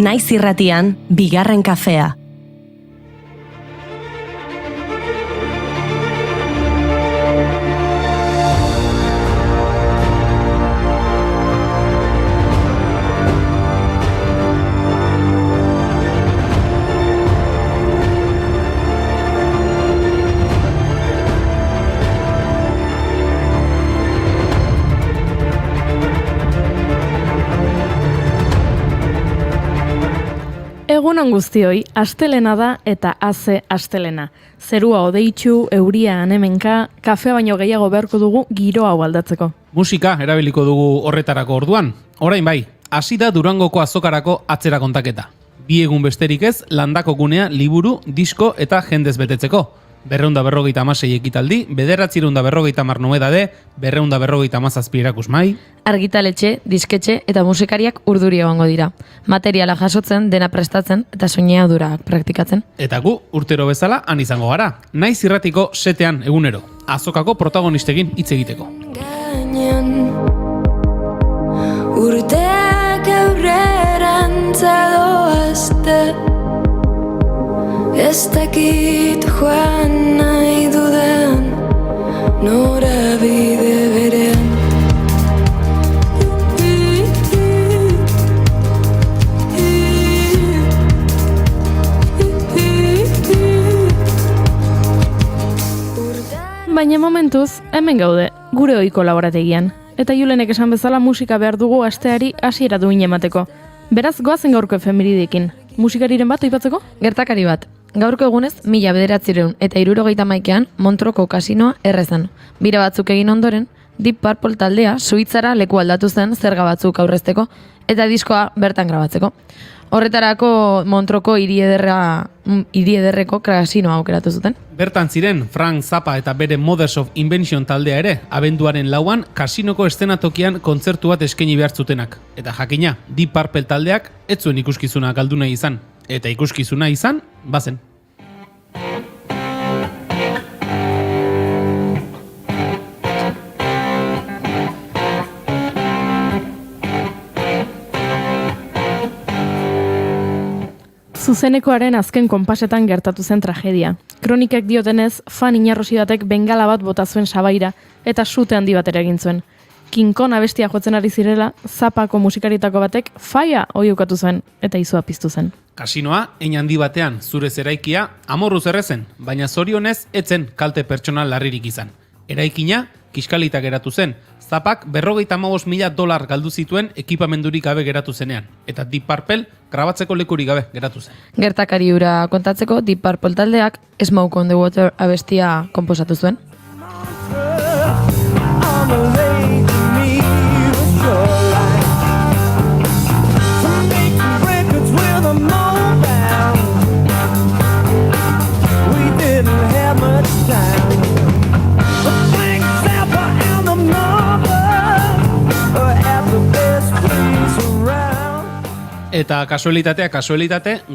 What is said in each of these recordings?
Naiz irratian, bigarren kafea. Egunon guztioi, astelena da eta haze astelena. Zerua odeitsu, euria anemenka, kafea baino gehiago beharko dugu giroa hau aldatzeko. Musika erabiliko dugu horretarako orduan. Orain bai, hasi da Durangoko azokarako atzera kontaketa. 2 egun besterik ez, landako gunea liburu, disko eta jendez betetzeko. 256 ekitaldi, 950 nobedade, 257 erakusmai. Argitaletxe, disketxe eta musikariak urduri egongo dira. Materiala jasotzen, dena prestatzen eta soineadurak praktikatzen. Eta gu, urtero bezala, han izango gara. Naiz irratiko setean egunero. Azokako protagonistekin hitz egiteko. Gainen, urteak aurrerantza doazte, ez dakit joan nahi dudan norabide berean. Baina momentuz, hemen gaude, gure ohiko laborategian. Eta Julenek esan bezala musika behar dugu asteari hasiera duin emateko. Beraz, goazen gaurko efemeridekin. Musikariren bat aipatzeko? Gertakari bat. Gaurko egunez, 1900 eta 1971 Montroko kasinoa errezan. Bira batzuk egin ondoren, Deep Purple taldea Suitzara leku aldatu zen zerga batzuk aurrezteko eta diskoa bertan grabatzeko. Horretarako Montroko hiri ederreko kasinoa aukeratu zuten. Bertan ziren Frank Zappa eta bere Mothers of Invention taldea ere, abenduaren 4an kasinoko eszenatokian kontzertu bat eskaini behar zutenak. Eta jakina, Deep Purple taldeak ez zuen ikuskizuna galdu nahi izan. Eta ikuskizuna izan, bazen. Zuzenekoaren azken konpasetan gertatu zen tragedia. Kronikek diotenez, fan inarrosi batek bengala bat bota zuen sabaira eta sute handi bat ere egin zuen. King Kong abestia jotzen ari zirela, Zapako musikaritako batek faia oiukatu zuen eta izua piztu zen. Kasinoa, hein handi batean, zurez eraikia, amorruz errezen, baina zorionez etzen kalte pertsonal larririk izan. Eraikina, kiskalita geratu zen, Zapak $55,000 galdu zituen ekipamendurik gabe geratu zenean, eta Deep Purple grabatzeko lekurik gabe geratu zen. Gertakari hura kontatzeko Deep Purple taldeak Smoke on the Water abestia konposatu zuen. Eta kasualitate,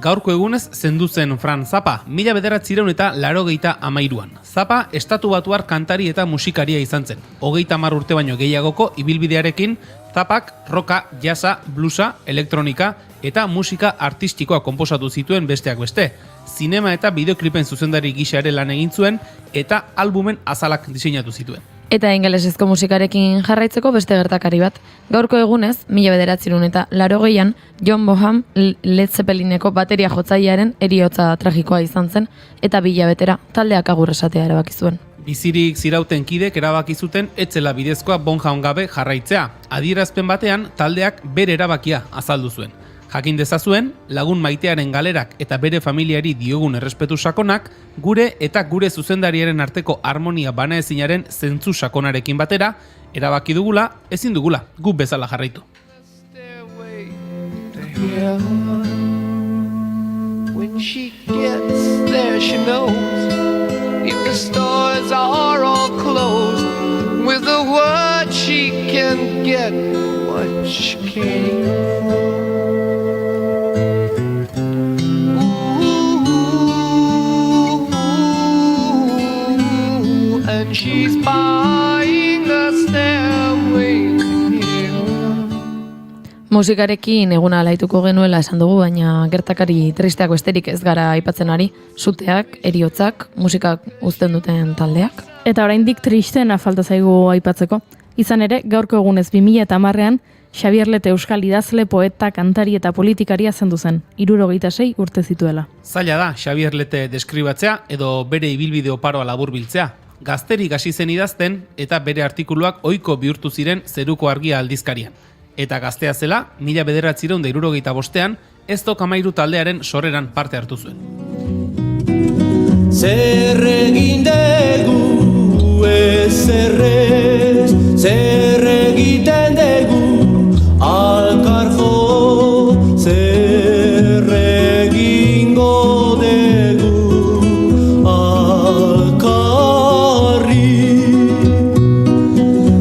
gaurko egunez zendu zen Frank Zappa, 1983an. Zappa estatu batuar kantari eta musikaria izan zen. 30 urte baino gehiagoko ibilbidearekin, Zappak rocka, jazza, bluesa, elektronika eta musika artistikoa konposatu zituen besteak beste. Zinema eta bideoklipen zuzendari gisa ere lan egin zuen eta albumen azalak diseinatu zituen. Eta ingelesezko musikarekin jarraitzeko beste gertakari bat. Gaurko egunez, 1980an, John Bonham Led Zeppelineko bateria jotzailearen heriotza tragikoa izan zen, eta 2 hilabetera taldeak agur esatea erabaki zuen. Bizirik zirauten kidek erabaki zuten etzela bidezkoa Bonham gabe jarraitzea. Adierazpen batean, taldeak bere erabakia azaldu zuen. Jakin dezazuen, lagun maitearen galerak eta bere familiari diogun errespetu sakonak, gure eta gure zuzendariaren arteko harmonia banaezinaren zentzu sakonarekin batera, erabaki dugula, ezin dugula, gu bezala jarraitu. When she gets there she knows if the stores are all closed, with a word she can get what she came for. And she's buying a stairway to heaven. Musikarekin eguna alaituko genuela esan dugu, baina gertakari tristeak besterik ez gara aipatzen ari. Suteak, eriotzak, musikak uzten duten taldeak. Eta oraindik tristeena falta zaigu aipatzeko. Izan ere, gaurko egunez 2010ean, Xabier Lete euskal idazle, poeta, kantari eta politikaria zendu zen, 66 urte zituela. Zaila da Xabier Lete deskribatzea edo bere ibilbide oparoa laburbiltzea. Gazterik hasi zen idazten eta bere artikuluak ohiko bihurtu ziren Zeruko Argia aldizkarian. Eta gaztea zela, 1965ean, Eztok Amairu taldearen sorreran parte hartu zuen. Zer egin dugu ezerrez, zer egiten dugu alkarjo, zer egingo dugu alkarri,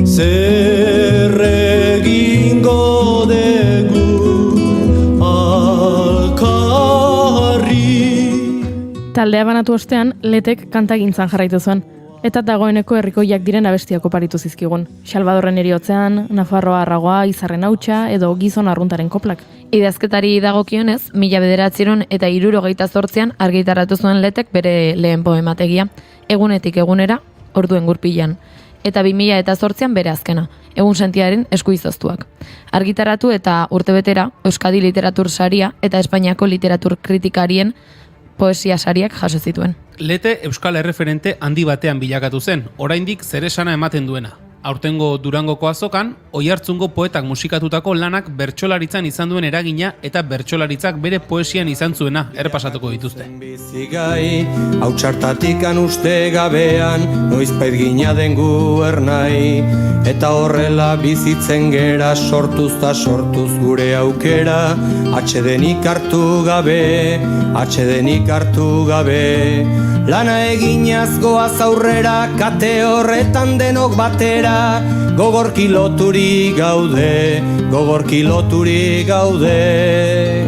zer egingo dugu alkarri. Taldea banatu ostean, Letek kantagintzan jarraitu zuen, eta dagoeneko herrikoiak diren abestiak oparitu zizkigun. Salvadorren eriotzean, Nafarroa Arragoa, Izarren Hautsa edo Gizon Arruntaren koplak. Idazketari dagokionez, 1968an argitaratu zuen Letek bere lehen poemategia, Egunetik egunera, orduen gurpilan, eta 2008an bere azkena, Egun sentiaren eskuizoztuak. Argitaratu eta urtebetera Euskadi Literatur Saria eta Espainiako Literatur Kritikarien poesia sariak jaso zituen. Lete euskal erreferente handi batean bilakatu zen, oraindik zeresana ematen duena. Aurtengo Durangoko azokan, Oiartzungo poetak musikatutako lanak bertsolaritzan izan duen eragina eta bertsolaritzak bere poesian izan zuena errepasatuko dituzte. Bizigai, hautsartatikan uste gabean, noizbait gina den gu ernai, eta horrela bizitzen gera sortuz ta sortuz gure aukera, atsedenik hartu gabe, atsedenik hartu gabe. Lana eginaz goaz aurrera, kate horretan denok batera, gogorki loturik gaude, gogorki loturik gaude.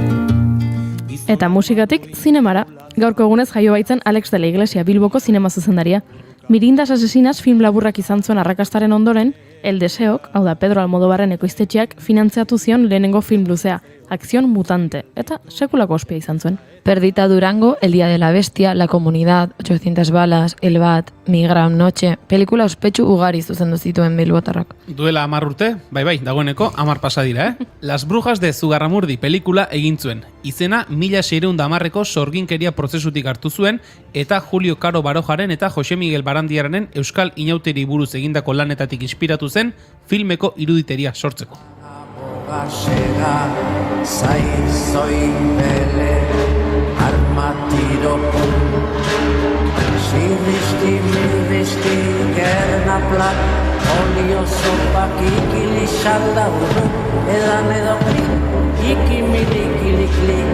Eta musikatik zinemara, gaurko egunez jaio baitzen Alex de la Iglesia, Bilboko zinema zuzendaria. Mirindas asesinas film laburrak izan zuen arrakastaren ondoren, El Deseok, hau da Pedro Almodobarren ekoiztetxeak, finantziatu zion lehenengo film luzea, Acción Mutante, eta sekulako ospea izan zuen. Perdita Durango, El Día de la Bestia, La Comunidad, 800 balas, El Bat, Migram Noche, pelikula ospetsu ugari zuzendu zituen bilbotarrak. Duela 10 urte, bai, dagoeneko 10 pasa dira, Las Brujas de Zugarramurdi pelikula egin zuen. Izena 1610ko sorginkeria prozesutik hartu zuen eta Julio Caro Barojaren eta Jose Miguel Barandiararen euskal inauteri buruz egindako lanetatik inspiratu zen filmeko iruditeria sortzeko. Gasega, zaizoi bele, armatiro zirrizki, mirrizki, gerna plak, olio zopak ikili salda uru, edan edo klik, ikimilik, klik.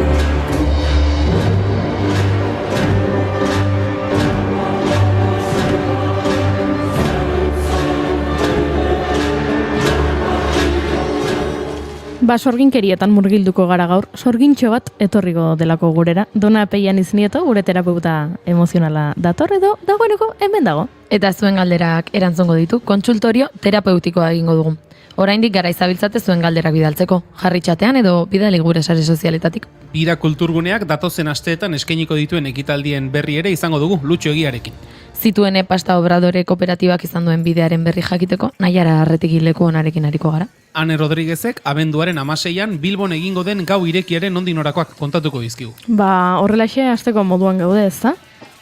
Sorginkerietan murgilduko gara gaur, sorgintxo bat etorriko delako gurera. Dona Peian Iznieto, gure terapeuta emozionala dator edo dagoeneko hemen dago. Eta zuen galderak erantzongo ditu, kontsultorio terapeutikoa egingo dugu. Oraindik gara izabiltzate zuen galderak bidaltzeko, jarri txatean edo bidali gure sare sozialetatik. Bira kulturguneak datozen asteetan eskainiko dituen ekitaldien berri ere izango dugu Lutxo Egiarekin. Zituen pasta obradore kooperatibak izan duen bidearen berri jakiteko, Naiara Arretegi leku onarekin ariko gara. Ane Rodriguezek abenduaren 16an Bilbon egingo den gau irekiaren nondik norakoak kontatuko dizkigu. Horrelaxe hasteko moduan gaude, ezta?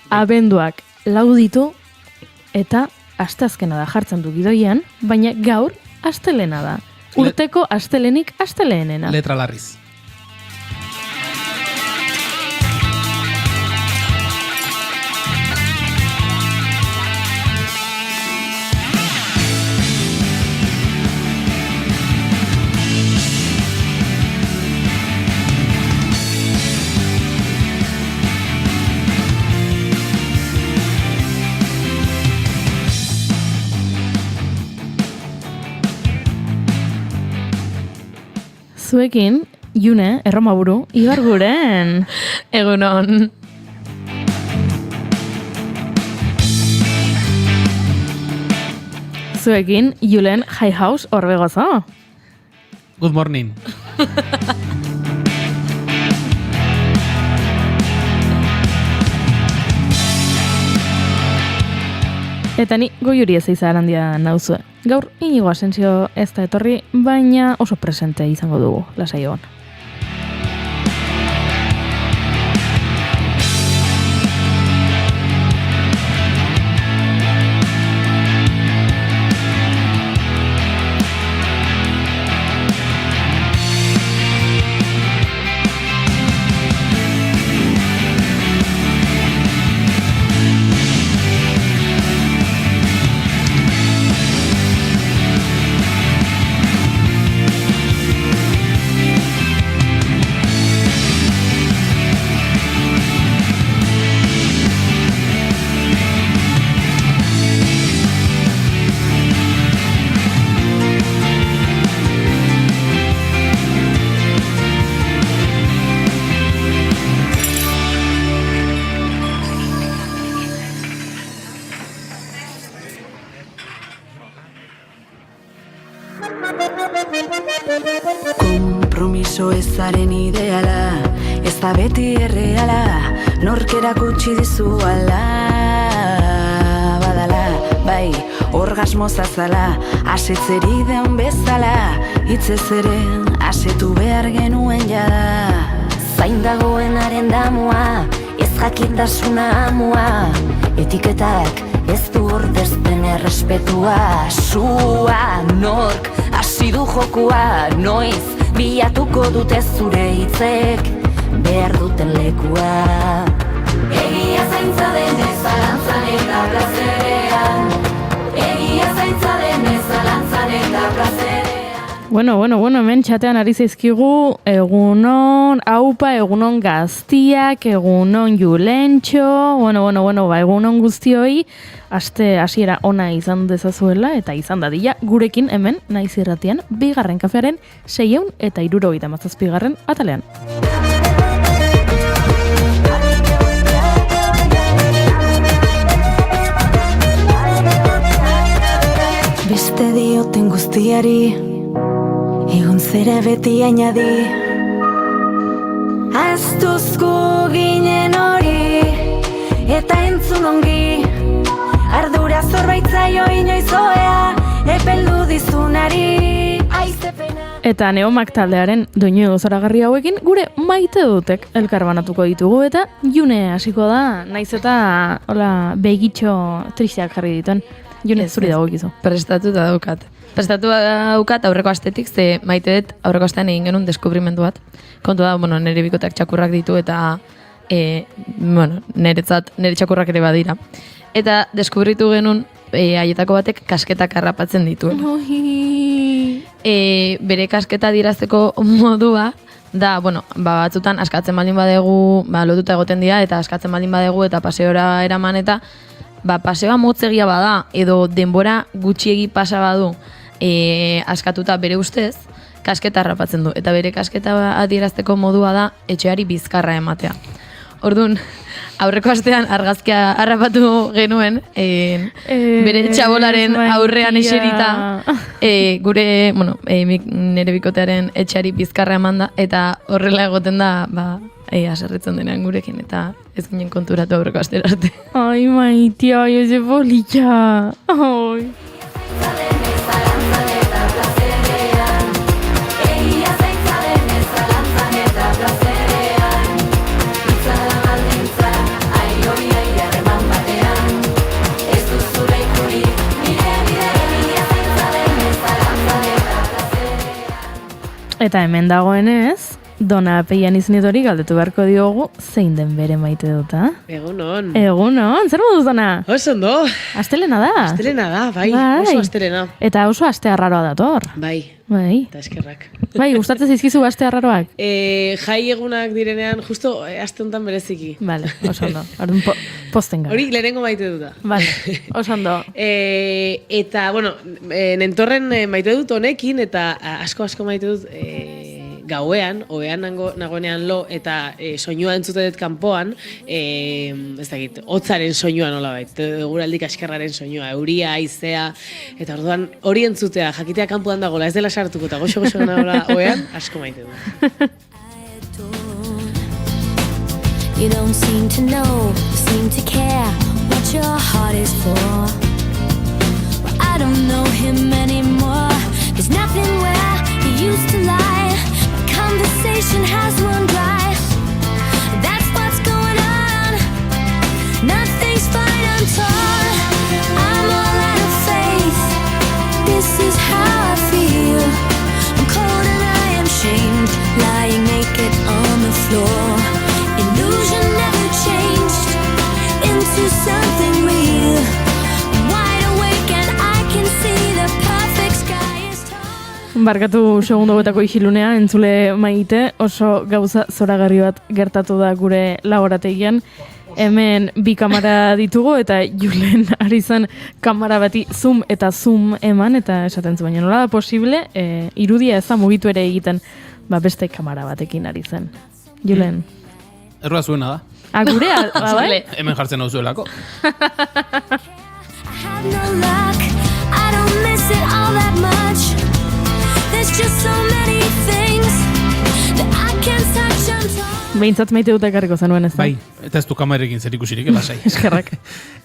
Abenduak lauditu eta asteazkena da jartzen du gidoian, baina gaur astelena da. Urteko astelenik astelehenena. Letra larriz. Zuekin, June, Erromaburu, Ibarguren. Egunon. Zuekin, Julen High House Orbegozo. Good morning. Eta ni goiuri ez izan handia nauzue. Gaur Inigo Asensio ez da etorri, baina oso presente izango dugu, lasai egon. Konpromiso ezaren ideala, ez da beti erreala, nork erakutsi dizu ala, badala, bai, orgasmo zazala, asetzeri deun bezala, hitzez ere asetu behar genuen jada. Zain dagoenaren damua, ez jakintasuna amua, etiketak ez du ordezten errespetua, sua, nork, hasi du jokua, noiz, bilatuko dute zure hitzek, behar duten lekua. Egia zaintza denez zalantzan eta plazerean, egia zaintza denez zalantzan eta plazerean. Bueno, hemen txatean ari zaizkigu, egunon aupa, egunon gaztiak, egunon julentxo, egunon guztioi, aste hasiera ona izan dezazuela eta izan dadila gurekin hemen naiz irratian bigarren kafearen 677 atalean. Beste dioten guztiari, egon zera beti añadi, aztuzko ginen hori, eta entzun ongi, ardura zorbaitzaio inoizoea, epeldu dizunari, aizepena. Eta Neomak taldearen doinu zoragarri hauekin gure maite dutek elkarbanatuko ditugu eta June hasiko da, naiz eta hola begitxo tristeak jarri dituen. June, zuri dago gizu. Prestatuta daukat. Daukat aurreko astetik, ze maite dut aurreko astean egin genuen deskubrimendu bat. Kontu da, nire bikoteak txakurrak ditu eta nire txakurrak ere badira. Eta deskubritu genuen haietako batek kasketak harrapatzen dituen. Bere kasketa dirazteko modua da, batzutan askatzen baldin badegu, lotuta egoten dira eta askatzen baldin badegu eta paseora eraman eta paseoa motzegia bada edo denbora gutxiegi pasa badu askatuta bere ustez, kasketa harrapatzen du. Eta bere kasketa adierazteko modua da etxeari bizkarra ematea. Orduan, aurreko astean argazkia harrapatu genuen bere txabolaren aurrean eserita gure, nire bikotearen etxeari bizkarra emanda eta horrela egoten da, aserritzen denean gurekin eta ez ginen konturatu aurreko astera arte. Ai, maitia, eze bolitxa. Ai. Eta hemen dagoenez, Dona Peian izenidori galdetu beharko diogu zein den bere maite duta. Egunon. Egunon, zer moduz Dona? Oso ondo. Astelena da. Astelena da, bai. Oso astelena. Eta oso aste arraroa dator. Bai. Eta eskerrak. Bai, gustatzen zaizkizu aste arraroak? Jai egunak direnean, justo aste honetan bereziki. Vale, oso ondo. Posten gara. Hori lehenengo maite duta. Vale, oso ondo. Eta, nentorren maite dut honekin, eta asko maite dut gauean, oean nagoenean lo, eta soinua entzute dut kanpoan, ez dakit, hotzaren soinua nolabait, eguraldi kaskarraren soinua, euria, haizea, eta orduan hori entzutea, jakitea kanpoan dagoela, ez dela sartuko, eta goxo nagoela oean, asko maite du. You don't seem to know, seem to care what your heart is for. Well, I don't know him anymore. There's nothing where he used to lie. My conversation has run dry. That's what's going on. Nothing's fine, I'm torn. I'm all out of faith. This is how I feel. I'm cold and I am shamed, lying naked on the floor. Illusion never changed into something real. I'm wide awake and I can see the perfect sky is tall. Barkatu segundo betako isilunea, entzule maite, oso gauza zoragarri bat gertatu da gure laborategian. Hemen bi kamera ditugu eta Julen ari zen kamera bati zoom eta zoom eman, eta esaten zu, baina nola da posible, irudia ez da mugitu ere egiten, beste kamera batekin ari zen. Julen. Erroa zuena da. Gurea, bai? Hemen jartzen hau zuelako. I have no luck. I don't miss it all that much. There's just so many things that I can't touch on top. Behintzat maite dut ekarriko zenuen ez da? Bai, eta ez du kamerekin zer ikusirik, lasai. Eskerrak.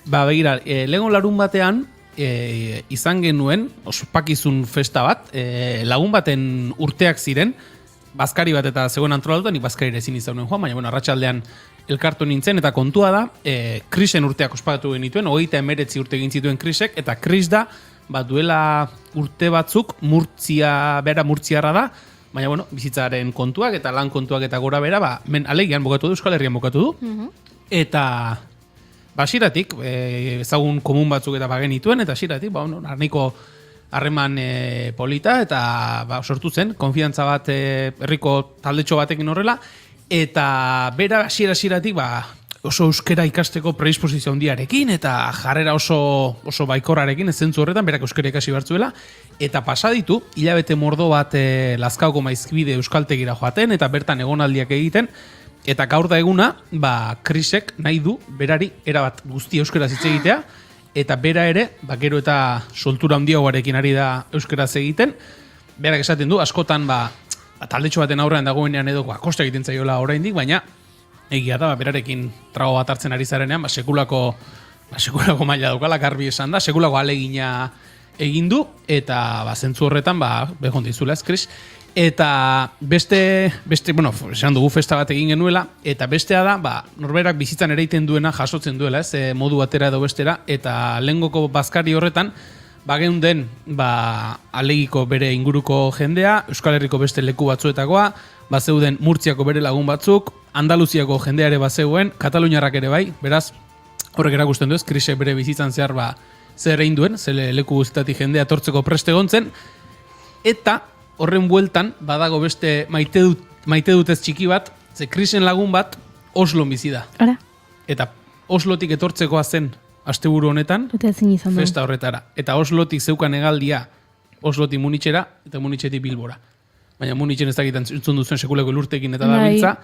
Begira, lehengo larun batean, izan genuen, ospakizun festa bat, lagun baten urteak ziren, bazkari bat eta zegoen antolatuta, nik bazkarira ezin izan nuen joan, baina arratsaldean elkartu nintzen, eta kontua da, Krisen urteak ospatu genituen, 39 urte egin zituen Krisek, eta Kris da, duela urte batzuk, murtziarra da, baina bizitzaren kontuak eta lan kontuak eta gora bera, men alegian bukatu du, Euskal Herrian bukatu du, eta basiratik, ezagun komun batzuk eta bagenituen, eta basiratik, arniko harreman polita, eta sortu zen, konfiantza bat herriko taldetxo batekin horrela, eta bera hasieratik oso euskera ikasteko predisposizio handiarekin, eta jarrera oso baikorrarekin, ez zentzu horretan, berak euskera ikasi bertzuela, eta pasaditu, hilabete mordo bat Lazkaoko Maizkibide euskaltegira joaten, eta bertan egonaldiak egiten, eta gaur da eguna, Krisek nahi du, berari, erabat guzti euskera hitz egitea, eta bera ere, gero eta soltura handiagoarekin ari da euskaraz egiten, berak esaten du, askotan taldetxo baten aurrean dagoenean edo kosta egiten zaiola oraindik, baina egia da, berarekin trago bat hartzen ari zarenean, sekulako maila daukala, garbi esan da, sekulako alegina egin du, eta zentzu horretan, behon dizula ez, Kris, eta beste, esan dugu festa bat egin genuela, eta bestea da, norberak bizitzan ereiten duena jasotzen duela, ez, modu batera edo bestera, eta lehengoko bazkari horretan, geunden, alegiko bere inguruko jendea, Euskal Herriko beste leku batzuetakoa, zeuden Murtziako bere lagun batzuk, Andaluziako jendea ere bazegoen, Kataluniarrak ere bai, beraz, horrek erakusten du ez, Krisek bere bizitzan zehar zer egin duen, zele leku guztietatik jendea tortzeko preste egontzen, eta horren bueltan, badago beste maite dutez txiki bat, ze Krisen lagun bat Oslon bizi da. Ara. Eta Oslotik etortzekoa zen asteburu honetan, eta ezin izan du. Festa horretara. Eta Oslotik zeukan egaldia, Oslotik Munitxera, eta Munitxetik Bilbora. Baina Munitxen ez dakitan entzun duzuen sekuleko lurtekin eta dabiltza,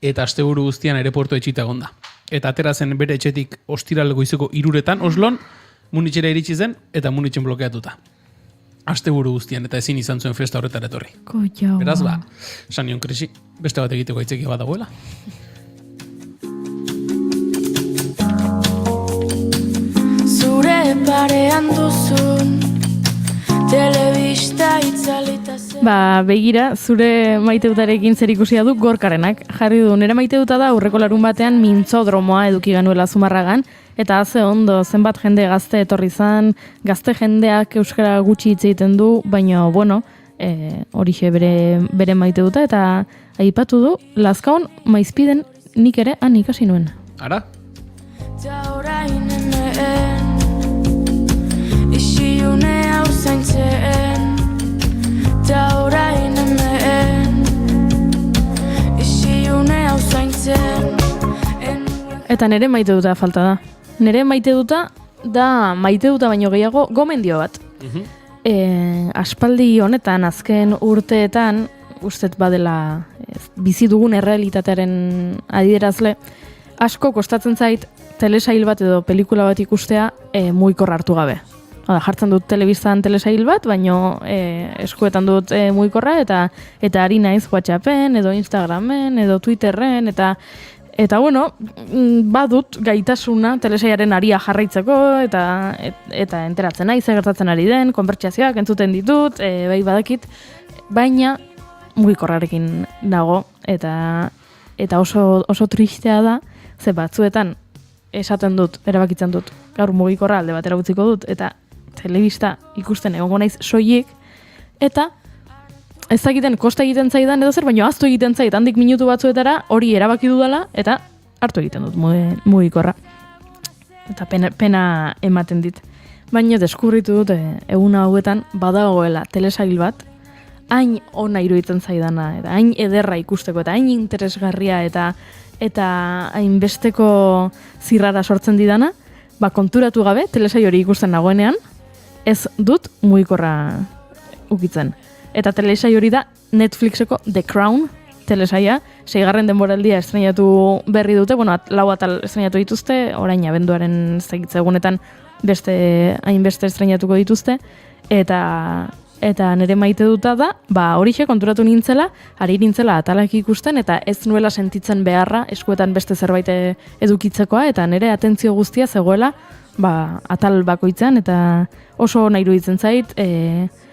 eta asteburu guztian aeroportu etxita egonda. Eta atera zen bere etxetik ostiral goizeko 3:00 Oslon, Munitxera iritsi zen, eta Munitxen blokeatuta. Asteburu guztian, eta ezin izan zuen festa horretara etorri. Beraz, esan nion Krisi, beste bat egiteko aitzekia bat dagoela. Zure parean duzun telebista itzalita zen. Begira, zure maiteutarekin zer ikusia du Gorkarenak. Jarri du, nire maiteuta da aurreko larun batean mintzodromoa eduki ganuela Zumarragan, eta haze ondo, zenbat jende gazte etorri zan, gazte jendeak euskara gutxi hitz egiten du, baina, horixe bere maiteuta, eta aipatu du, Lazkaon Maizpiden nik ere han ikasi nuen. Ara? Ta orain hemen isiune hau zaintzen. Ta orain hemen isiune hau zaintzen. Eta nire maiteuta falta da. Nire maiteuta da maiteuta baino gehiago gomendio bat. Aspaldi honetan, azken urteetan, ustet badela bizi dugun errealitatearen adierazle, asko kostatzen zait telesail bat edo pelikula bat ikustea mugikor hartu gabe. Hala, jartzen dut telebistan telesail bat, baino eskuetan dut mugikorra eta ari naiz WhatsAppen edo Instagramen edo Twitterren eta bueno, badut gaitasuna telesailaren aria jarraitzeko eta enteratzen naiz gertatzen ari den, konbertsazioak entzuten ditut, bai badakit, baina mugikorrarekin dago eta oso tristea da, ze batzuetan esaten dut, erabakitzen dut, gaur mugikorra alde batera utziko dut, eta telebista ikusten egongo naiz soilik, eta ez dakiten kosta egiten zaidan edo zer, baina ahaztu egiten zait handik minutu batzuetara hori erabaki dudala, eta hartu egiten dut mugikorra. Eta pena ematen dit. Baina deskubritu dut egun hauetan badagoela telesail bat, hain ona iruditzen zaidana, eta hain ederra ikusteko, eta hain interesgarria, eta hainbesteko zirrara sortzen didana, konturatu gabe telesail hori ikusten nagoenean, ez dut mugikorra ukitzen. Eta telesail hori da Netflixeko The Crown telesaila, 6. denboraldia estrenatu berri dute, 4 atal estrenatu dituzte, orain abenduaren egunetan hainbeste estrenatuko dituzte, eta nire maite duta da, horixe konturatu nintzela, ari nintzela atalak ikusten, eta ez nuela sentitzen beharra eskuetan beste zerbait edukitzekoa, eta nire atentzio guztia zegoela atal bakoitzean, eta oso nahi iruditzen zait,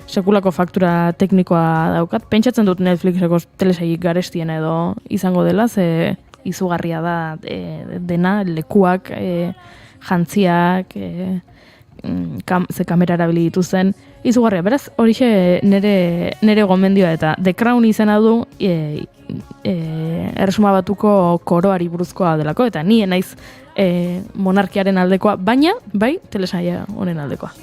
sekulako faktura teknikoa daukat. Pentsatzen dut Netflixeko telesailik garestiena edo izango dela, ze izugarria da dena, lekuak, jantziak, ze kamera erabili dituzten, izugarria. Beraz, horixe nire gomendioa, eta The Crown izena du Erresuma Batuko koroari buruzkoa delako, eta ni naiz monarkiaren aldekoa, baina bai telesaila honen aldekoa.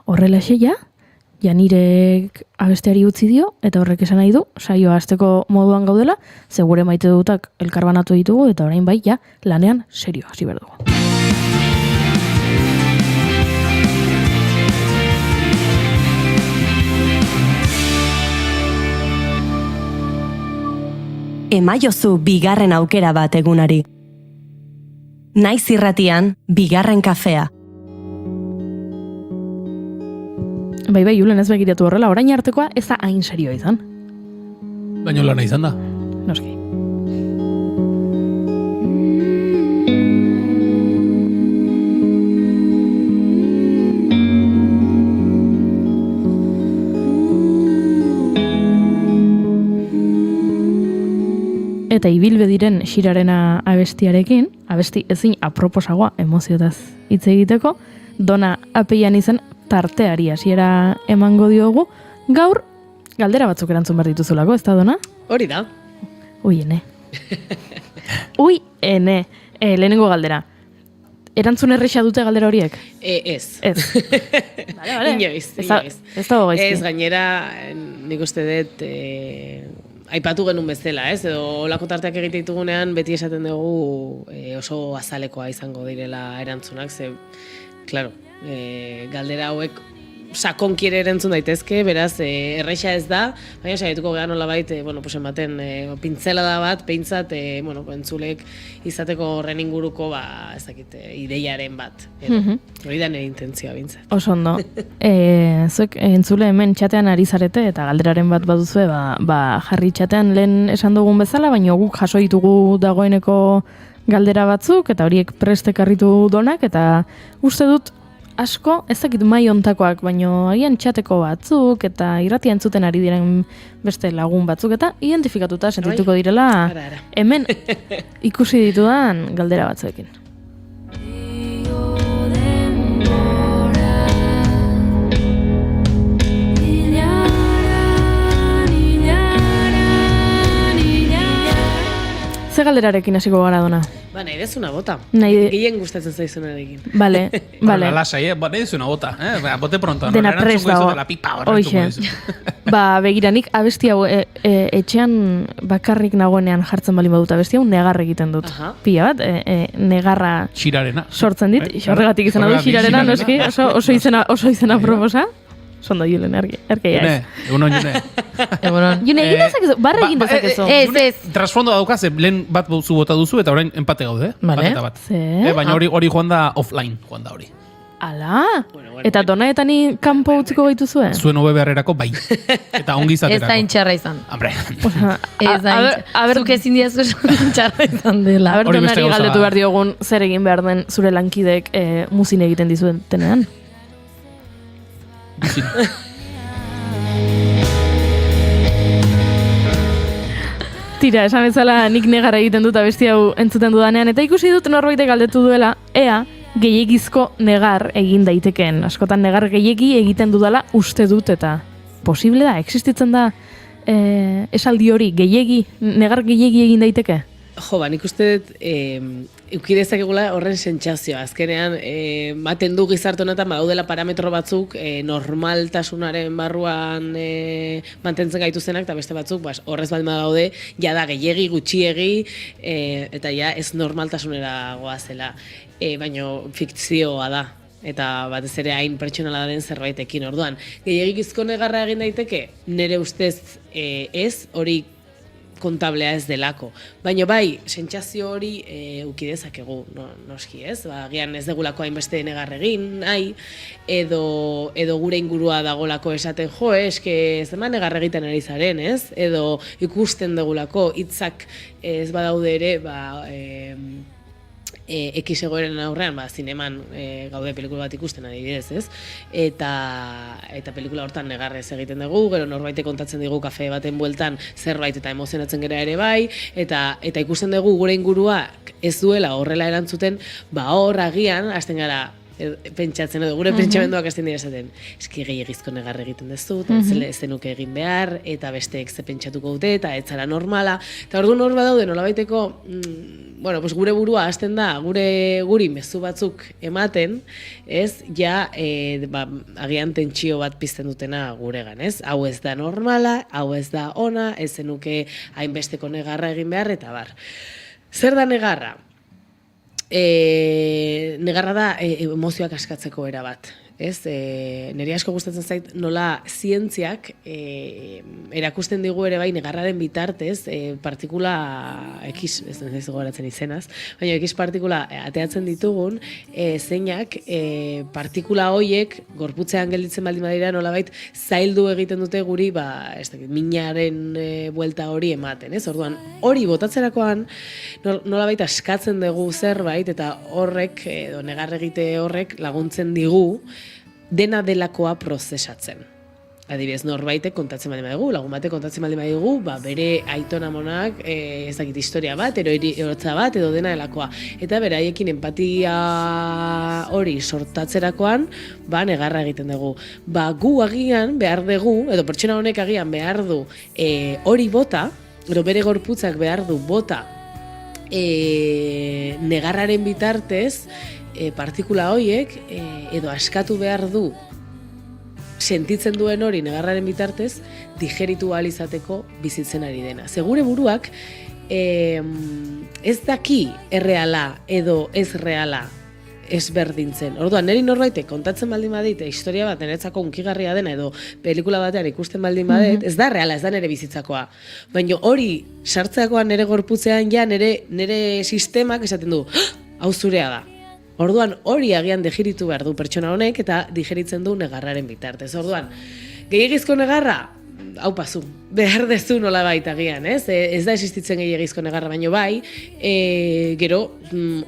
Horrela xeia, Janirek abesteari utzi dio, eta horrek esan nahi du, saioa hasteko moduan gaudela, segure maite dutak elkarbanatu ditugu, eta orain bai, lanean serio hasi behar dugu. Emaiozu bigarren aukera bat egunari. Naiz irratian, bigarren kafea. Bai, Julen ez begiratu horrela, orain artekoa ez da hain serioa izan. Baina lana izan da. Noski. Eta ibilbe diren Xirarena abestiarekin, abesti ezin aproposagoa emoziotaz hitz egiteko, Dona Apeian izan tarteari hasiera emango diogu. Gaur, galdera batzuk erantzun behar dituzulako, ez da, Dona? Hori da. Ui, ene. Lehenengo galdera. Erantzun erresa dute galdera horiek? Ez. Ez. Vale. Inoiz. Ez dago gaizki. Ez, gainera, nik uste dut, aipatu genuen bezala, ez? Edo olako tarteak egite ditugunean, beti esaten dugu oso azalekoa izango direla erantzunak, ze, klaro, galdera hauek sakonkiere erantzun daitezke, beraz, erraixa ez da, baina saietuko gehan nolabait, ematen pintzelada bat, peintzat, entzulek izateko horren inguruko, ez dakit, ideiaren bat. Hori da nire intentzioa bintzat. Oso ondo. Zuek entzule hemen txatean ari zarete, eta galderaren bat baduzue, jarri txatean lehen esan dugun bezala, baina guk jaso ditugu dagoeneko galdera batzuk, eta horiek prestek harritu Donak, eta uste dut, asko, ez dakit mai ontakoak, baino agian txateko batzuk eta irratia entzuten ari diren beste lagun batzuk eta identifikatuta sentituko direla hemen ikusi ditudan galdera batzuekin. Ze galderarekin hasiko gara, Dona? Ba, nahi dezuna bota. Nahi- Gehien gustatzen zaizunarekin. Bale, bale. Lasai, nahi duzuna bota, bote pronto. Dena prest dago. La pipa, Hoxe. Ba, begiranik, abesti hau etxean bakarrik nagoenean jartzen balin badut abesti hau, negar egiten dut. Aha. Pila bat, negarra Xirarena. sortzen dit, horregatik izena du Horregatik, xirarena, xirarena. noski, oso izena proposa. Sondo Julen, erkeia ez. Egunon, June. Egunon. June, egin dezakezu, barra egin dezakezu. Ez. Trasfondo daukaz, lehen bat zu bota duzu eta orain empate gaude, Vale. bat eta bat. Ze? Baina hori joan da offline, joan da hori. Ala, eta donaetani kanpo utziko gaituzue? Zuen hobe beharrerako bai. Eta ongi Ez da izaterako. intxarra izan. Hombre, Ez da intxarra. Zuk ezin diazu esan intxarra izan dela. Aber Hori beste donari gauza galdetu da. behar diogun zer egin behar den zure lankidek muzin egiten dizuetenean. bizin. Tira, esan bezala nik negara egiten dut abesti hau entzuten dudanean, eta ikusi dut norbaitek galdetu duela, ea gehiegizko negar egin daitekeen. Askotan negar gehiegi egiten dudala uste dut eta posible da, existitzen da esaldi hori, negar gehiegi egin daiteke? Jo, nik uste dut, eukidezakegula horren sentsazioa. Azkenean, maten du gizarte honetan badaudela parametro batzuk normaltasunaren barruan mantentzen gaituzenak, eta beste batzuk horrez baldin badaude, jada gehiegi, gutxiegi, eta ja ez normaltasunera goazela. Baina fikzioa da. Eta batez ere hain pertsonala den zerbaitekin orduan. Gehiegizko negarra egin daiteke, nire ustez ez, hori kontablea ez delako. Baina bai, sentsazio hori ukidezakegu, noski ez? Agian ez degulako hainbeste negar egin, nahi, edo gure ingurua dagolako esaten jo, eske ez eman negar egiten ari zaren, ez? Edo ikusten degulako hitzak ez badaude ere, X egoeren aurrean, zineman gaude pelikula bat ikusten adibidez, ez? Eta pelikula hortan negarrez egiten dugu, gero norbait kontatzen digu kafe baten bueltan zerbait eta emozionatzen gera ere bai, eta ikusten dugu gure inguruak ez duela horrela erantzuten, hor agian, hasten gara, pentsatzen edo gure pentsamenduak hasten dira esaten. Eski gehiagizko negar egiten duzu, eta ez zenuke egin behar, eta besteek ze pentsatuko dute, eta ez zara normala. Eta orduan hor badaude nolabaiteko, gure burua hasten da, guri mezu batzuk ematen, ez, ja, agian tentsio bat pizten dutena guregan, ez? Hau ez da normala, hau ez da ona, ez zenuke hainbesteko negarra egin behar, eta bar. Zer da negarra? Negarra da emozioak askatzeko era bat. Niri asko gustatzen zait nola zientziak erakusten digu ere bai negarraren bitartez partikula X, ez gogoratzen izenaz, baina X partikula ateatzen ditugun zeinak partikula hoiek gorputzean gelditzen baldin badira nolabait zaildu egiten dute guri minaren buelta hori ematen, ez? Orduan hori botatzerakoan nolabait askatzen dugu zerbait eta horrek edo negar egite horrek laguntzen digu dena delakoa prozesatzen. Adibidez, norbaitek kontatzen baldin badigu, lagun batek kontatzen baldin badigu, bere aitona monak, ez dakit historia bat, erotza bat, edo dena delakoa. Eta beraiekin empatia hori sortatzerakoan, negarra egiten dugu. Gu agian behar dugu, edo pertsona honek agian behar du hori bota, edo bere gorputzak behar du bota negarraren bitartez, partikula horiek edo askatu behar du sentitzen duen hori negarraren bitartez digeritu ahal izateko bizitzen ari dena. Segure buruak ez daki erreala edo ez reala ezberdintzen. Orduan, niri norbaitek kontatzen baldin badit, historia bat niretzako unkigarria dena edo pelikula batean ikusten baldin badet, ez da reala, ez da nire bizitzakoa. Baina hori sartzeakoan nire gorputzean ja nire sistemak esaten du, hau zurea da. Orduan hori agian digeritu behar du pertsona honek eta digeritzen du negarraren bitartez. Orduan, gehiegizko negarra, hau pasu, behar dezu nola baita agian, ez? Ez da existitzen gehiegizko negarra, baino bai, gero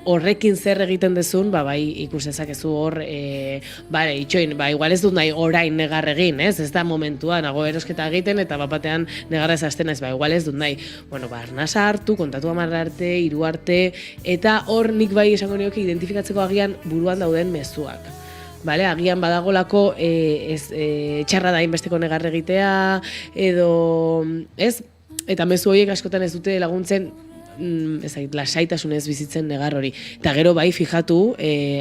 horrekin zer egiten dezun, bai ikus dezakezu hor, itxoin, igual ez dut nahi orain negar egin, ez? Ez da momentua, nago erosketa egiten eta batean negarra ez hasten ez, igual ez dut nahi. Arnasa hartu, kontatu 10 arte, 3 arte, eta hor nik bai esango nioke identifikatzeko agian buruan dauden mezuak. Agian badagolako txarra da inbesteko negar egitea, edo, ez? Eta mezu horiek askotan ez dute laguntzen lasaitasunez bizitzen negar hori. Eta gero bai fijatu,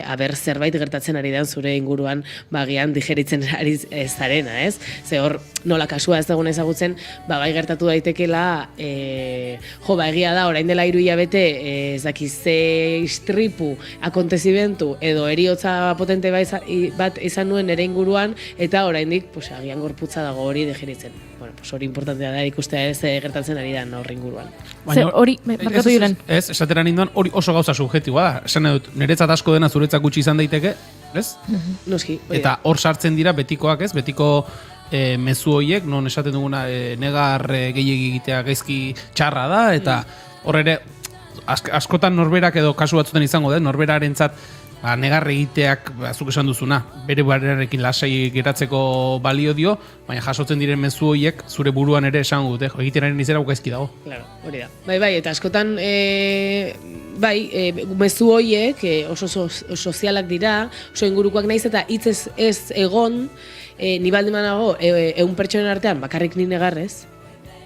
aber zerbait gertatzen ari da zure inguruan bagian digeritzen ari zarena, ez? Ze hor nola kasua ez daguna ezagutzen, bai gertatu daitekela, egia da, orain dela 3 hilabete, ez dakiz ze istripu, akontezimentu, edo heriotza potente bat izan nuen ere inguruan, eta oraindik, pues, agian gorputza dago hori digeritzen. Bueno, pues hori importantea da ikustea ez gertatzen ari da horri inguruan. Ze hori, markatu diren. Ez, esatera ninduan hori oso gauza subjektiboa da. Esan dut, niretzat asko dena zuretzat gutxi izan daiteke, ez? Noski. Eta hor sartzen dira betikoak, ez? Betiko mezu horiek, non esaten duguna negar gehiegi egitea gaizki txarra da, eta hor ere, askotan norberak edo kasu batzutan izango da, norberarentzat negar egiteak, zuk esan duzuna, bere bararekin lasai geratzeko balio dio, baina jasotzen diren mezu horiek zure buruan ere esango dute, egitearen izera gaizki dago. Claro, hori da. Bai, eta askotan, mezu horiek oso sozialak dira, oso ingurukoak naiz eta hitz ez egon, ni baldin banago 100 pertsonen artean bakarrik ni negarrez,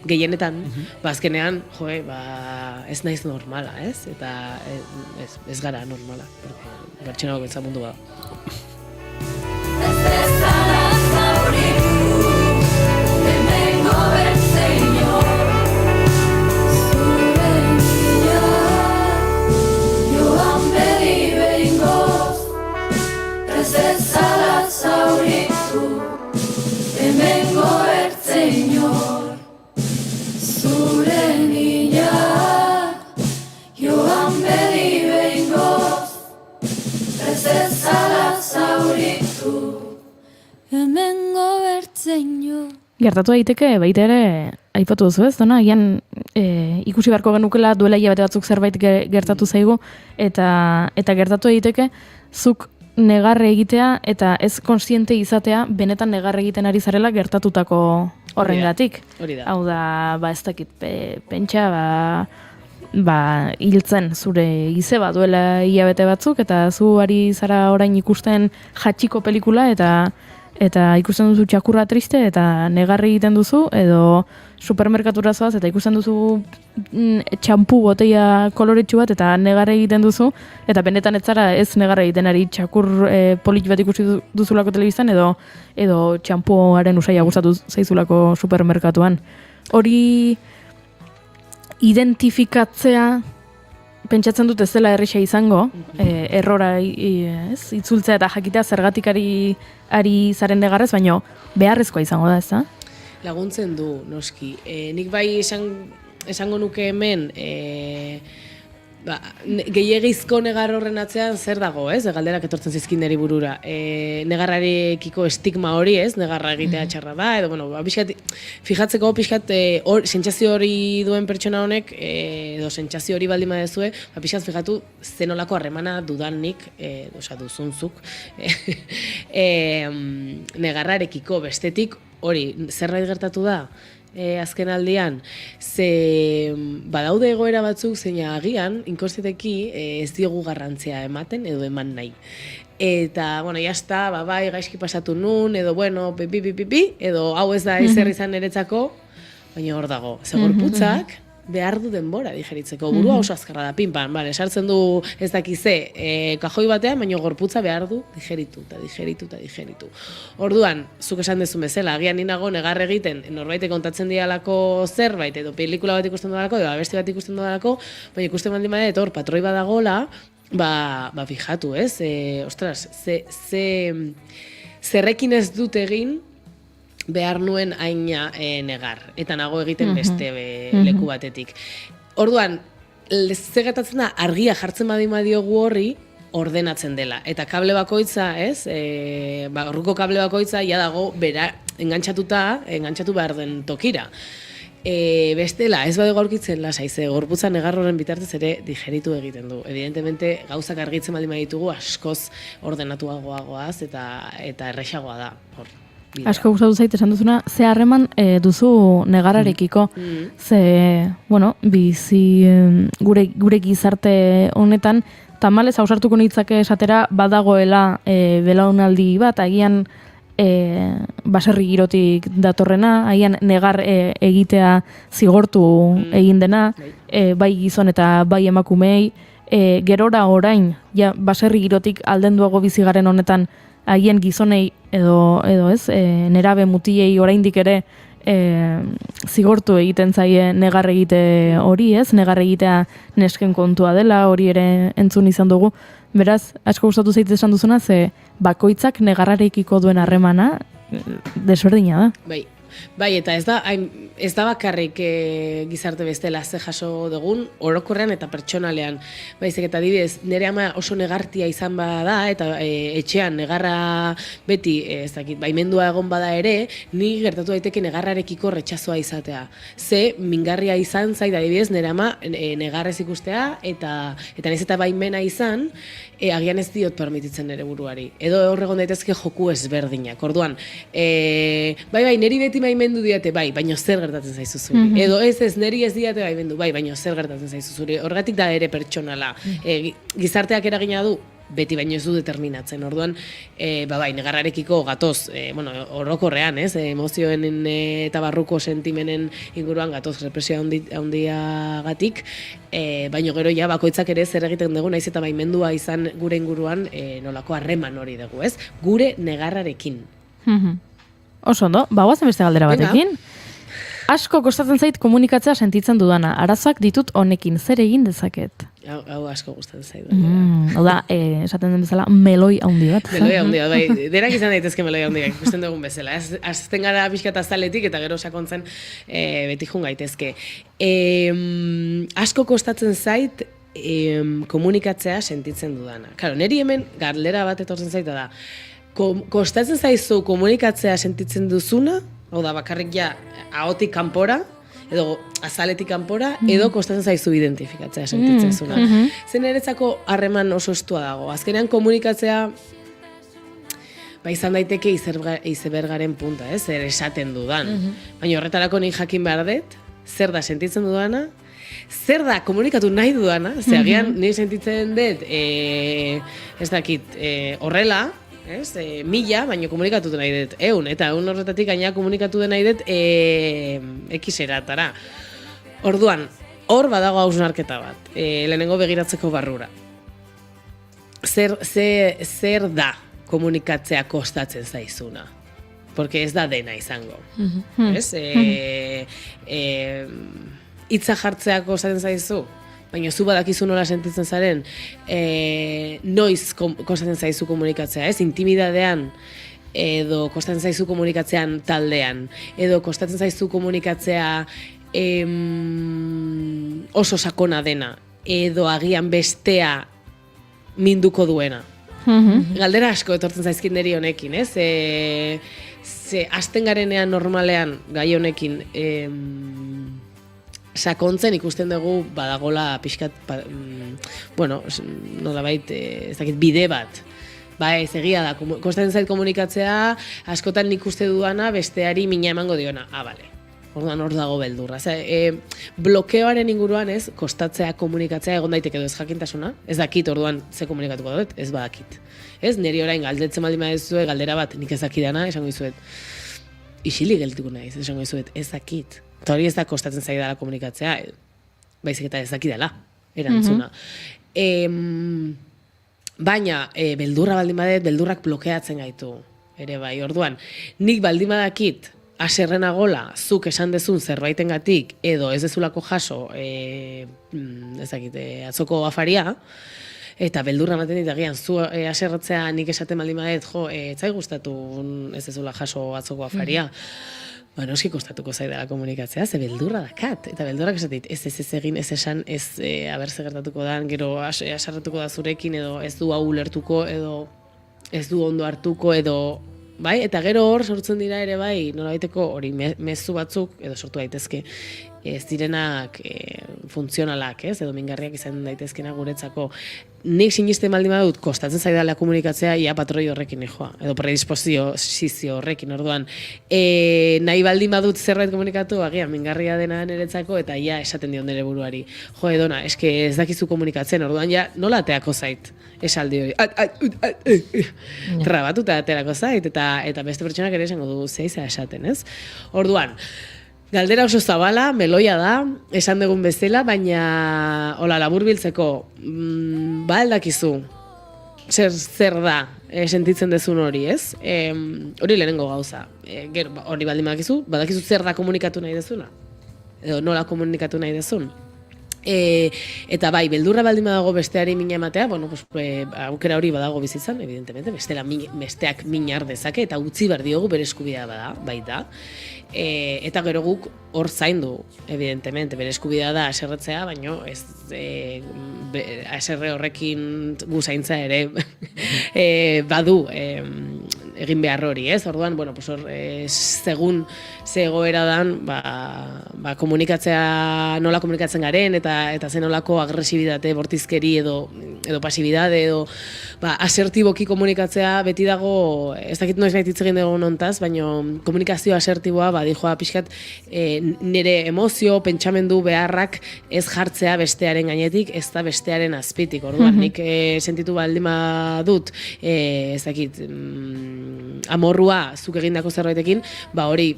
gehienetan, azkenean, ez naiz normala, ez? Eta ez gara normala, pertsona gokentza mundu bada. Gertatu daiteke, baita ere, aipatu duzu ez, dona, agian ikusi beharko genukela duela hilabete batzuk zerbait gertatu zaigu, eta gertatu daiteke, zuk negarre egitea eta ez konsiente izatea benetan negarre egiten ari zarela gertatutako horrengatik. Hori da. Hau da, ez dakit, pentsa, hiltzen zure izeba duela hilabete batzuk, eta zu ari zara orain ikusten jatxiko pelikula, eta ikusten duzu txakurra triste, eta negarri egiten duzu, edo supermerkatura zoaz, eta ikusten duzu txampu boteia koloretsu bat, eta negarri egiten duzu, eta benetan ez zara ez negarri egiten ari txakur polit bat ikusi duzulako telebistan, edo txampuaren usaia gustatu zaizulako supermerkatuan. Hori identifikatzea, pentsatzen dut ez dela erresa izango, errora itzultzea eta jakitea zergatik ari zaren negarrez, baina beharrezkoa izango da, ez da? Laguntzen du, noski. Nik bai esango nuke hemen, gehiagizko negar horren atzean zer dago, ez? Galderak etortzen zizkin niri burura. Negarrarekiko estigma hori, ez? Negarra egitea txarra da, edo, fijatzeko pixkat, sentsazio hori duen pertsona honek, edo sentsazio hori baldin badezue, pixkat fijatu zenolako harremana dudanik, duzunzuk, negarrarekiko bestetik hori, zerbait gertatu da? Azken aldian, ze badaude egoera batzuk zeina agian, inkonstienteki ez diogu garrantzia ematen edo eman nahi. Eta, jazta, bai, gaizki pasatu nun, edo, edo hau ez da ezer izan niretzako, baina hor dago, ze gorputzak behar du denbora digeritzeko, burua oso azkarra da, pinpan, sartzen du ez dakize kajoi batean, baina gorputza behar du digeritu. Orduan, zuk esan dezun bezala, agian ninago negar egiten norbaite kontatzen dialako zerbait, edo pelikula bat ikusten dudalako, edo abesti bat ikusten dudalako, baina ikusten baldin bada, hor patroi badagola, fijatu, ez? Ostras, zerrekin ez dut egin, behar nuen aina negar, eta nago egiten beste leku batetik. Orduan, zegatatzen da, argia jartzen badiogu horri, ordenatzen dela. Eta kable bakoitza, ez? Orruko kable bakoitza, ja dago, engantzatu behar den tokira. Bestela, ez badego aurkitzen lasai, ze gorputza negar horren bitartez ere digeritu egiten du. Evidentemente, gauzak argitzen baldin baditugu, askoz ordenatuagoaz eta erresagoa da. Asko gustatu zait esan duzuna, ze harreman duzu negarrarekiko. Ze, bizi gure gizarte honetan, tamalez hausartuko nitzake esatera badagoela belaunaldi bat, agian baserri girotik datorrena, haian negar egitea zigortu egin dena, bai gizon eta bai emakumei, gerora orain, ja, baserri girotik aldenduago bizigaren honetan, haien gizonei edo ez, nerabe mutiei oraindik ere zigortu egiten zaie negar egite hori, ez? Negar egitea nesken kontua dela, hori ere entzun izan dugu. Beraz, asko gustatu zait esan duzuna, ze bakoitzak negarrarekiko duen harremana desberdina da. Bai, eta ez da bakarrik gizarte bestela ze jaso dugun, orokorrean eta pertsonalean. Baizik eta adibidez, nire ama oso negartia izan bada, eta etxean negarra beti, ez dakit, baimendua egon bada ere, ni gertatu daiteke negarrarekiko retxazoa izatea. Ze mingarria izan zait adibidez, nire ama negarrez ikustea, eta naiz eta baimena izan, agian ez diot permititzen nire buruari. Edo horregon daitezke joku ezberdinak. Orduan, bai, niri beti baimendu diate, bai, baina zer gertatzen zaizu zuri. Edo ez, niri ez diate baimendu, bai, baina zer gertatzen zaizu zuri. Horregatik da ere pertsonala. Gizarteak eragina du, beti baino ez du determinatzen. Orduan, bai, negarrarekiko gatoz, orokorrean, emozioen eta barruko sentimenen inguruan gatoz represio handiagatik, baino gero ja bakoitzak ere zer egiten dugu, naiz eta baimendua izan gure inguruan nolako harreman hori dugu, ez? Gure negarrarekin. Oso ondo, bagoazen beste galdera batekin. Asko kostatzen zait komunikatzea sentitzen dudana. Arazoak ditut honekin, zer egin dezaket? Hau asko gustatzen zait. Hau da, esaten den bezala, meloi handi bat. Meloi handi bat, bai. Denak izan daitezke meloi handiak, ikusten dugun bezala. Azten gara pixka eta zaletik eta gero sakontzen beti jun gaitezke. Asko kostatzen zait komunikatzea sentitzen dudana. Claro, niri hemen galdera bat etortzen zaita da. Kostatzen zaizu komunikatzea sentitzen duzuna, hau da, bakarrik ja ahotik kanpora, edo azaletik kanpora, edo kostatzen zaizu identifikatzea sentitzen zuna. Zen eretzako harreman oso estua dago. Azkenean komunikatzea izan daiteke izebergaren punta, zer esaten dudan. Baina horretarako nik jakin behar dut, zer da sentitzen dudana, zer da komunikatu nahi dudana, ze agian nire sentitzen dut, ez dakit, horrela, mila, baina komunikatu nahi dut, eta horretatik gaina komunikatu nahi dut ekiseratara. Orduan, hor badago hausnarketa bat, lehenengo begiratzeko barrura. Zer da komunikatzea kostatzen zaizuna? Porque ez da dena izango. Hitza jartzea kostatzen zaizu? Baina zu badakizu nola sentitzen zaren, noiz kostatzen zaizu komunikatzea, intimidadean, edo kostatzen zaizu komunikatzean taldean, edo kostatzen zaizu komunikatzea oso sakona dena, edo agian bestea minduko duena. Galdera asko etortzen zaizkin niri honekin, ze hasten garenean normalean gai honekin, sakontzen ikusten dugu badagola pixkat, nolabait, ez dakit, bide bat. Ez egia da, kostatzen zait komunikatzea, askotan nik uste dudana besteari mina emango diona. Bale. Orduan hor dago beldurra. Blokeoaren inguruan kostatzea komunikatzea egon daiteke edo ez jakintasuna. Ez dakit orduan ze komunikatuko dut, ez badakit. Niri orain galdetzen baldin baduzue galdera bat nik ez dakidana, esango dizuet. Isilik geldituko naiz, esango dizuet, ez dakit. Eta hori ez da kostatzen zaidala komunikatzea, baizik eta ez dakidala, erantzuna. Baina, beldurra baldin badet, beldurrak blokeatzen gaitu. Ere bai, orduan, nik baldin badakit, aserrenagola, zuk esan dezun zerbaitengatik, edo ez dezulako jaso, ez dakit, atzoko afaria, eta beldurra ematen dit agian, zu aserratzea nik esaten baldin badet, ez zai gustatu ez dezula jaso atzoko afaria, noski kostatuko zaidala komunikatzea, ze beldurra dakat. Eta beldurrak esatit, ez egin, ez esan, ez abertze gertatuko dan, gero asarratuko da zurekin, edo ez du hau ulertuko, edo ez du ondo hartuko, edo, bai, eta gero hor sortzen dira ere bai, nolabaiteko hori mezu batzuk, edo sortu daitezke, ez direnak funtzionalak, ez, edo mingarriak izan daitezkena guretzako. Nik sinisten baldin badut, kostatzen zaidala komunikatzea ia patroi horrekin joa, edo predisposizio horrekin, orduan. Nahi baldin badut zerbait komunikatu, agian mingarria dena niretzako, eta ia esaten dion nire buruari. Jo, edona, eske ez dakizu komunikatzen, orduan ja nola ateako zait, esaldi hori. Trabatuta aterako zait, eta beste pertsonak ere esango du zeiza esaten, ez? Orduan, galdera oso zabala, meloia da, esan dugun bezala, baina hola laburbiltzeko aldakizu zer da sentitzen dezun hori, ez? Hori lehenengo gauza. Gero, hori baldin badakizu zer da komunikatu nahi dezuna? Edo nola komunikatu nahi dezun? Eta bai, beldurra baldin badago besteari mina ematea, bueno, aukera hori badago bizitzan, evidentemente, besteak minar dezake, eta utzi behar diogu bere eskubidea baita. Eta gero guk hor zaindu, evidentemente, bere eskubidea da aserretzea, baino ez aserre horrekin gu zaintza ere badu egin behar hori, ez? Orduan, bueno, pues hor, segun ze egoera dan, komunikatzea, nola komunikatzen garen, eta zen nolako agresibitate, bortizkeri edo pasibidade, edo asertiboki komunikatzea beti dago, ez dakit noiz nahi hitz egin dugu nontaz, baina komunikazio asertiboa badijoa pixkat nire emozio, pentsamendu beharrak ez jartzea bestearen gainetik, ez da bestearen azpitik. Orduan, nik sentitu baldin badut, ez dakit, amorrua zuk egindako zerbaitekin, hori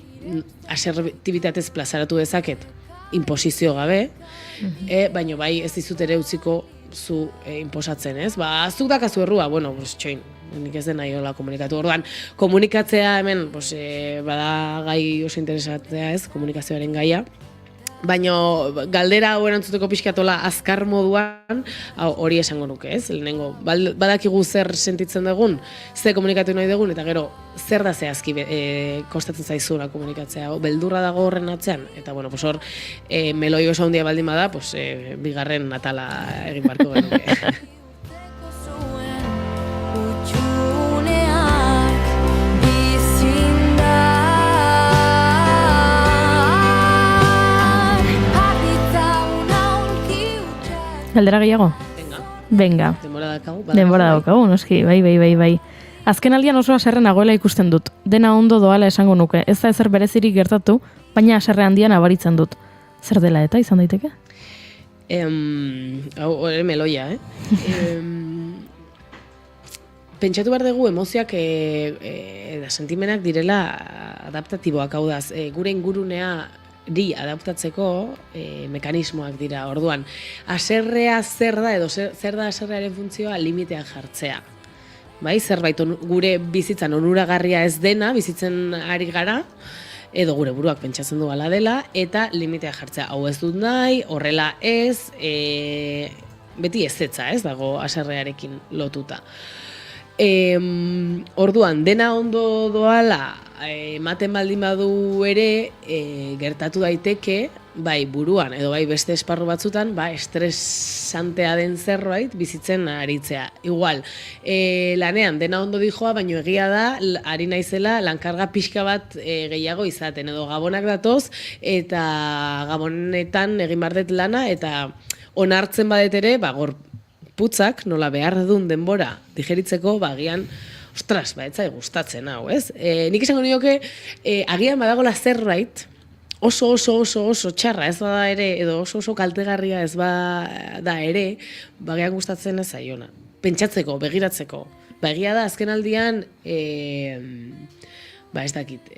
asertibitatez plazaratu dezaket inposizio gabe, baina bai ez dizut ere utziko zu inposatzen, ez? Zuk dakazu errua, bueno, txoin, nik ez den nahi hola komunikatu. Orduan, komunikatzea hemen, bada gai oso interesatzea, ez? Komunikazioaren gaia. Baina galdera hau erantzuteko pixkatola azkar moduan, hori esango nuke, ez? Lehenengo, badakigu zer sentitzen dugun, zer komunikatu nahi dugun, eta gero, zer da zehazki kostatzen zaizuna komunikatzea, beldurra dago horren atzean, eta bueno, hor, meloi oso handia baldin bada, bigarren atala egin barko genuke. Galdera gehiago? Venga. Denbora daukagu, noski, bai. Azken aldian oso haserre nagoela ikusten dut. Dena ondo doala esango nuke. Ez da ezer berezirik gertatu, baina haserre handian abaritzen dut. Zer dela eta izan daiteke? Hau ere meloia, Pentsatu behar dugu emozioak eta sentimenak direla adaptatiboak, hau da, gure ingurunea adaptatzeko mekanismoak dira. Orduan, haserrea zer da edo zer da haserrearen funtzioa limitean jartzea. Bai, zerbait gure bizitzan onuragarria ez dena, bizitzen ari gara, edo gure buruak pentsatzen du hala dela, eta limitea jartzea. Hau ez dut nahi, horrela ez, beti ezetza, ez dago haserrearekin lotuta. Orduan, dena ondo doala ematen baldin badu ere, gertatu daiteke, bai buruan edo bai beste esparru batzutan, estresantea den zerbait bizitzen aritzea. Igual, lanean dena ondo dijoa, baino egia da, ari naizela lankarga pixka bat gehiago izaten, edo gabonak datoz, eta gabonetan egin bardet lana, eta onartzen badet ere, putzak, nola behar duen denbora digeritzeko, agian, ostras, etzai gustatzen hau, ez? Nik esango nioke, agian badagola zerbait, oso txarra ez bada ere, edo oso kaltegarria ez bada ere, agian gustatzen ez zaiona. Pentsatzeko, begiratzeko. Egia da, azken aldian, ez dakit,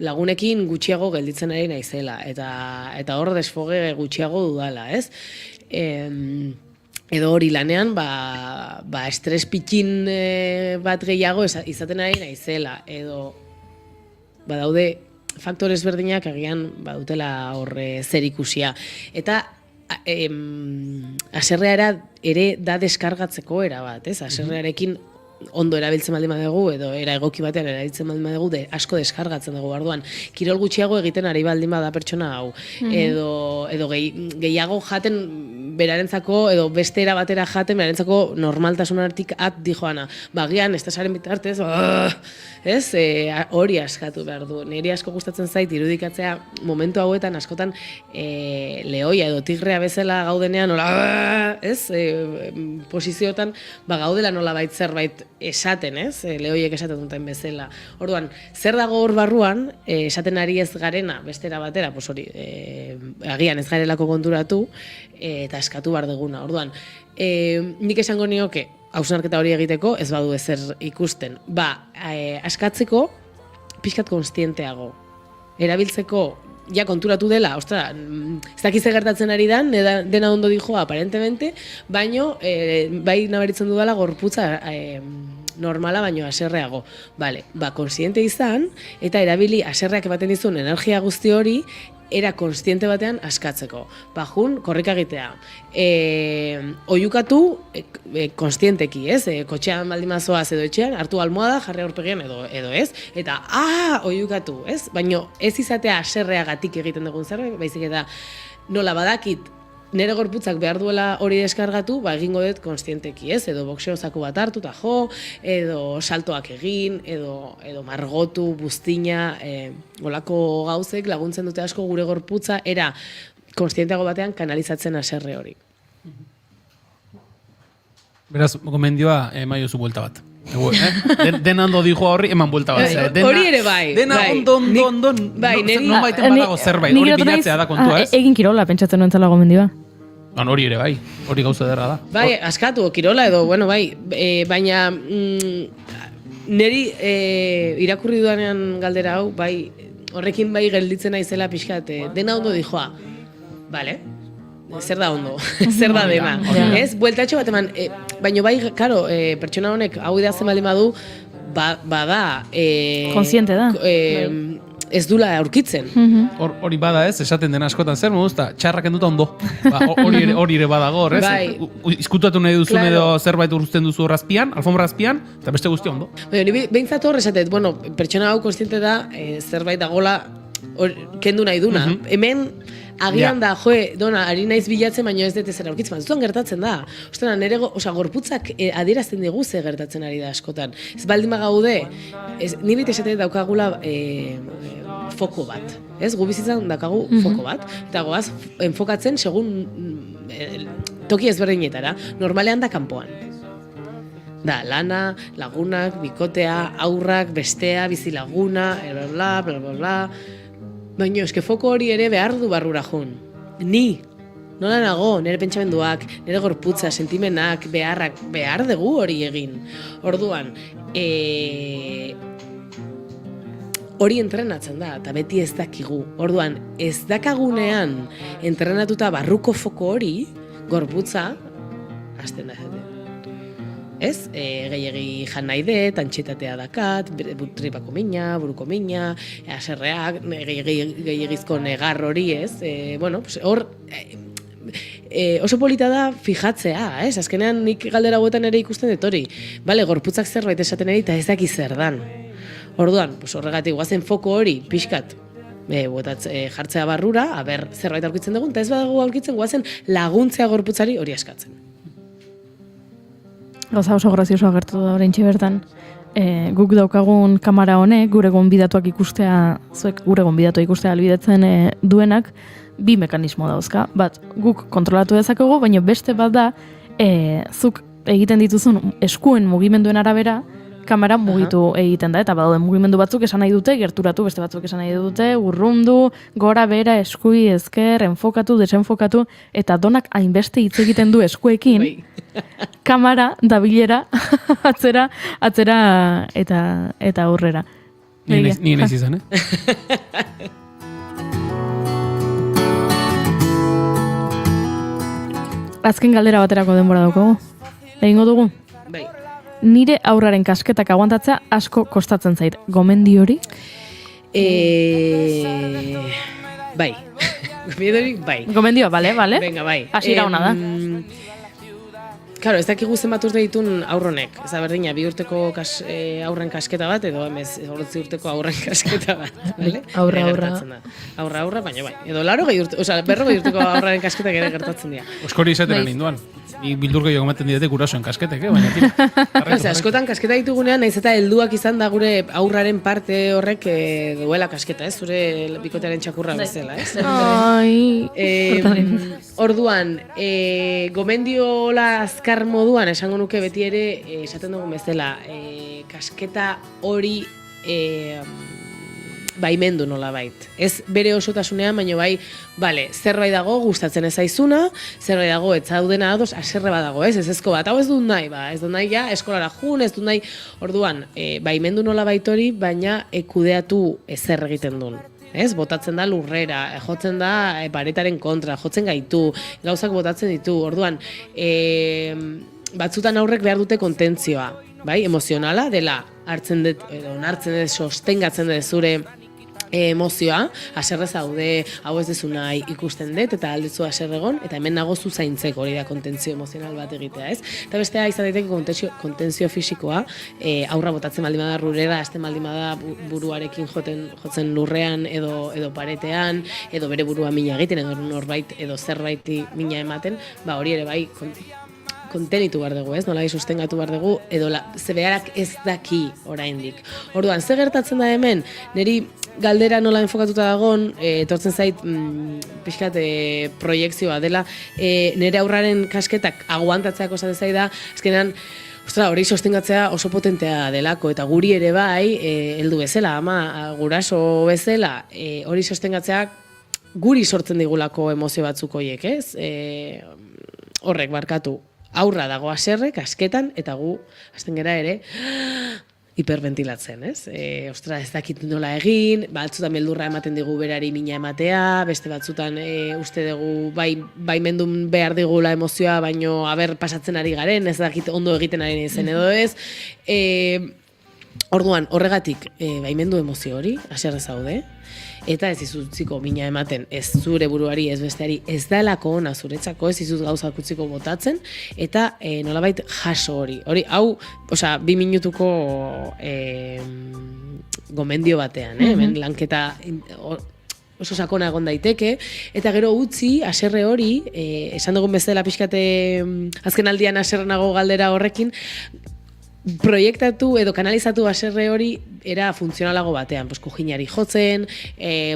lagunekin gutxiago gelditzen ari naizela, eta hor desfoge gutxiago dudala, ez? Edo hori lanean, estres pitxin bat gehiago izaten ari naizela, edo badaude faktore ezberdinak agian badutela horre zer ikusia. Eta haserrea ere da deskargatzeko era bat, ez? Haserrearekin ondo erabiltzen baldin badugu, edo era egoki batean erabiltzen baldin badugu, asko deskargatzen dugu. Orduan, kirol gutxiago egiten ari baldin bada pertsona hau, edo gehiago jaten berarentzako edo beste era batera jaten, berarentzako normaltasunatik at dijoana. Bagian, estasaren bitartez, ez, hori askatu behar du. Niri asko gustatzen zait irudikatzea momentu hauetan askotan lehoia edo tigrea bezala gaudenean, nola, ez, posizioetan, gaudela nolabait zerbait esaten, ez, lehoiek esaten duten bezala. Orduan, zer dago hor barruan, esaten ari ez garena, bestera batera, pues hori, agian ez garelako konturatu, eta eskatu behar duguna. Orduan, nik esango nioke, hausnarketa hori egiteko, ez badu ezer ikusten. Askatzeko, pixkat konstienteago. Erabiltzeko, ja konturatu dela, ostra, ez dakize gertatzen ari dan, dena ondo dijo aparentemente, baino, bai nabaritzen dudala gorputza normala baino aserreago. Bale, konstiente izan, eta erabili aserreak ematen dizun energia guzti hori, era konstiente batean askatzeko. Jun, korrika egitea. Oiukatu konstienteki, ez? Kotxean baldin mazoaz edo etxean, hartu almohada, jarri aurpegian edo ez. Eta, oiukatu, ez? Baina ez izatea aserreagatik egiten dugun zerbait, baizik eta nola badakit, nire gorputzak behar duela hori deskargatu, egingo dut konstienteki, ez? Edo boxeo zaku bat hartu eta jo, edo saltoak egin, edo margotu, buztina, olako gauzek laguntzen dute asko gure gorputza, era konstienteago batean kanalizatzen haserre hori. Beraz, gomendioa emaiozu buelta bat. Dena ondo dijo horri, eman buelta bat. Hori ere bai. Dena ondo, non baiten badago zerbait, hori bilatzea da kontua, ez? Egin kirola, pentsatzen nuen zela gomendioa. Hori ere bai, hori gauza derra da. Bai, askatu, kirola edo, bueno, bai, baina niri irakurri dudanean galdera hau, bai, horrekin bai gelditzen naizela pixkat, dena ondo dijoa. Bale, zer da ondo, zer da dena. Ez, bueltatxo bat eman, baina bai, karo, pertsona honek hau idazten baldin badu, bada... Konsiente da. Ez dula aurkitzen. Hori bada ez, esaten dena askotan zer, moduzta, txarrak enduta ondo. Hori ere badago, ez? Izkutatu nahi duzun edo zerbait urruzten duzu razpian, alfombra razpian, eta beste guzti ondo. Behintzat hor esatet, bueno, pertsona hau konstiente da, zerbait dagola kendu nahi duna. Hemen, agian da, dona, ari naiz bilatzen, baina ez dut ezer aurkitzen. Zutan gertatzen da. Ostena, nire gorputzak adierazten digu ze gertatzen ari da askotan. Ez baldin bagaude, ni bete esatet daukagula foko bat. Ez, gu bizitzan daukagu foko bat. Eta goaz, enfokatzen segun toki ezberdinetara. Normalean da kanpoan. Da, lana, lagunak, bikotea, aurrak, bestea, bizilaguna, bla, bla, bla, bla. Baina, eske foko hori ere behar du barrura jun. Ni, nola nago, nire pentsamenduak, nire gorputza, sentimenak, beharrak, behar dugu hori egin. Orduan, hori entrenatzen da, eta beti ez dakigu. Orduan, ez dakagunean entrenatuta barruko foko hori, gorputza, hasten da. Ez, gehiagi jan nahi dut, antxetatea dakat, tripako mina, buruko mina, aserreak, gehiagizko negar hori, ez? Bueno, hor, oso polita da fijatzea, ez? Azkenean nik galdera hauetan ere ikusten dut hori. Bale, gorputzak zerbait esaten eri eta ez daki zer dan. Orduan, horregatik guazen foko hori, pixkat, jartzea barrura, aber zerbait aurkitzen dugun, eta ez badago aurkitzen guazen laguntzea gorputzari hori askatzen. Gauza oso grazioso agertu da oraintxe bertan. Guk daukagun kamera honek, gure gonbidatuak ikustea, zuek gure gonbidatua ikustea albidetzen duenak, bi mekanismo dauzka. Bat, guk kontrolatu dezakegu, baina beste bat da, zuk egiten dituzun eskuen mugimenduen arabera, kamera mugitu egiten da, eta badaude mugimendu batzuk esan nahi dute, gerturatu, beste batzuk esan nahi dute, urrundu, gora, bera, eskui, ezker, enfokatu, desenfokatu, eta donak hainbeste hitz egiten du eskuekin, kamera dabilera atzera eta aurrera. Ni naiz izan, Azken galdera baterako denbora daukagu. Egingo dugu? Bai. Nire aurraren kasketak aguantatzea asko kostatzen zait. Gomendi hori? Bai. Gomendi hori, bai. Gomendioa, bale? Venga, bai. Hasiera ona da. Claro, ez dakigu zenbat urte ditun aurronek. Ez da berdina, 2 urteko aurren kasketa bat, edo 8 urteko aurren kasketa bat. Vale? Aurra, baina bai. Edo 40 urte, 40 urteko aurren kasketak ere gertatzen dira. Oskori izaten ninduan. Ni bildur gehiago ematen didate gurasoen kasketek, baina tira. Askotan kasketa ditugunean, naiz eta helduak izan da gure aurraren parte horrek duela kasketa, ez? Zure bikotearen txakurra bezala, ez? Orduan, gomendiola azkar moduan, esango nuke beti ere, esaten dugun bezala, kasketa hori baimendu nolabait. Ez bere osotasunean, baina bai, zerbait dago gustatzen ez zaizuna, zerbait dago ez zaudena ados, haserre bat dago, ez ezko bat, hau ez dut nahi, ez dut nahi ja, eskolara jun, ez dut nahi, orduan, baimendu nolabait hori, baina kudeatu ezer egiten duen. Ez, botatzen da lurrera, jotzen da paretaren kontra, jotzen gaitu, gauzak botatzen ditu, orduan, batzutan aurrek behar dute kontentzioa, bai, emozionala, dela hartzen dut, onartzen dut, sostengatzen dut zure emozioa, haserre zaude, hau ez dezu nahi ikusten dut, eta aldezu haserre egon, eta hemen nago zu zaintzeko hori da kontentzio emozional bat egitea, ez? Eta bestea izan daiteke kontentzio fisikoa, aurra botatzen baldin bada lurrera, hasten baldin bada buruarekin jotzen lurrean edo paretean, edo bere burua mina egiten, edo norbait edo zerbaiti mina ematen, hori ere bai kontenitu behar dugu, ez? Nolai sustengatu behar dugu, edo zebearak ez daki oraindik. Orduan, ze gertatzen da hemen, niri galdera nola enfokatuta dagon, etortzen zait pixkat proiekzioa dela, nire aurraren kasketak aguantatzeako zate zai da, azkenean, hori sostengatzea oso potentea delako, eta guri ere bai, heldu bezala, ama guraso bezala, hori sostengatzea guri sortzen digulako emozio batzuk horiek, ez? Horrek barkatu. Aurra dago haserre, kasketan, eta gu, hasten gera ere, hiperventilatzen, ez? Ez dakit nola egin, batzutan beldurra ematen digu berari mina ematea, beste batzutan uste dugu baimendun behar digula emozioa, baino pasatzen ari garen, ez dakit ondo egiten ari zen edo ez. Orduan, horregatik, baimendu emozio hori, haserre zaude, eta ez izutziko mina ematen, ez zure buruari, ez besteari, ez dalako ona zuretzako, ez izuz gauzak utziko botatzen, eta nolabait jaso hori. Hau, 2 minutuko gomendio batean, hemen lanketa oso sakona egon daiteke, eta gero utzi, haserre hori, esan dugun bezala pixkate azken aldian haserre nago galdera horrekin, proiektatu edo kanalizatu haserre hori era funtzionalago batean, kujinari jotzen,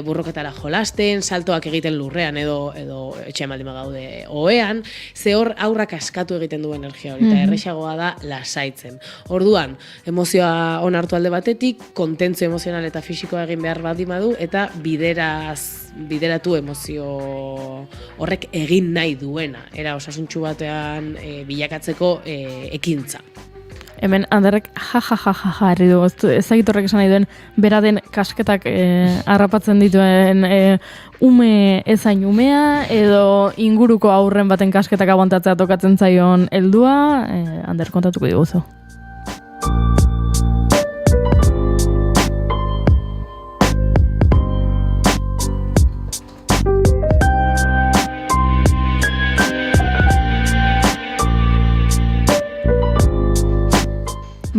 burroketara jolasten, saltoak egiten lurrean edo etxean baldin gaude ohean, ze hor aurrak askatu egiten du energia hori, eta errexagoa da lasaitzen. Orduan, emozioa onartu alde batetik, kontentzio emozional eta fisikoa egin behar baldin badu, eta bideratu emozio horrek egin nahi duena, era osasuntsu batean bilakatzeko ekintza. Hemen Anderrek herri du, ezagit horrek esan nahi duen, bera den kasketak harrapatzen dituen ume ezain umea, edo inguruko aurren baten kasketak aguantatzea tokatzen zaion heldua, Ander kontatuko diguzu.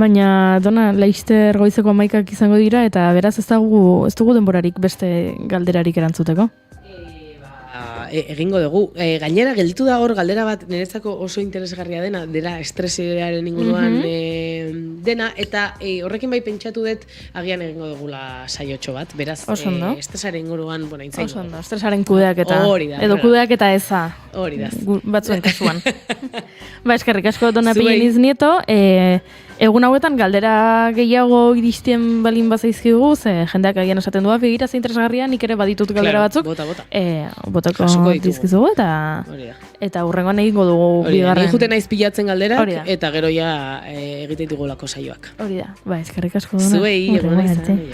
Baina, Dona, Laster goizeko 11ak izango dira, eta beraz ez dugu denborarik beste galderarik erantzuteko? Egingo dugu. Gainera, gelditu da hor galdera bat niretzako oso interesgarria dela estresaren inguruan dena, eta horrekin bai pentsatu dut agian egingo dugula saiotxo bat, beraz, estresaren inguruan, intzaingo. Oso ondo, estresaren kudeaketa. Hori da. Edo kudeaketa eza. Hori da. Batzuen kasuan. Eskerrik asko Dona Pilleniz Nieto, egun hauetan galdera gehiago iristien balin bazaizkigu, ze jendeak agian esaten du, begira ze interesgarria, nik ere baditut galdera batzuk. Botako dizkizugu, eta hurrengoan egingo dugu bigarren. Nik juten naiz pilatzen galderak, eta gero ja egiten digulako saioak. Hori da, eskerrik asko Dona. Zuei, egun izan.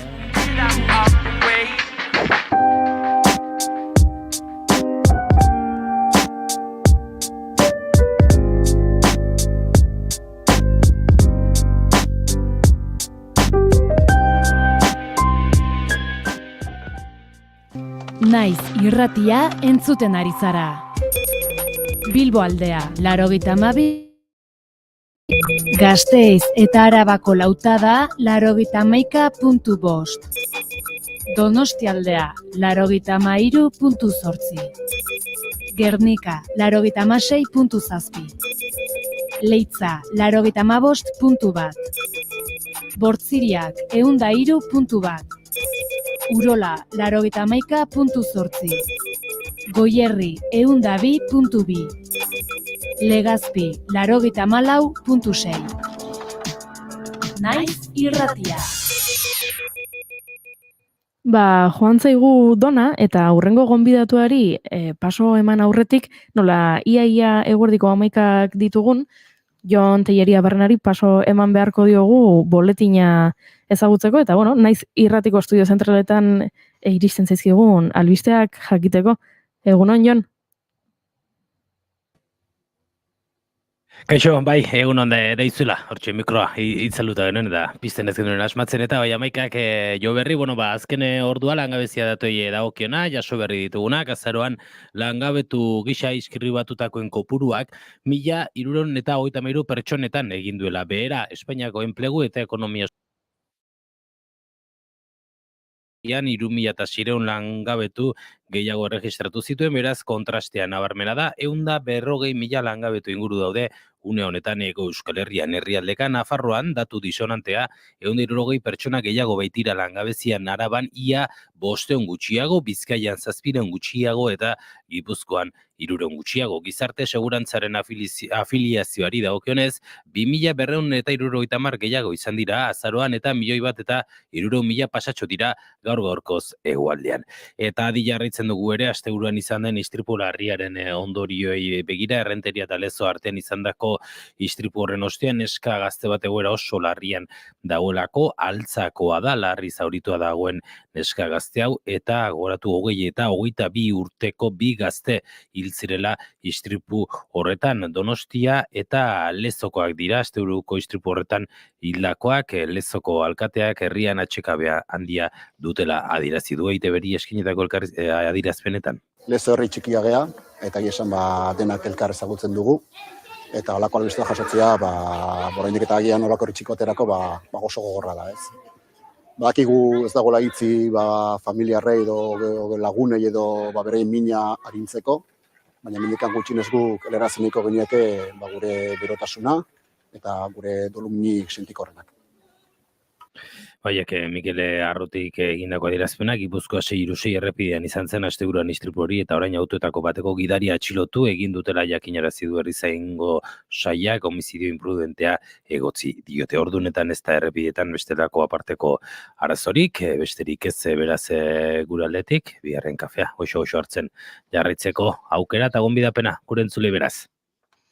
Naiz irratia entzuten ari zara. Bilbo aldea, 92. Gasteiz eta Arabako lautada 91.5. Donostialdea 93.8. Gernika 96.7. Leitza 95.1. Bortziriak 103.1. Urola 91.8. Goierri 102.2. Legazpi 94.6. Naiz irratia. Joan zaigu dona eta aurrengo gonbidatuari paso eman aurretik, nola ia eguerdiko 11 ditugun, Jon Telleria Barrenari paso eman beharko diogu boletina ezagutzeko, eta naiz irratiko estudio zentraletan iristen zaizkigun albisteak jakiteko. Egunon, Jon? Kaixo, bai, egun onde deizula, hortxe mikroa itzaluta genuen eta pizten ez genuen asmatzen eta bai amaikak jo berri, azken ordua langabezia datuei dagokiona, jaso berri ditugunak, azaroan langabetu gisa inskrribatutakoen kopuruak 1.333 pertsonetan egin duela behera Espainiako enplegu eta ekonomia 3.600 langabetu gehiago erregistratu zituen, beraz kontrastea nabarmena da, 140.000 langabetu inguru daude une honetan Hego Euskal Herrian herrialdeka. Nafarroan datu disonantea 160 pertsona gehiago baitira langabezian, Araban ia 500 gutxiago, Bizkaian 700 gutxiago eta Gipuzkoan 300 gutxiago. Gizarte segurantzaren afiliazioari dagokionez 2.270 gehiago izan dira azaroan eta 1.300.000 pasatxo dira gaur-gaurkoz hegoaldean. Eta adi jarraitzen dugu ere, asteburuan izan den istripu larriaren ondorioei begira, Errenteria eta Lezo artean izandako istripu horren ostean neska gazte bat egoera oso larrian dagoelako, altzakoa da, larri zauritua dagoen neska gazte hau, eta goratu 20 eta 22 urteko 2 gazte hil zirela istripu horretan. Donostia eta Lezokoak dira, asteburuko istripu horretan hildakoak. Lezoko alkateak herrian atxekabea handia dutela adierazi du EITBri eskinetako adierazpenetan. Lezo herri txikia gea, eta esan denak elkar ezagutzen dugu, eta holako albistea jasotzea, oraindik eta agian holako herri txiko aterako, oso gogorra da, ez. Badakigu ez dagoela hitzi familiarrei edo lagunei edo berein mina arintzeko, baina mendikan gutxinez guk helarazeniko genieke gure berotasuna eta gure doluminik sentikorrenak. Baiak, Mikele Arrutik egindako adierazpenak, Gipuzkoa 636 errepidean izan zen asteburuan istripu hori eta orain autoetako bateko gidaria atxilotu egin dutela jakinarazi du Herrizaingo sailak, homizidio imprudentea egotzi diote. Ordunetan ez da errepidetan bestelako aparteko arazorik, besterik ez beraz gure aldetik, bigarren kafea, oso hartzen jarraitzeko aukera eta gonbidapena gure entzule beraz.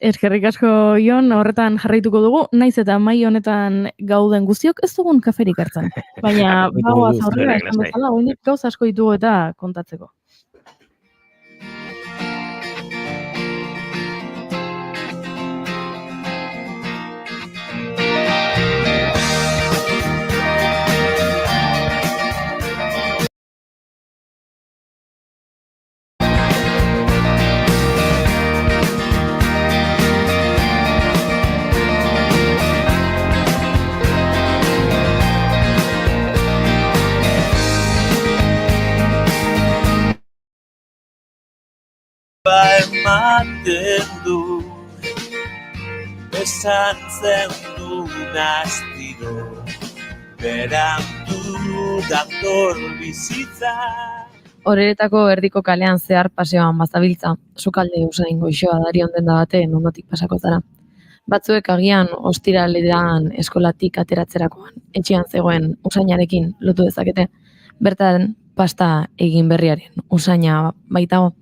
Eskerrik asko, Jon, horretan jarraituko dugu, naiz eta mai honetan gauden guztiok ez dugun kaferik hartzen. Baina, bagoaz aurrera, esan bezala, gauz asko ditugu eta kontatzeko. Ematen du esan zen du nastiro berandu dator bizitza. Horeretako erdiko kalean zehar paseoan bazabiltza, sukalde usain goixoa darion denda baten ondotik pasako zara. Batzuek agian ostiralean eskolatik ateratzerakoan, etxean zegoen usainarekin lotu dezakete, bertan pasta egin berriaren usaina baitago.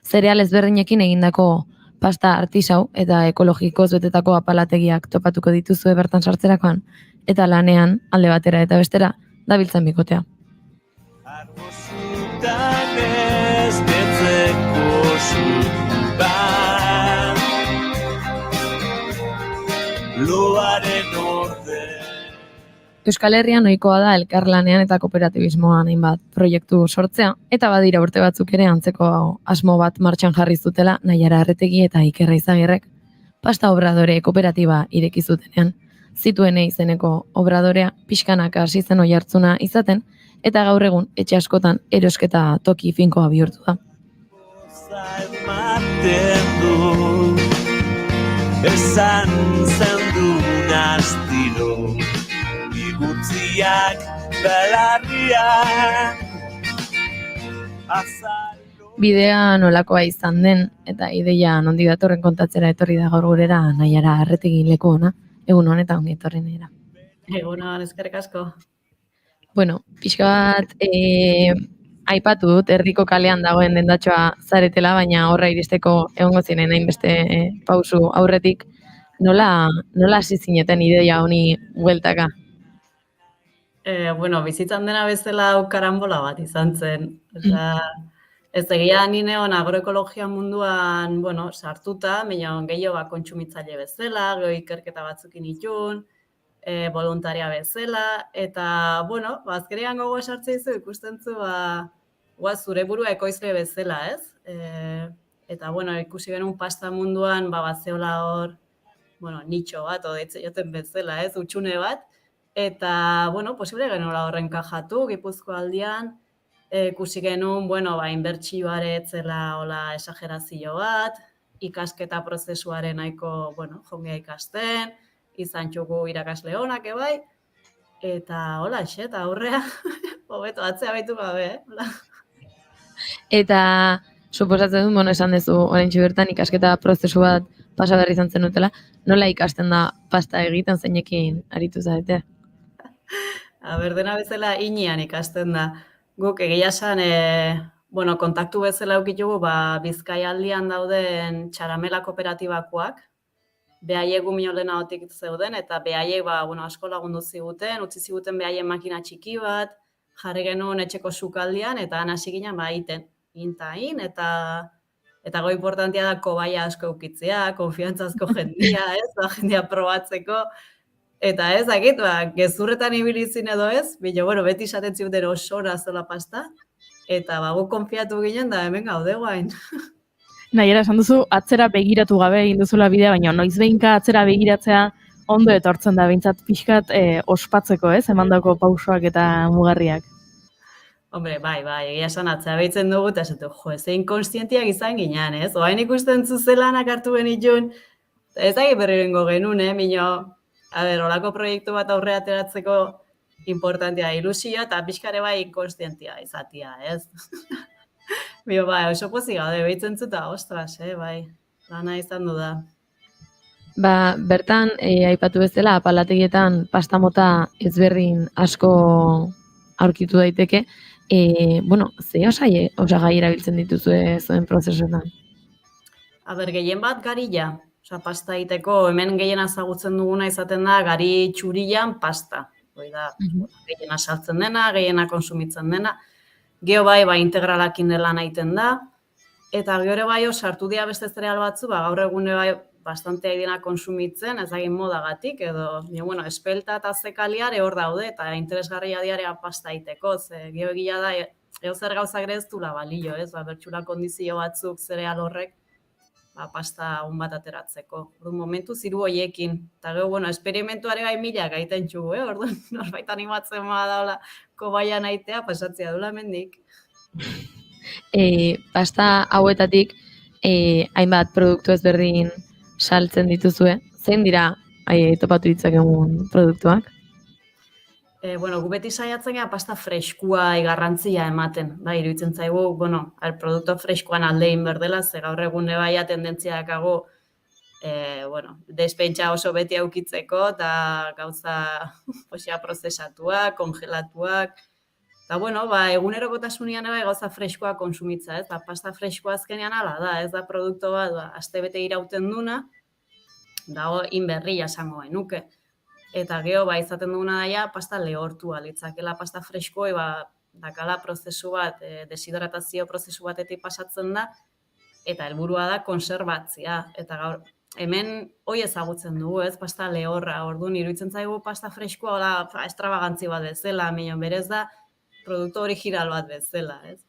Zereal ezberdinekin egindako pasta artisau eta ekologikoz betetako apalategiak topatuko dituzue bertan sartzerakoan, eta lanean alde batera eta bestera dabiltzan bikotea. Arbozutan ez betzeko zutan loaren orde. Euskal Herrian ohikoa da elkarlanean eta kooperatibismoan hainbat proiektu sortzea, eta badira urte batzuk ere antzeko asmo bat martxan jarri zutela Naiara Arretegi eta Iker Aizagirrek. pasta obradore kooperatiba ireki zutenean. Zituene izeneko obradorea pixkanaka hasi zen oihartzuna izaten, eta gaur egun etxe askotan erosketa toki finkoa bihurtu da. Ematen du esan zen astiro igutziak belarriak Bidea nolakoa izan den, eta ideia nondi datorren kontatzera etorri da gaur gurera Naiara Arretegin leku ona, egun honetan ongi etorri Naiara. Egunon, eskerrik asko. Bueno, pixka bat aipatu dut, herriko kalean dagoen dendatxoa zaretela, baina horra iristeko egongo ziren hainbeste pausu aurretik, nola hasi zineten ideia honi bueltaka? Bueno, bizitzan dena bezala hau karambola bat izan zen. Ez egia ni neon agroekologia munduan, bueno, sartuta, baina gehiago kontsumitzaile bezala, gero ikerketa batzukin itun, voluntaria bezala, eta, bueno, azkenean gogo sartzen zu ikusten zu, zure burua ekoizle bezala, ez? Eta, bueno, ikusi genuen pasta munduan, batzeola hor, bueno, nitxo bat, odeitze joten bezala, ez? Utxune bat, eta, bueno, posible genuela horren kajatu, Gipuzkoa aldian, ikusi genuen, bueno, inbertsioare etzela hola esagerazio bat, ikasketa prozesuaren nahiko, bueno, jongea ikasten, izan txugu irakasle honak ebai, eta hola, eta aurrea, hobeto, atzea baitu gabe, hola. Eta, suposatzen dut, bueno, esan duzu, oraintxe bertan ikasketa prozesu bat pasa berri izan zen dutela, nola ikasten da pasta egiten zeinekin aritu zarete? Dena bezala inian ikasten da. Guk egia esan, bueno, kontaktu bezala eukitugu, Bizkaialdian dauden txaramela kooperatibakoak, behaiek gumiolen ahotik zeuden, eta behaiek, bueno, asko lagundu ziguten, utzi ziguten behaien makina txiki bat, jarri genuen etxeko sukaldian, eta hasi ginen, in, eta go importantia da kobaia asko eukitzea, konfiantzazko jendia, ez, jendia probatzeko, eta ez, gezurretan ibilizin edo ez, bueno, beti esaten ziguten osora zola pasta, eta gu konfiatu ginen, da hemen gaude guain. Naiara, esan duzu, atzera begiratu gabe egin duzula bidea, baina noiz behinka atzera begiratzea ondo etortzen da, behintzat pixkat ospatzeko, ez, emandako pausoak eta mugarriak. Hombre, egia esan atzera behitzen dugu, eta esatu, zein konstientiak izan ginen, ez? Oain ikusten zuzelanak hartu genitun, ez da berrirengo genuen, mino, olako proiektu bat aurre ateratzeko importantia ilusioa, eta pixkare konstientia izatia, ez? Oso pozik gaude, behitzen zuta, ostras, lana izan du da. Bertan, aipatu bezala, apalategietan pasta mota ezberdin asko aurkitu daiteke, bueno, ze osagai erabiltzen dituzue zuen prozesuetan? Gehien bat garila, pasta egiteko, hemen gehien ezagutzen duguna izaten da, gari txurian pasta. Hoi da, gehiena saltzen dena, gehiena konsumitzen dena. Geo integralakin dela nahiten da. Eta gero sartu dira beste zereal batzu, gaur egune bastante dira konsumitzen, ez egin modagatik, edo, bueno, espelta eta zekaliare hor daude, eta interesgarria diarea pasta egiteko, ze geo egia da, zer gauza ere ez dula balio, ez? Bertxula kondizio batzuk zereal horrek, pasta un bat ateratzeko. Momentu ziru hoiekin. Eta gero, bueno, esperimentuare milak gaiten txugu, orduan norbait animatzen daula kobaia nahitea, pasatzea dula mendik. Pasta hauetatik, hainbat produktu ezberdin saltzen dituzue. Zein dira topatu ditzakegun produktuak? Bueno, gu beti saiatzen gara pasta freskua garrantzia ematen. Iruditzen zaigu, bueno, produktu freskoan aldein berdela, ze gaur egune tendentzia dakago, bueno, despentsa oso beti aukitzeko, eta gauza prozesatuak, kongelatuak, eta, bueno, egunerokotasunean gauza freskoa konsumitza, ez? Pasta freskoa azkenean ala da, ez da produktu bat, aste bete irauten duna, dago inberria esango genuke. Eta gero, izaten duguna daia, pasta lehortua litzakela pasta fresko, dakala prozesu bat, deshidratazio prozesu batetik pasatzen da, eta helburua da konserbatzea. Eta gaur, hemen hoi ezagutzen dugu, ez, pasta lehorra, orduan iruditzen zaigu pasta freskoa, estrabagantzi bat bezala, minon berez da, produktu original bat bezala, ez.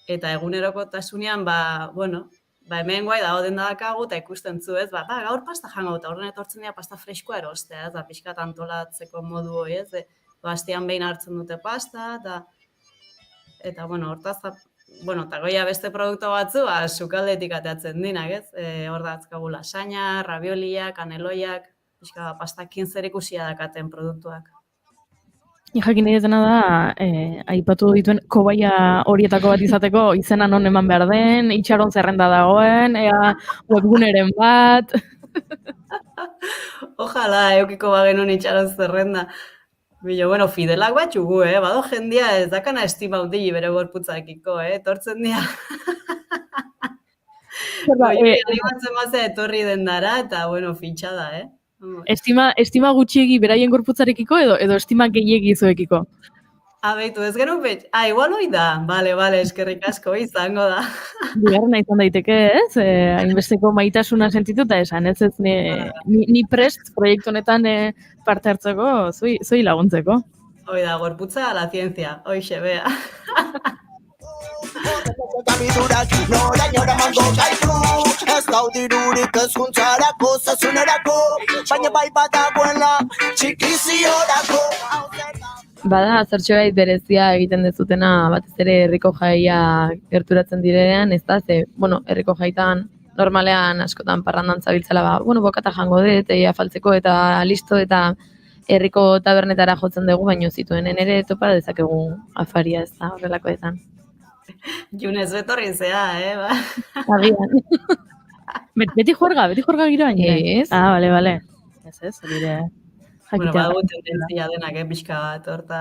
Eta egunerokotasunean, bueno, hemen guai dago dendakagu eta ikusten zu, ez? Gaur pasta jango, eta horren etortzen dira pasta freskoa erostea, ez? Pixkat antolatzeko modu hori, ez? Astean behin hartzen dute pasta, eta bueno, hortaz, eta goia beste produktu batzu, sukaldetik ateatzen dinak, ez? Hor datzkagu lasaña, ravioliak, kaneloiak, pixka pastakin zer ikusia dakaten produktuak. Jakin nahi dutena da, aipatu dituen kobaia horietako bat izateko izena non eman behar den, itxaron zerrenda dagoen, webguneren bat. Ojalá, eukiko bagenun itxaron zerrenda. Bilo, bueno, fidelak bat txugu, bado jendia ez dakana estima hundi bere gorputzakiko, etortzen dira. Animatzen mazea etorri dendara, eta, bueno, fitxada, Estima gutxiegi beraien gorputzarekiko edo estima gehiegi zuekiko? Beitu, ez genuen igual hoi da. Bale, eskerrik asko izango da. Bigarrena izan daiteke, ez? Hainbesteko maitasuna sentitu eta esan, ez ni prest proiektu honetan parte hartzeko, zui laguntzeko. Hoi da, gorputza la ciencia, hoixe, bea. Norainora mango gaitu, ez daudirurik ezkuntzarako, zasunerako, baina bai badagoela txikiziorako. Bada, zertxobait berezia egiten dezutena batez ere herriko jaia gerturatzen direnean, ez da, herriko jaitan normalean askotan parrandan zabiltzela, bokata jango dut, afaltzeko eta listo, eta herriko tabernetara jotzen dugu, baino zituenen ere topa dezakegu afaria, ez da, horrelakoetan. Junez betorri zea, ba. Agian. Beti juerga gira baina. Ez. Bale. Ez, hori Bueno, badago tendentzia denak, pixka bat, horta.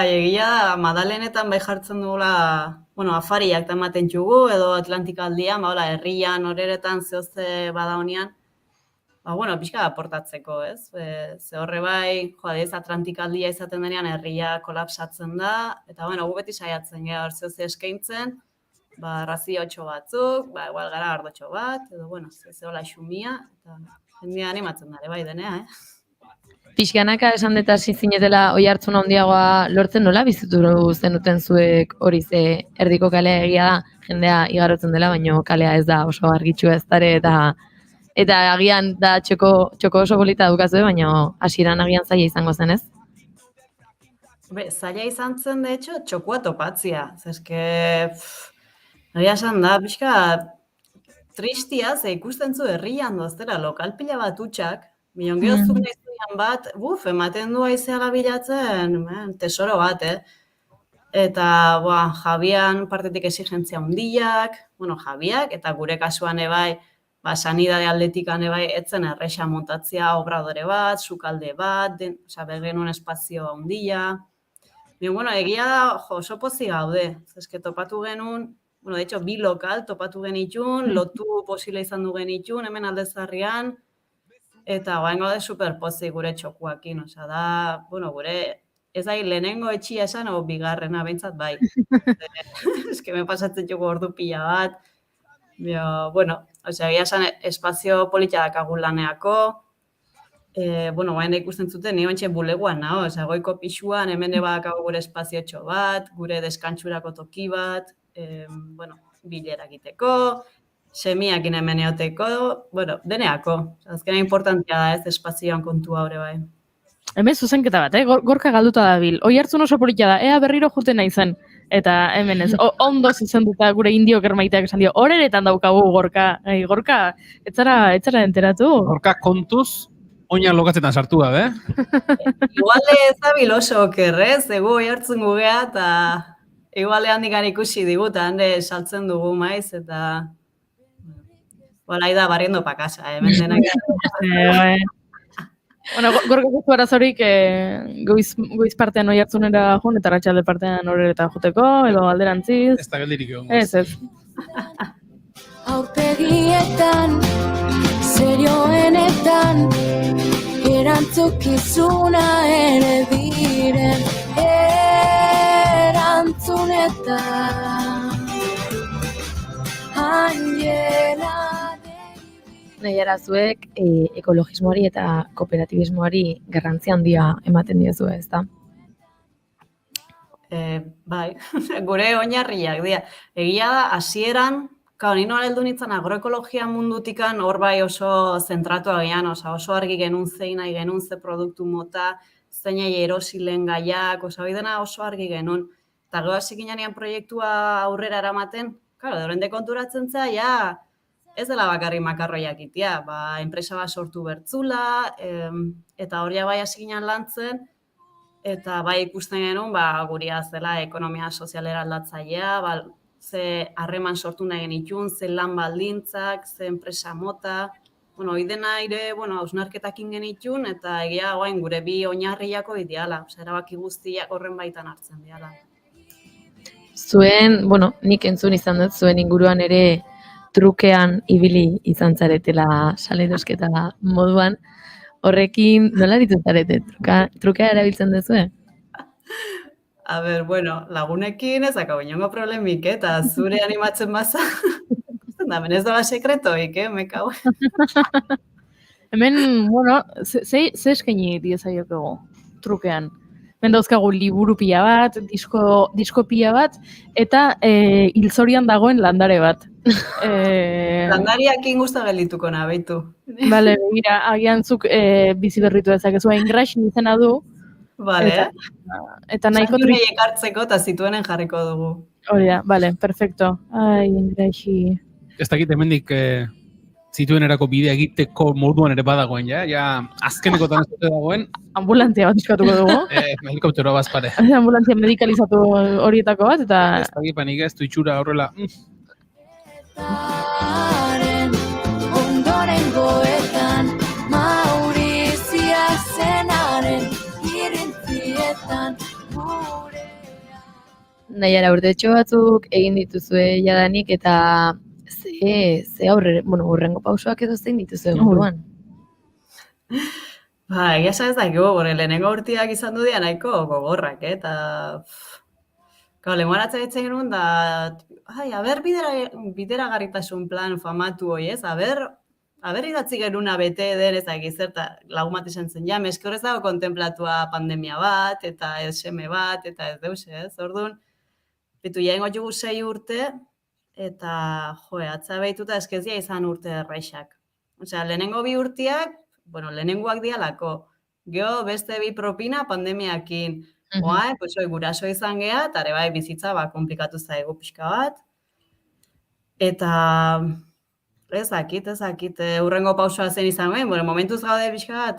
Egia da, Madalenetan bai jartzen dugula, afariak tamaten txugu, edo Atlantikaldian, herrian, horeretan zehoze bada honian, pixka aportatzeko, ez? Ze horre bai, ez Atlantikaldia izaten denean herria kolapsatzen da, eta gu beti saiatzen gara hor zehoze eskaintzen, raziotxo batzuk, igual gara ardotxo bat, edo, zehola xumia, eta jendia animatzen dara, bai denea, Pixkanaka esan deta zinetela oi hartzun handiagoa lortzen nola bizitu zenuten zuek hori ze erdiko kalea egia da, jendea igarotzen dela, baino kalea ez da oso argitsua ez dare, eta agian da txoko oso polita dukazue, baina hasieran agian zaila izango zen, ez? Zaila izan zen, de hecho, txokua topatzia. Zezke, agia esan da, pixka, tristia, ze ikusten zu herrian doztera, lokal pila bat utxak, milion gehozuk nahizuian bat, ematen du aizeala bilatzen, tesoro bat, Eta, Jabian partetik exigentzia hundiak, Jabiak, eta gure kasuan ebai, sanidade aldetikan ebai, etzen erresa montatzia obradore bat, sukalde bat, begenuen espazio handia. Egia da, oso pozik gaude. Zezke topatu genuen, de hecho, bi lokal topatu genitxun, lotu posile izan du genitxun, hemen aldezarrian, eta gaude superpozik gure txokuakin. Da, gure, ez da, lehenengo etxia esan, o bigarrena behintzat bai. Eske me pasatzen txoko ordu pila bat. Egia esan espazio politia dakagun laneako, gaina ikusten zuten, nire bantxe buleguan nago, goiko pixuan, hemen badakago gure espaziotxo bat, gure deskantxurako toki bat, bilera egiteko, semiakin hemen eoteko, deneako. Azkena importantia da ez espazioan kontua hori bai. Hemen zuzenketa bat, gorka galduta da bil. Oi hartzun oso politia da, ea berriro juten nahi zen. Eta hemen ez, ondo zuzenduta gure indio germaiteak esan dio, horeretan daukagu gorka. Gorka, etzara enteratu? Gorka kontuz, oinak lokatzetan sartu gabe, Iguale ez da bil oso okerrez, egu oi hartzun gugea, eta iguale handikan ikusi diguta, hande saltzen dugu maiz, eta da barriendo pa casa, hemen denak. Gorka guzu arazorik goiz partean oi hartzunera joan, eta ratxalde partean horeretan joteko, edo alderantziz. Ez da geldirik egon. Ez. Aurpegietan, serioenetan, erantzukizuna ere diren erantzunetan. Angela Nahi arazuek ekologismoari eta kooperatibismoari garrantzia handia ematen diozu, ez da? Bai, gure oinarriak dira. Egia da, hasieran, ni nola heldu nintzen agroekologia mundutikan, hor bai oso zentratu agian, oso argi genuen zein nahi genuen, ze produktu mota, zeinei erosilen gaiak, hori dena oso argi genuen. Eta gero hasi ginean proiektua aurrera eramaten, horrende konturatzen zea, ja, ez dela bakarrik makarroiak itea, enpresa bat sortu bertzula, eta hori bai hasi ginean lantzen, eta bai ikusten genuen, guria zela ekonomia sozialera aldatzailea, ze harreman sortu nahi genitun, ze lan baldintzak, ze enpresa mota, hori dena ere, hausnarketakin genitun, eta egia guain gure bi oinarriako ideala, erabaki guztiak horren baitan hartzen diala. Zuen, nik entzun izan dut, zuen inguruan ere trukean ibili izan zaretela salerosketa moduan, horrekin nola ditu zarete? Trukea erabiltzen duzue? A ber, lagunekin ez dakau inongo problemik, eta zure animatzen baza, da, menez doa sekretoik, me kau. Hemen, ze eskaini diezaiokego trukean? Hemen dauzkagu liburu pila bat, disko pila bat, eta hilzorian dagoen landare bat. Landariak ingusta gelituko nabeitu. Bale, begira, agian zuk bizi berritu ezakezu, Ingrashin izena du. Bale, eta nahiko Zantzunei ekartzeko eta zituenen jarriko dugu. Hori da, bale, perfecto. Ai, Ingrashi. Ez dakit hemendik zituenerako bidea egiteko moduan ere badagoen, ja azkenekotan ez dute dagoen. Ambulantzia bat eskatuko dugu. Helikoptero bazpare. Ambulantzia medikalizatu horietako bat, eta... Ez dakit panik ez du itxura horrela. Ondorengoetan Maurizia zenaren irintzietan Naiara, urtetxo batzuk egin dituzue jadanik eta ze hurrengo pausoak edo zein dituzue buruan? Egia esan ez dakigu, lehenengo urtiak izan du dira nahiko gogorrak, eta... Lehengoaratzen ditzen genuen da, aber bideragarritasun plan famatu hoi ez, aber idatzi genuna bete den ezak izerta lagun bat esan zen, meske horrez dago kontemplatua pandemia bat, eta SM bat, eta ez deus ez, orduan, bitu jaingo jugu 6 urte, eta atza behituta eskezia izan urte erraixak. Osea, lehenengo 2 urtiak, lehenengoak dialako, geho beste 2 propina pandemiakin, guraso izan geha, eta ere bai bizitza komplikatu zaigu pixka bat. Eta ez dakit, hurrengo pausoa zen izan guen, momentuz gaude pixka bat,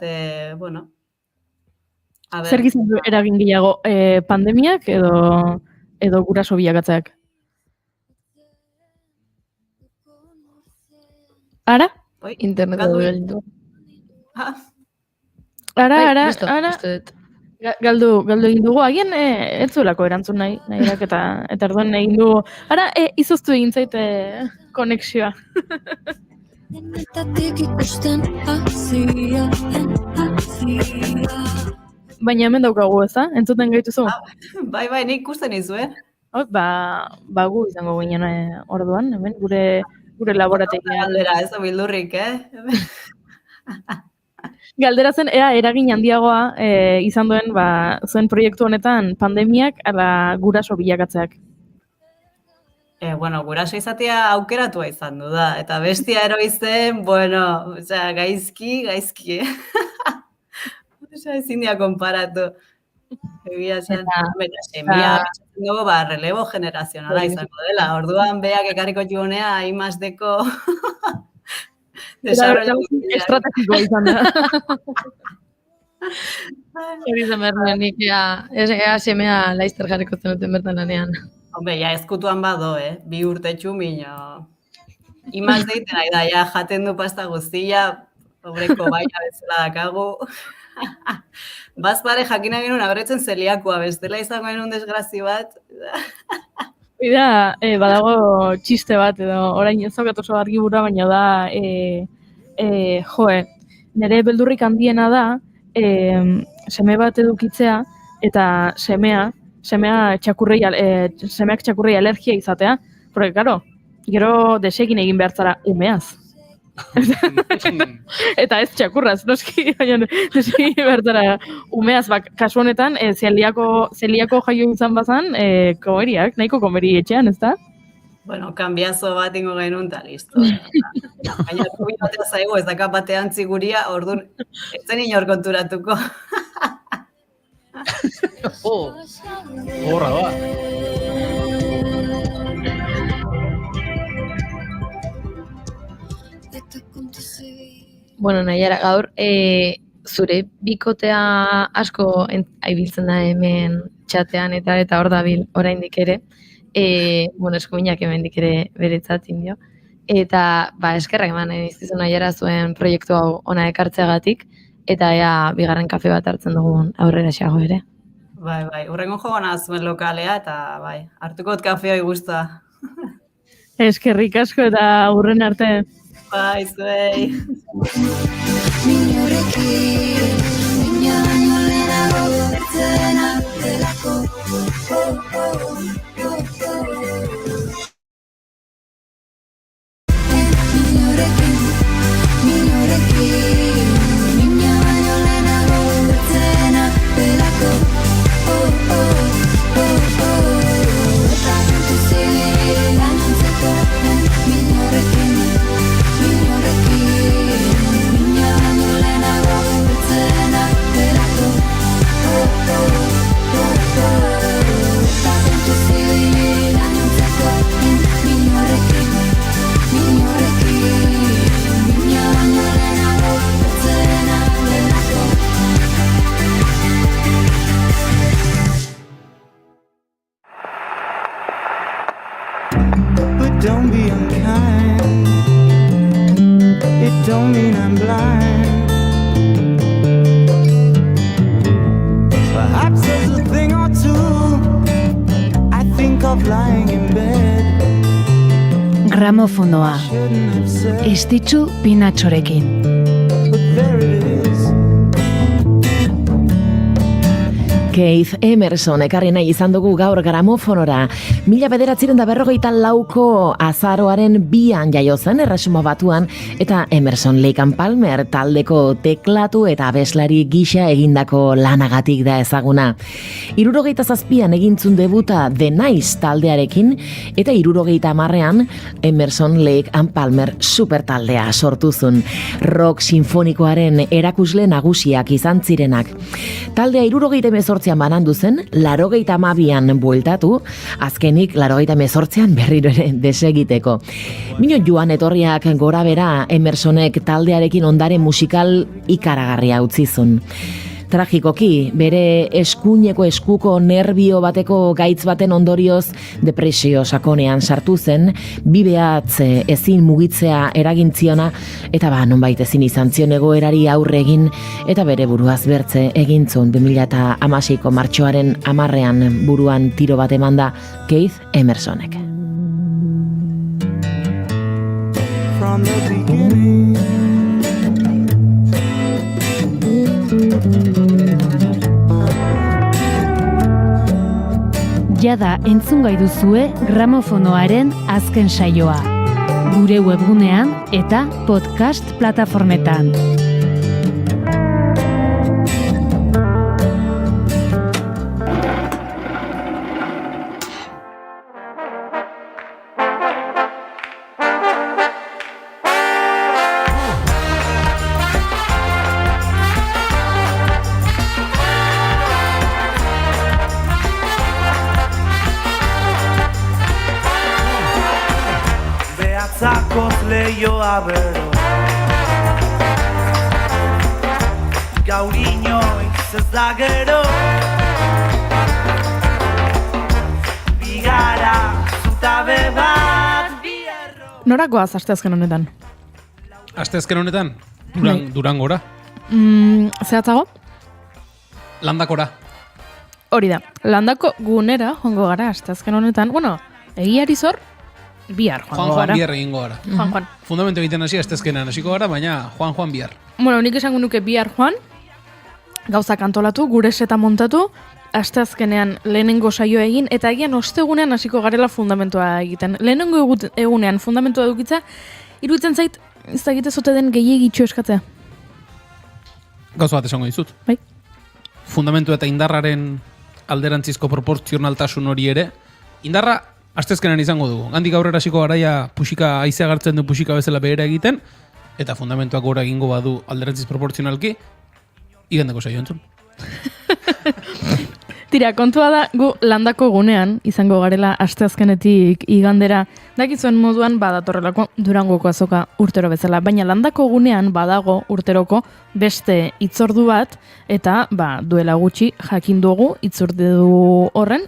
Zer gizan du eragin gehiago, pandemiak edo guraso bilakatzeak? Ara? Internet edo Ara. Galdu egin dugu, agian ez zuelako erantzun nahiak eta erdoen egin dugu. Ara, izoztu egin zaite konexioa. Baina hemen daukagu, ez da? Entzuten gaituzu? Bai, nik ikusten izuen. Gu izango ginen orduan, hemen, gure laborategia. Galdera, ez da bildurrik, Galdera zen, eragin handiagoa izan duen zuen proiektu honetan pandemiak ala guraso bilakatzeak. Guraso izatea aukeratua izan du da, eta bestia eroizen, gaizki, ezin dia konparatu. Egia zen, semia, relebo generazionala izango dela, orduan beak ekarriko jugunea, I+D-ko... Estrategikoa izan da. Hori zen behar nik, ea semea laizter jarriko zenuten bertan lanean. Hombre, eskutuan bado, 2 urte txumino. I+D iten nahi da, jaten du pasta guztia, obreko baina bezala dakagu. Bazpare jakina genuen aberretzen zeliakua, bestela izango genuen desgrazi bat. Ida, badago txiste bat, edo orain ez daukat oso argi burua, baina da, nire beldurrik handiena da, seme bat edukitzea, eta semeak txakurrei alergia izatea, porque, karo, gero desekin egin behar zara umeaz. Eta ez txakurraz, noski, baina noski bertara umeaz, kasu honetan, zeliako jaio izan bazan, komeriak, nahiko komeri etxean, ez da? Bueno, kanbiazo bat ingo genuen eta listo. Baina kubi batea zaigu, ez daka batean ziguria, orduan, ez zen inor konturatuko. Horra ba. Bueno, Naiara, gaur, zure bikotea asko aibiltzen da hemen txatean eta hor dabil oraindik ere. Bueno, eskuminak hemendik ere beretzat indio. Eta, eskerrak eman izkizu Naiara zuen proiektu hau ona ekartzeagatik, eta ea bigarren kafe bat hartzen dugun aurrera xago ere. Bai, urrengo jogona zuen lokalea, eta hartukot kafea igusta. Eskerrik asko eta aurren arte. Bai, zuei. Minorekin, mina baino lehenago bertzen artelako. Minorekin, mina baino lehenago bertzen artelako. Eta kontu zibil gainontzeko minorekin. Mina baino lehenago bertzen artelako. Eta kontu zibil gainontzeko minorekin. Mina baino lehenago bertzen artelako. But don't be unkind. It don't mean I'm blind. Perhaps there's a thing or two I think of lying in bed. Gramofonoa. Estitxu Pinatxorekin. But there it is. Keith Emerson ekarri nahi izan dugu gaur gramofonora. 1954ko azaroaren 2an jaio zen Erresuma Batuan eta Emerson Lake and Palmer taldeko teklatu eta abeslari gisa egindako lanagatik da ezaguna. 77an egintzun debuta The Nice taldearekin eta 70an Emerson Lake and Palmer super taldea sortuzun. Rock sinfonikoaren erakusle nagusiak izan zirenak. Taldea 78an banandu zen, 82an bueltatu, azkenik 88an berriro ere desegiteko. Mino joan etorriak gora bera Emersonek taldearekin ondare musikal ikaragarria utzizun. Tragikoki, bere eskuineko eskuko nerbio bateko gaitz baten ondorioz depresio sakonean sartu zen, bibeatz ezin mugitzea eragintziona, eta nonbait ezin izan zion egoerari aurre egin, eta bere buruaz bertze egintzun 2016ko martxoaren 10ean buruan tiro bat emanda Keith Emersonek. From the beginning. Jada entzungai duzue gramofonoaren azken saioa. Gure webgunean eta podcast plataformetan. Zakoz lehioa bero Gaur inoiz ez da gero Bigara zutabe bat Norakoaz asteazken honetan? Asteazken honetan? Durangora? Zehatzago? Landakora. Hori da, landako gunera jongo gara asteazken honetan. Bueno, egiari zor, bihar joango gara. Juan bihar egingo gara. Juan. Fundamento egiten hasi asteazkenan hasiko gara, baina Juan bihar. Bueno, nik esango nuke bihar Juan, gauzak antolatu, gure seta montatu, asteazkenean lehenengo saio egin, eta egian ostegunean hasiko garela fundamentua egiten. Lehenengo egunean fundamentua edukitza, iruditzen zait ez da egite zute den gehiagitxo eskatzea. Gauza bat esango dizut. Bai. Fundamentu eta indarraren alderantzizko proportzionaltasun hori ere, indarra astezkenan izango dugu. Handik aurrera hasiko garaia puxika haizea gartzen du puxika bezala behera egiten, eta fundamentuak gora egingo badu alderantziz proportzionalki, igandeko saio entzun. Tira, kontua da, gu landako gunean, izango garela asteazkenetik igandera, dakizuen moduan badatorrelako Durangoko azoka urtero bezala, baina landako gunean badago urteroko beste hitzordu bat, eta duela gutxi jakin dugu hitzordu horren,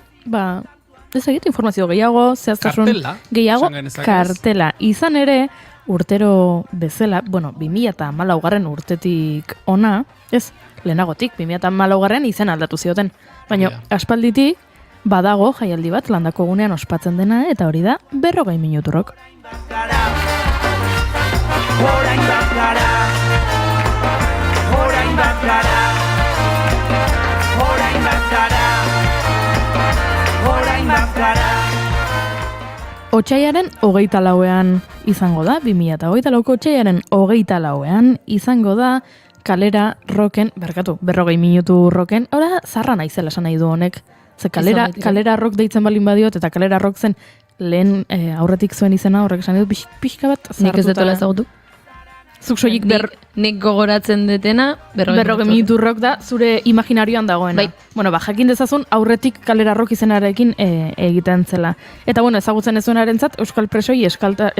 ez egite informazio gehiago, zehaztasun gehiago, kartela. Izan ere, urtero bezala, 2014 urtetik ona, ez, lehenagotik, 2014 izen aldatu zioten. Baina, aspalditik, badago jaialdi bat landako gunean ospatzen dena, eta hori da 40 minuturok. Otsaiaren 24ean izango da, 2024ko otsaiaren 24ean izango da, kalera roken, 40 minutu roken, ora zarra naizela esan nahi du honek. Ze kalera rock deitzen balin badiot, eta kalera rock zen lehen aurretik zuen izena, horrek esan dut pixka bat zartuta. Nik ez detola ezagutu. Zuk soilik nik gogoratzen detena 40 minutu rock da zure imaginarioan dagoena. Bai. Bueno, jakin dezazun aurretik kalera rock izenarekin egiten zela. Eta ezagutzen ez duenarentzat Euskal Presoi Euskalta.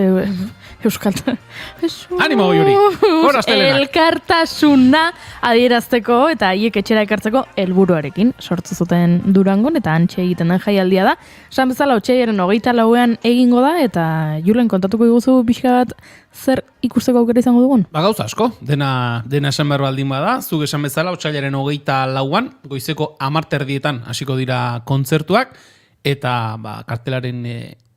Animo hori. Hor astelenak. Elkartasuna adierazteko eta haiek etxera ekartzeko helburuarekin sortu zuten Durangon eta antxe egiten den jaialdia da. Esan bezala otsaiaren 24ean egingo da eta Julen kontatuko diguzu pixka bat zer ikusteko aukera izango dugun? Gauza asko, dena esan behar baldin bada, zuk esan bezala otsailaren 24an, goizeko 10:00 hasiko dira kontzertuak, eta kartelaren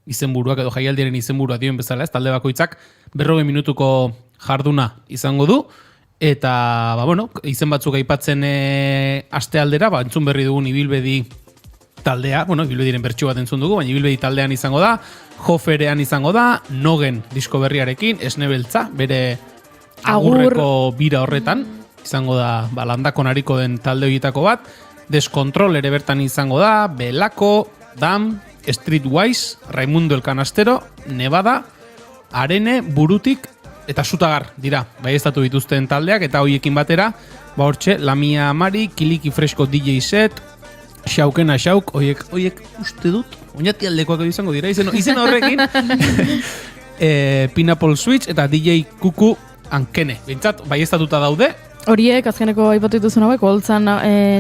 izenburuak edo jaialdiaren izenburua dioen bezala, ez talde bakoitzak 40 minutuko jarduna izango du, eta izen batzuk aipatzen aste aldera, entzun berri dugun ibilbedi taldea, ibilbediren bertsu bat entzun dugu, baina ibilbedi taldean izango da, Joferean izango da, Nogen disko berriarekin, Esnebeltza, bere agurreko bira horretan, izango da landako nariko den talde horietako bat, Deskontrol ere bertan izango da, Belako, Dam, Streetwise, Raimundo el Canastero, Nevada, Arene, Burutik, eta Sutagar dira, baieztatu dituzten taldeak, eta hoiekin batera, hortxe, Lamia Amari, Kiliki Fresko DJ set, Xaukena Xauk, hoiek uste dut, oinati aldekoak izango dira, izen horrekin, Pineapple Switch eta DJ Kuku Ankene. Bintzat, baieztatuta daude. Horiek, azkeneko aipatu dituzun hauek, holtzan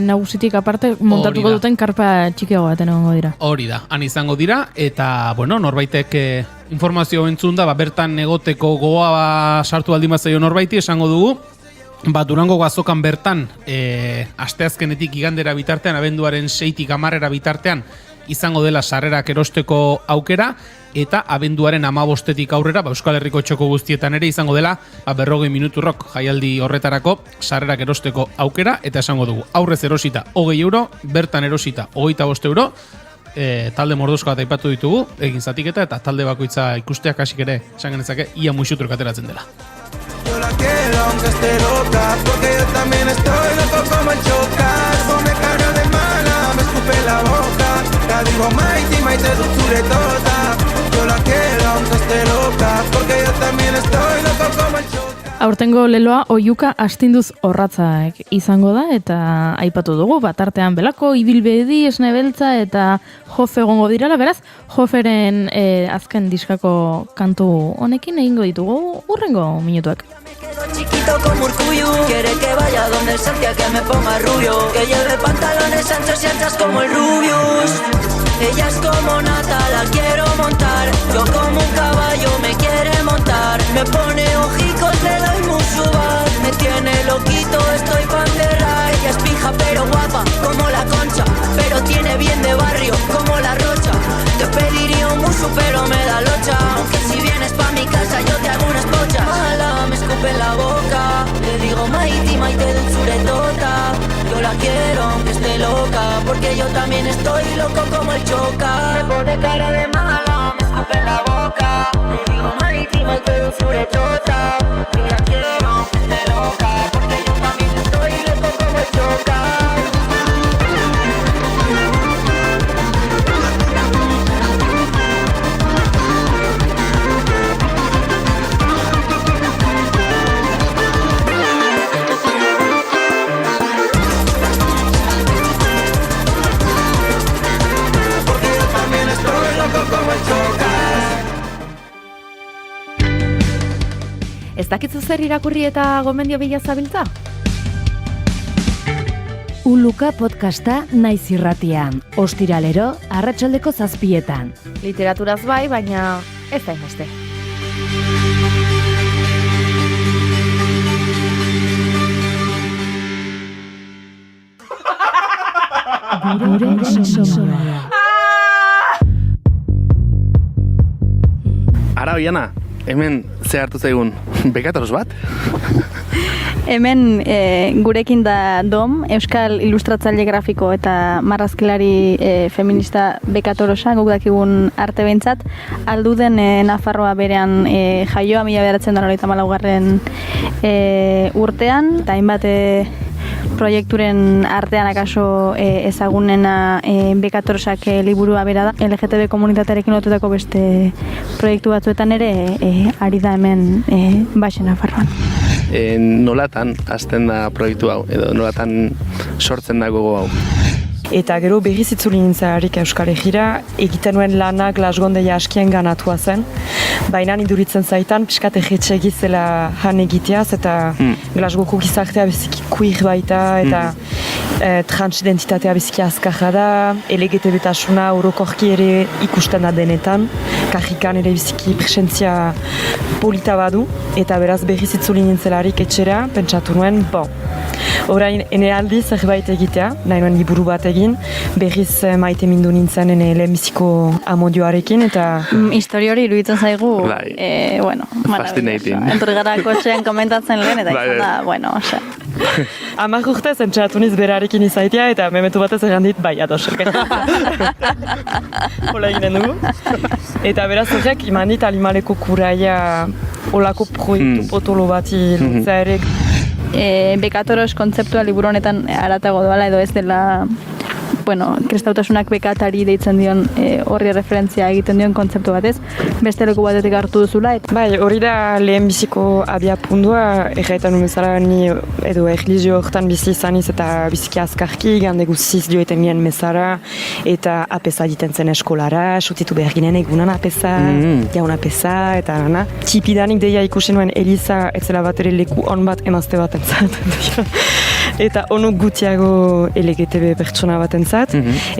nagusitik aparte montatuko duten karpa txikiago baten egongo dira. Hori da, han izango dira, eta, norbaitek informazio entzun da, bertan egoteko goa sartu baldin bazaio norbaiti, esango dugu, Durango azokan bertan, asteazkenetik igandera bitartean, abenduaren 6tik 10 bitartean, izango dela sarrerak erosteko aukera, eta abenduaren 15tik aurrera, Euskal Herriko txoko guztietan ere izango dela 40 minuturrok jaialdi horretarako sarrerak erosteko aukera, eta esango dugu, aurrez erosita 20 euro, bertan erosita 25 euro, talde mordosko bat aipatu ditugu, egin zatiketa, eta talde bakoitza ikusteak hasik ere, esan genezake, ia muixuturk ateratzen dela. Yo la quiero aunque esté loca, porque yo también estoy loco como el chocar. Pone cara de mala, me escupe la boca. La digo Maite, Maite dulzure toda. Yo la quiero aunque esté loca, porque yo también estoy loco como el chocar. Aurtengo leloa oiuka astinduz orratzak izango da, eta aipatu dugu, batartean Belako, Ibilbedi, Esnebeltza eta Jofe egongo direla, beraz, Joferen azken diskako kantu honekin egingo ditugu urrengo minutuak. Chiquito como Urcuyu, quiere que vaya donde el Santia, que me ponga rubio, que lleve pantalones anchos y anchas como el Rubius. Ella es como Nata, la quiero montar, yo como un caballo me quiere montar. Me pone ojicos, le doy musubat, me tiene loquito, estoy pa' enterrar. Ella es pija pero guapa, como la Concha, pero tiene bien de barrio, como la Rocha. Te pediría un musu pero me da locha, aunque si vienes pa' mi casa yo te hago unas pochas. Mala, me escupe en la boca, le digo Maite, Maite dulzure tota. Yo la quiero aunque esté loca, porque yo también estoy loco como el Choca. Me pone cara de mala, me escupe en la boca, le digo Maite, Maite dulzure tota. Ez dakitzu zer irakurri eta gomendio bila zabiltza? Uluka podcasta Naiz Irratian, ostiralero, arratsaldeko 7:00. Literaturaz bai, baina ez da hainbeste. Gure somnoa. Ara, Oiana, hemen ze hartu zaigun, bekatoros bat? Hemen gurekin da Dom, Euskal Ilustratzaile Grafiko eta marrazkilari feminista bekatorosa, guk dakigun arte behintzat, alduden Nafarroa berean jaioa 1994 urtean, eta hainbat proiekturen artean akaso ezagunena bekatorosak liburua bera da. LGTB komunitatearekin lotutako beste proiektu batzuetan ere ari da hemen Baxe Nafarroan. Nolatan hasten da proiektu hau, edo nolatan sortzen da gogo hau? Eta gero berriz itzuli nintzarik Euskal Herrira, egiten nuen lana Glasgondeia askien ganatua zen. Baina iduritzen zaitan, pixkat egetxe zela han egiteaz, eta Glasgoko gizartea biziki queer baita, eta transidentitatea biziki azkarra da, LGTB-tasuna orokorki ere ikusten da denetan, kajikan ere biziki presentzia polita badu, eta beraz berriz itzuli nintzelarik etxera, pentsatu nuen, orain ene aldi zerbait egitea, nahi nuen liburu bat egin, berriz maite mindu nintzen ene lehenbiziko amodioarekin, eta... Histori hori iruditzen zaigu, fascinating. Entorri gara kotxean komentatzen lehen, eta izan da, osea. 10 urtez entxatu niz berarekin izaitea, eta mementu batez errandit, bai, ados. Hola eginen dugu. Eta beraz horrek, iman dit Alimaleko kuraia olako proiektu potolo bati lutzea ere. Bekatoros kontzeptua liburu honetan aratago doala edo ez dela kristautasunak bekatari deitzen dion horri referentzia egiten dion kontzeptu batez, beste leku batetik hartu duzula. Bai, hori da lehenbiziko abiapundua, erraitan bezala ni edo erlijio hortan bizi izaniz eta biziki azkarki, gande guziz joeten nien mezara, eta apesa egiten zen eskolara, sutitu behar ginen egunan apesa, jaun apesa, eta nana. Txipidanik deia ikusi nuen Eliza etzela bat ere leku on bat emazte bat entzat. Eta onuk gutiago LGTB pertsona bat entzat.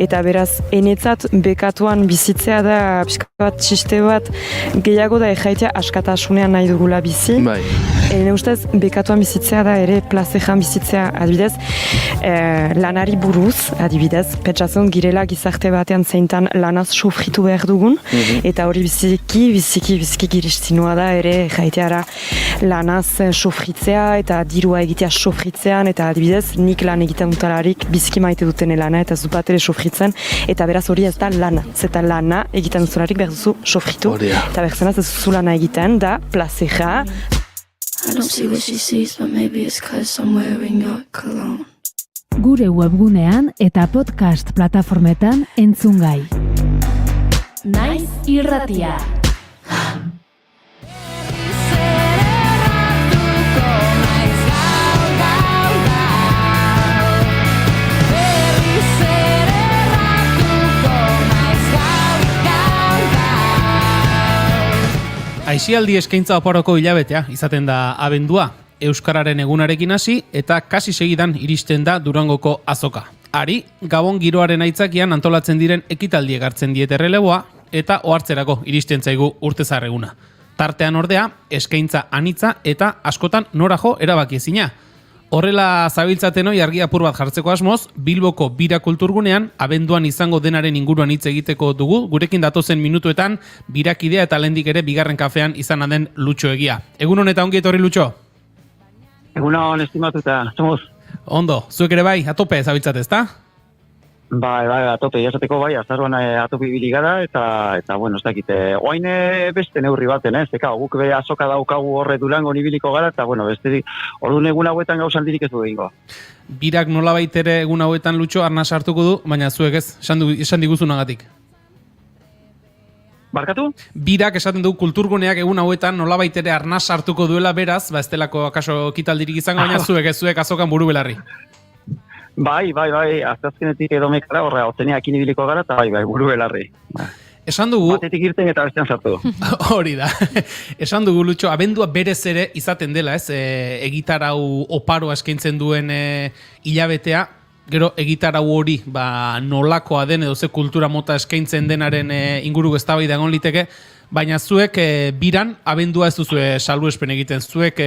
Eta beraz, enetzat bekatuan bizitzea da pixka bat, txiste bat, gehiago da erraitea askatasunean nahi dugula bizi. Ene ustez, bekatuan bizitzea da ere plazejan bizitzea, adibidez, lanari buruz, adibidez, pentsatzen girela gizarte batean zeintan lanaz sufritu behar dugun, eta hori biziki giristinua da ere erraiteara lanaz sufritzea eta dirua egitea sufritzean, eta adibidez, nik lan egiten dutalarik biziki maite duten lana eta zupat ere sofritzen, eta beraz hori ez da lana. Zeta lana egiten duzularik behar duzu sofritu, eta behar ez duzu lana egiten da plazera. I don't see what she sees, but maybe it's 'cause I'm wearing your cologne. Gure webgunean eta podcast plataformetan entzungai. Naiz Irratia. Aisialdi eskaintza oporoko hilabetea izaten da abendua, Euskararen egunarekin hasi eta kasi segidan iristen da Durangoko azoka. Ari, Gabon giroaren aitzakian antolatzen diren ekitaldiek hartzen diete erreleboa eta ohartzerako iristen zaigu urtezar eguna. Tartean ordea, eskaintza anitza eta askotan norajo erabakiezina. Horrela zabiltzaten hori argi apur bat jartzeko asmoz, Bilboko Bira Kulturgunean abenduan izango denaren inguruan hitz egiteko dugu, gurekin datozen minutuetan birakidea eta lehendik ere bigarren kafean izan den Lutxo Egia. Egun honetan ongi etorri Lutxo? Egunon estimatuta, somos. Ondo, zuek ere bai, atope zabiltzat ezta? Bai, atope, jasateko bai, azaruan atope ibili gara, eta bueno, ez dakit, oain beste neurri baten, zeka, guk be azoka daukagu horre Durango nibiliko gara, eta bueno, beste orduan egun hauetan gauzaldirik ez du egingo. Birak nolabait ere egun hauetan Lutxo arnas hartuko du, baina zuek ez, esan diguzunagatik. Barkatu? Birak esaten du kulturguneak egun hauetan nolabait ere arnas hartuko duela beraz, ez delako akaso kitaldirik izango, baina zuek azokan buru belarri. Bai, azazkenetik edo mekara horre, otzeneak inibiliko gara, eta bai, buru belarri. Esan dugu... Batetik irten eta bestean sartu. Hori da. Esan dugu, Lutxo, abendua berez ere izaten dela, ez? Egitarau oparoa eskaintzen duen hilabetea, gero egitarau hori nolakoa den edo ze kultura mota eskaintzen denaren inguru eztabaida egon liteke, baina zuek biran abendua ez duzue salbuespen egiten, zuek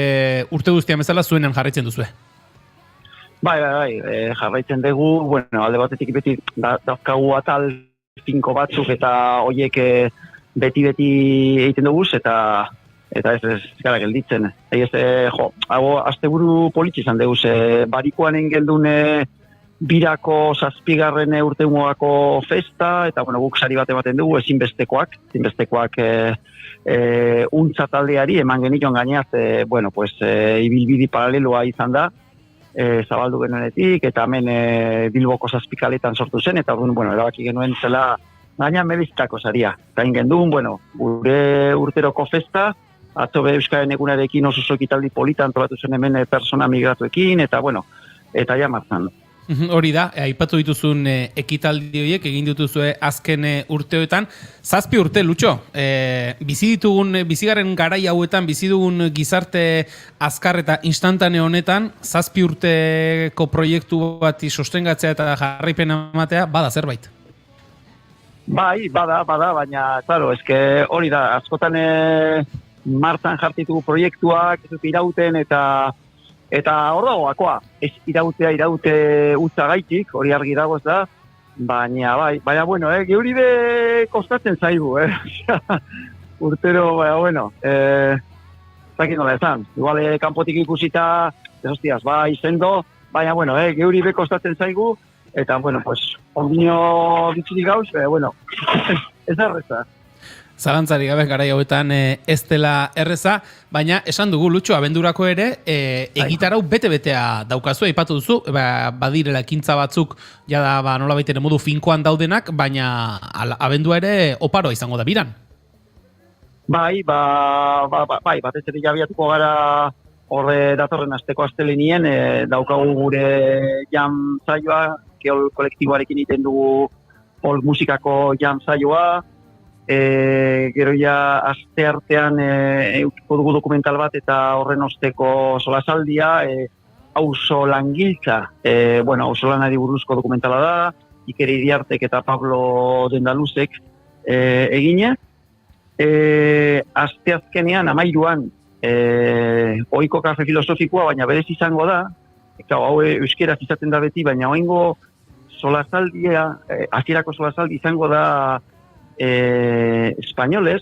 urte guztian bezala zuenean jarraitzen duzue. Bai, jarraitzen dugu, bueno, alde batetik beti dauzkagu atal finko batzuk eta hoiek beti egiten dugu eta ez gara gelditzen. Asteburu politxe izan dugu, barikoan engeldun birako 7. urtemuako festa, eta bueno, guk sari bat ematen dugu ezinbestekoak untza taldeari eman genion gainaz, bueno, pues ibilbidi paraleloa izan da, zabaldu genuenetik, eta hemen Bilboko 7 kaletan sortu zen, eta bueno, erabaki genuen zela gaina mebizitako saria. Gain gendun, bueno, gure urteroko festa, atzo be Euskaren egunarekin oso ekitaldi polita antolatu zen hemen persona migratuekin, eta bueno, eta jamatzen. Hori da, aipatu dituzun ekitaldi horiek egin dituzue azken urteoetan. 7 urte, Lutxo, bizigarren garai hauetan, bizi dugun gizarte azkar eta instantane honetan, 7 urteko proiektu bat sostengatzea eta jarraipen ematea, bada zerbait? Bai, bada, baina, claro, eske hori da, askotan martzan jartitugu proiektuak, ez dut irauten eta hor dagoakoa, ez iraute utza gaitik, hori argi dago ez da, baina bueno, geuri be kostatzen zaigu, urtero, bueno, zakin nola esan, igual kanpotik ikusita, hostias, sendo, baina bueno, geuri be kostatzen zaigu, eta bueno, pues, ondino ditzudik gauz, bueno, ez da erreza. Zalantzari gabe garai hauetan ez dela erreza, baina esan dugu, Lutxo, abendurako ere egitarau bete-betea daukazu, aipatu duzu, badirela ekintza batzuk jada nolabait ere modu finkoan daudenak, baina abendua ere oparoa izango da biran. Bai, batez ere jabiatuko gara horre datorren asteko astelenien, daukagu gure jam saioa, Keol kolektiboarekin egiten dugu folk musikako jam saioa, gero ja aste artean eukiko dugu dokumental bat eta horren osteko solasaldia, auzo langiltza, bueno, auzo lanari buruzko dokumentala da, Iker Iriartek eta Pablo Dendaluzek egine. Aste azkenean, 13an, ohiko kafe filosofikoa, baina berez izango da, hau euskeraz izaten da beti, baina oingo solasaldia, hasierako solasaldi izango da espainolez,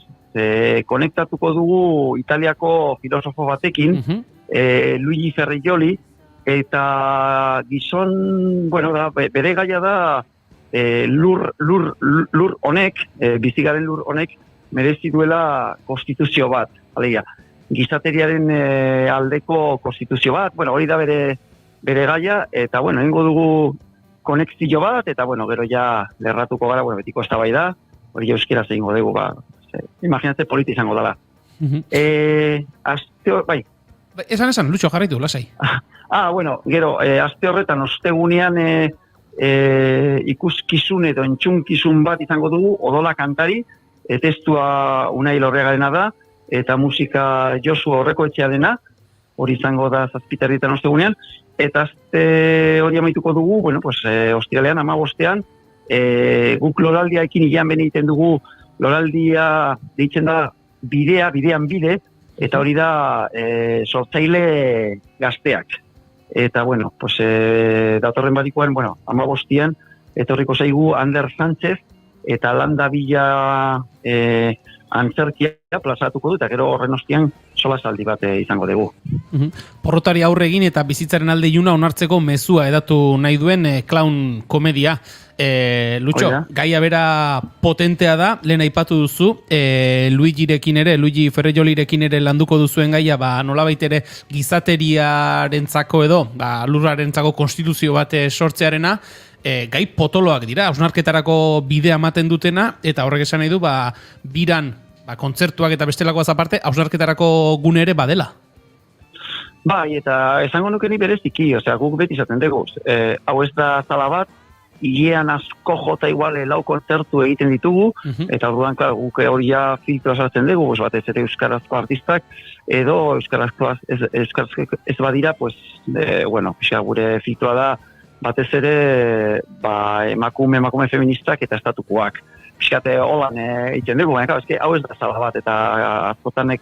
konektatuko dugu Italiako filosofo batekin, Luigi Ferrejoli, eta gizon, bueno, bere gaia da lur honek, bizigaren lur honek, merezi duela konstituzio bat, alegia, gizateriaren aldeko konstituzio bat, bueno, hori da bere gaia, eta bueno, hengo dugu konexio bat, eta bueno, gero ja lerratuko gara, bueno, betiko eztabaida, hori euskera zeingo dugu, imaginatze politi izango dela. Bai. Esan, Lutxo, jarraitu, lasai. Bueno, gero, aste horretan, ostegunean ikuskizun edo entxunkizun bat izango dugu, Odola kantari, testua Unai Lorregarena da, eta musika Josu Horrekoetxea dena, hori izango da 7 ostegunean, eta azte hori amaituko dugu, bueno, pues, ostiralean, 15ean, guk loraldia ekin ilan egiten dugu, loraldia deitzen da bidean bide, eta hori da sortzaile gazteak. Eta, bueno, pues, datorren badikoan, bueno, 15ean, etorriko zaigu Ander Sánchez, eta Landa Villa antzerkia plazatuko du, eta gero horren ostian solasaldi bat izango dugu. Porrotari aurre egin eta bizitzaren alde iluna onartzeko mezua edatu nahi duen clown komedia. Lutxo, gaia bera potentea da, lehen aipatu duzu, Luigi Ferrejolirekin ere landuko duzuen gaia, nolabait ere gizateriarentzako edo, lurrarentzako konstituzio bat sortzearena, gai potoloak dira, hausnarketarako bidea ematen dutena, eta horrek esan nahi du, biran, kontzertuak eta bestelakoaz aparte, hausnarketarako gune ere badela. Bai, eta esango nuke ni bereziki, guk beti izaten dugu, hau ez da zala bat, hilean asko jota igual lau kontzertu egiten ditugu, eta orduan, klar, guk hori ja filtroa sartzen dugu, pues, batez ere euskarazko artistak, edo euskarazko ez badira, pues, bueno, pixka gure filtroa da, batez ere, emakume feministak eta estatukoak. Pixkate holan egiten dugu, baina, hau ez da zala bat, eta askotanek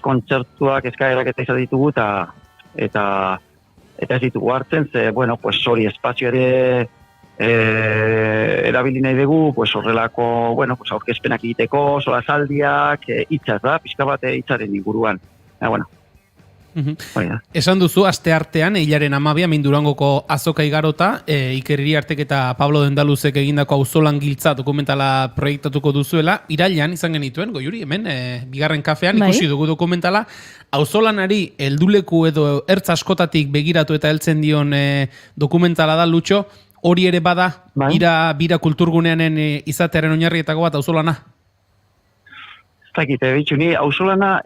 kontzertuak eskaerak eta izan ditugu, eta ez ditugu hartzen, ze, bueno, pues, hori espazio ere erabili nahi dugu, pues, horrelako, bueno, pues, aurkezpenak egiteko, solasaldiak, hitzaz da, pixka bat hitzaren inguruan. Bueno, Esan duzu, aste artean, hilaren 12 Durangoko azoka igarota, Iker Iriartek eta Pablo Dendaluzek egindako auzolan giltza dokumentala proiektatuko duzuela, irailean izan genituen, Goiuri, hemen, bigarren kafean, ikusi dugu dokumentala, auzolanari helduleku edo ertz askotatik begiratu eta heltzen dion dokumentala da, Lutxo, hori ere bada, bira kulturguneanen izatearen oinarrietako bat auzolana? Zakit, bitxu, ni auzolana,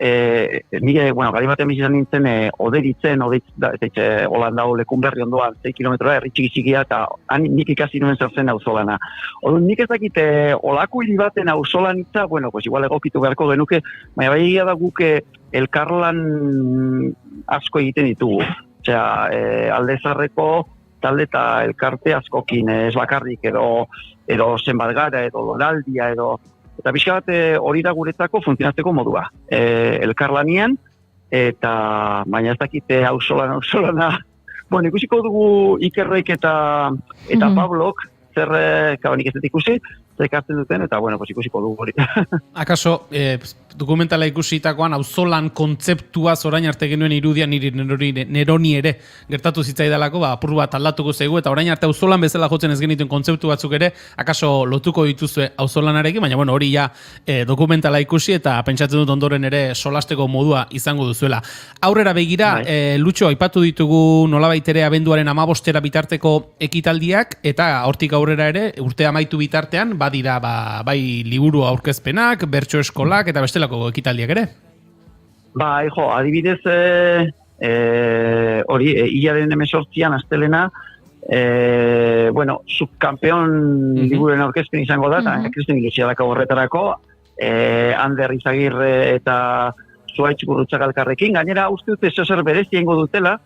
nire, bueno, gari batean bizizan nintzen, oderitzen, Holanda lekun berri ondoan, 6 kilometroa, herri txikizikia, eta nik ikasi nuen zer zen auzolana. Orduan, nik ez dakit, olako hiri baten auzolanitza, bueno, pues igual egokitu beharko genuke, baina bai da guke elkarlan asko egiten ditugu. Osea, alde zarreko talde eta elkarte askokin, ez bakarrik, edo zenbat gara, edo donaldia, edo... Eta pixka bat hori da guretzako funtzionatzeko modua. Elkarlanian, eta baina ez dakite auzolana. Bueno, ikusiko dugu Ikerrek eta Pablok, zer nik ez dut ikusi, zer ekartzen duten, eta bueno, ikusiko dugu hori. Akaso, dokumentala ikusitakoan auzolan kontzeptua orain arte genuen irudian neroni ere gertatu zitzaidalako, apur bat aldatuko zaigu, eta orain arte auzolan bezala jotzen ez genituen kontzeptu batzuk ere, akaso lotuko dituzue auzolanarekin, baina bueno, hori ja dokumentala ikusi eta pentsatzen dut ondoren ere solasteko modua izango duzuela. Aurrera begira, Lutxo, aipatu ditugu nolabait ere abenduaren 15 bitarteko ekitaldiak, eta hortik aurrera ere, urte amaitu bitartean, badira bai liburu aurkezpenak, bertso eskolak, eta bestelako ekitaldiak ere? Bai, adibidez, hori, hilaren 18an astelena, bueno, subkampeon libururen aurkezpen izango da, eta Kristen Ilusiadako horretarako, Ander Izagirre eta Zuaitz Gurrutxagalkarrekin, gainera uste dut zer berezi ingo dutela,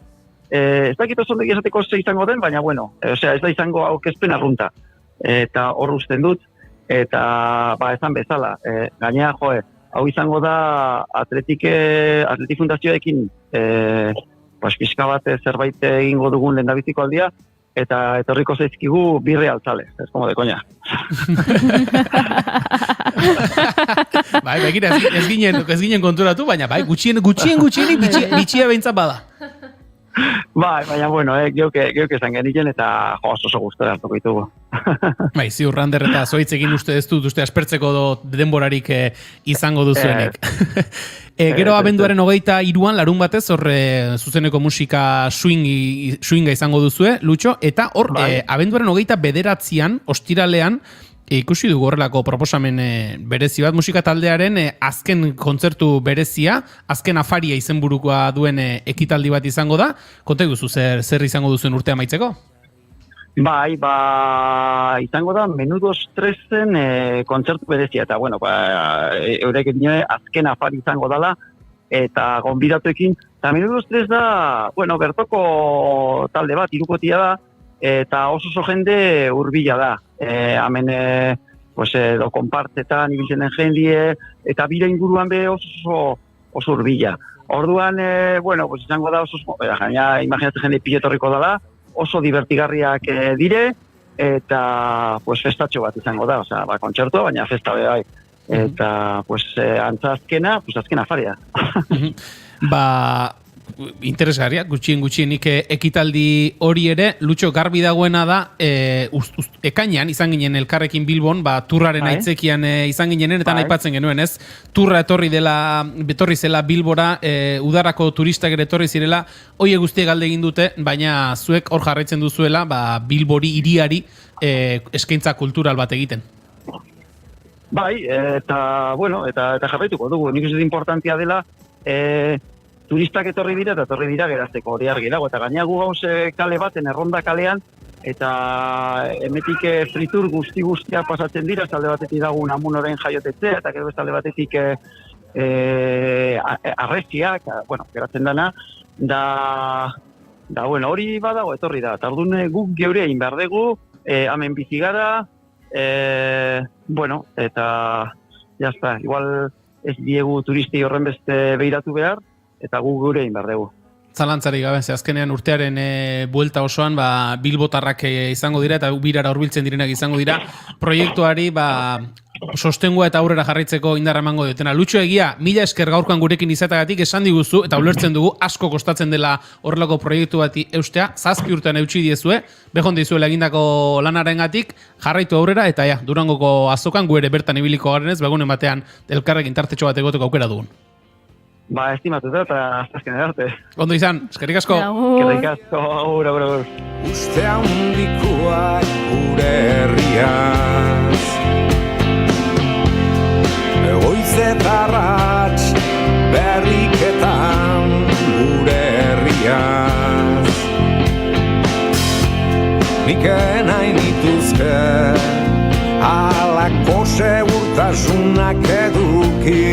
ez dakit oso ondegi esateko ze izango den, baina bueno, ez da izango aurkezpen arrunta, eta hor usten dut, eta esan bezala, gainera hau izango da Atletik Fundazioekin pixka bat zerbait egingo dugun lehendabiziko aldia, eta etorriko zaizkigu birre altzale, ez como de koña. Bai, begira, ez ginen konturatu, baina bai, gutxien bitxia behintzat bada. Bai, baina, bueno, geuk esan genitzen eta oso gustora hartuko ditugu. Bai, ziur Ander eta Zoitzekin uste ez dut, uste aspertzeko denborarik izango duzuenik. Gero abenduaren 23an, larun batez, horre zuzeneko musika swinga izango duzue, Lutxo, eta hor, abenduaren 29an, ostiralean, ikusi dugu horrelako proposamen berezi bat, musika taldearen azken kontzertu berezia, azken afaria izenburukoa duen ekitaldi bat izango da. Konta guzu zer izango duzuen urtea amaitzeko? Bai, izango da Menudos 3en kontzertu berezia, eta bueno, eurek dine azken afari izango dela, eta gonbidatuekin, eta Menudos 3 da, bueno, bertoko talde bat, irukotia da, eta oso jende hurbila da. Hemen edo konpartetan ibiltzen den jendie, eta bira inguruan be oso hurbila. Orduan, bueno, izango da oso, gaina imaginatzen jende piletorriko dela, oso divertigarriak dire, eta festatxo bat izango da, osea, kontzertua, baina festa bai. Eta, antza azkena afaria. Interesgarria, gutxienik ekitaldi hori ere, Lutxo, garbi dagoena da, ekainean izan ginen elkarrekin Bilbon, turraren aitzekian izan ginenen, eta aipatzen genuen, ez? Turra etorri zela Bilbora, udarako turistak ere etorri zirela, hoi guztiek alde egin dute, baina zuek hor jarraitzen duzuela, Bilbori hiriari eskaintza kultural bat egiten. Bai, eta jarraituko dugu, nik uste importantia dela, turistak etorri dira gerazteko hori argi dago, eta gaina gu gauz kale baten, erronda kalean, eta emetik fritur guztia pasatzen dira, alde batetik dagun Amunoren jaiotetzea, eta gero alde batetik arrestiak, bueno, geratzen dana, da bueno, hori badago etorri da, eta orduan guk geure egin behar dugu, hemen bizi gara, bueno, eta jazta, igual ez diegu turisti horren beste behiratu behar, eta guk geure egin behar dugu. Zalantzari gabe, ze azkenean urtearen buelta osoan bilbotarrak izango dira eta birara hurbiltzen direnak izango dira proiektuari sostengua eta aurrera jarraitzeko indarra emango diotena. Lutxo egia, mila esker gaurkoan gurekin izateagatik esan diguzu eta ulertzen dugu asko kostatzen dela horrelako proiektu bati eustea, 7 urtean eutsi diezue, behon dizuela egindako lanarengatik, jarraitu aurrera eta Durangoko azokan gu ere bertan ibiliko garenez, begunen batean elkarrekin tartetxo bat egoteko aukera dugun. Estimatu da, eta azken edarte. Ondo izan, eskerrik asko. Eskerrik asko, agur. Uste handikoak gure herriaz, goizetarratx berriketan gure herriaz. Nik nahi nituzke halako segurtasunak eduki,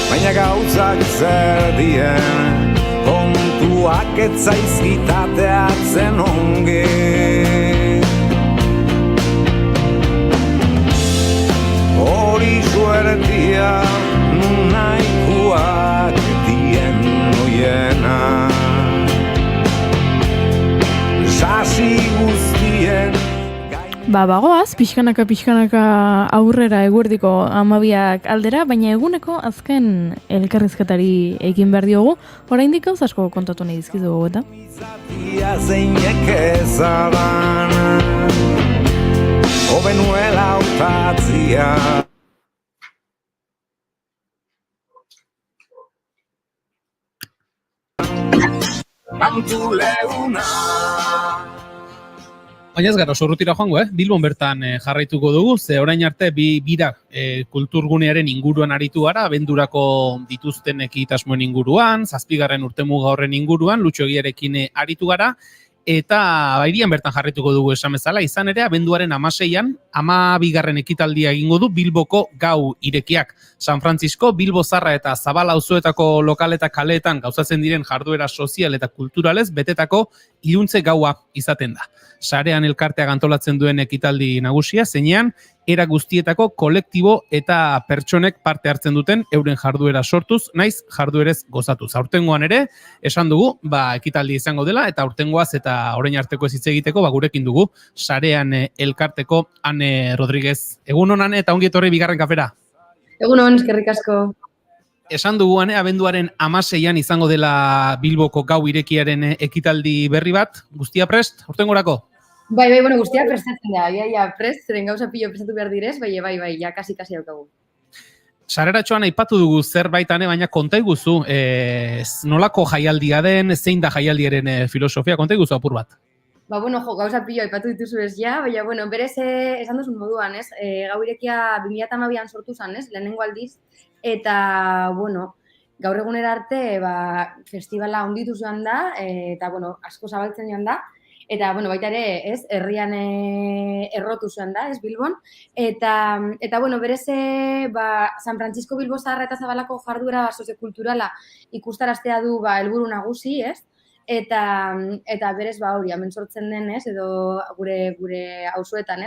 baina gauzak zer dien, kontuak etzaizkitateatzen ongi. Hori suertia nunaikoak dien noiena, sasi guztien. Bagoaz, pixkanaka aurrera eguerdiko 12 aldera, baina eguneko azken elkarrizketari egin behar diogu, oraindik gauz asko kontatu nahi dizkizugu eta. Zeinek ezaban, hobenuela hautatzia. Mantuleuna. Baina ez gara, sorrutira joango, Bilbon bertan jarraituko dugu, ze orain arte bi bira kulturgunearen inguruan aritu gara, abendurako dituzten ekitasmoen inguruan, 7. urtemuga horren inguruan, Lutxo Egiarekin aritu gara, eta irian bertan jarraituko dugu esan bezala, izan ere, abenduaren 16an, 12. ekitaldia egingo du Bilboko gau irekiak. San Francisco, Bilbo Zarra eta Zabala auzoetako lokal eta kaleetan gauzatzen diren jarduera sozial eta kulturalez betetako iluntze gaua izaten da. Sarean elkarteak antolatzen duen ekitaldi nagusia, zeinean, era guztietako kolektibo eta pertsonek parte hartzen duten euren jarduera sortuz, naiz jarduerez gozatuz. Aurtengoan ere, esan dugu, ekitaldi izango dela, eta aurtengoaz eta orain arteko ez hitz egiteko, gurekin dugu, Sarean elkarteko Ane Rodríguez. Egun honan eta ongi etorri bigarren kafera. Egun hon, eskerrik asko. Esan dugu, abenduaren 16an izango dela Bilboko gau irekiaren ekitaldi berri bat, guztia prest, aurtengorako? Bai, bueno, guztia prestatzen da, prest, zeren gauza pilo prestatu behar direz, bai, ja, kasi daukagu. Sareratxoan aipatu dugu zerbaitan, baina konta iguzu, nolako jaialdia den, zein da jaialdiaren filosofia, konta iguzu apur bat? Bueno, gauza pilo aipatu dituzu ez ja, baina, bueno, berez esan duzun moduan, gau irekia 2012an sortu zan, lehenengo aldiz, eta, bueno, gaur egunera arte, festivala onditu zuen da, eta, bueno, asko zabaltzen joan da, eta, bueno, baita ere, herrian errotu zuen da, Bilbon, eta, bueno, berez, San Francisco Bilbo Zarra eta Zabalako jarduera soziokulturala ikustaraztea du, helburu nagusi, eta berez, hori, hemen sortzen den, edo gure auzoetan,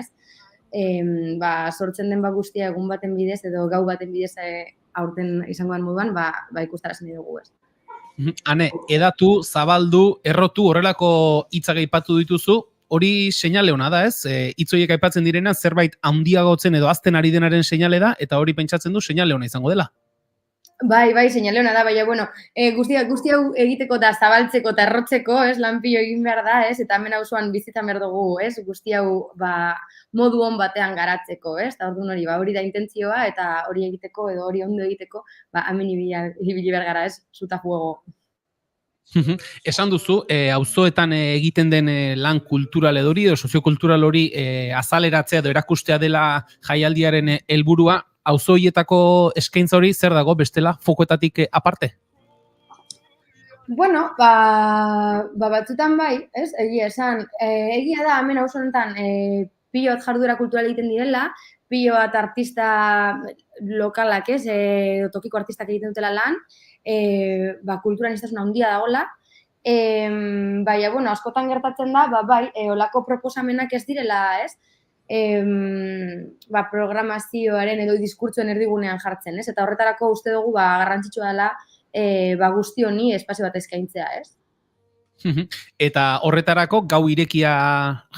sortzen den guztia egun baten bidez, edo gau baten bidez aurten izangoan moduan, ikustarazen dugu, Hane, edatu, zabaldu, errotu, horrelako hitzak aipatu dituzu, hori seinale hona da, hitzoiek aipatzen direna, zerbait handiagotzen edo azten ari denaren seinale da, eta hori pentsatzen du seinale hona izango dela. Bai, seinale hona da, baina, bueno, guzti hau egiteko eta zabaltzeko eta errotzeko, lanpilo egin behar da, eta hemen auzoan bizitzan behar dugu, guzti hau modu hon batean garatzeko, eta orduan hori da intentzioa, eta hori egiteko edo hori ondo egiteko, hemen ibili behar gara, zuta juego. Esan duzu, auzoetan egiten den lan kultural edori edo soziokultural hori azaleratzea edo erakustea dela jaialdiaren helburua, auzoietako eskaintza hori zer dago bestela fokoetatik aparte? Bueno, batzutan bai, ez? Egia esan, egia da hemen auzo honetan pilo bat jarduera kultural egiten direla, pilo bat artista lokalak, ez? Tokiko artistak egiten dutela lan, kulturan iztasuna handia dagoela. Baina, bueno, askotan gertatzen da, bai, olako proposamenak ez direla, ez? Programazioaren edo diskurtsoen erdigunean jartzen, ez? Eta horretarako uste dugu garrantzitsua dela guzti honi espazio bat eskaintzea, ez? Eta horretarako gau irekia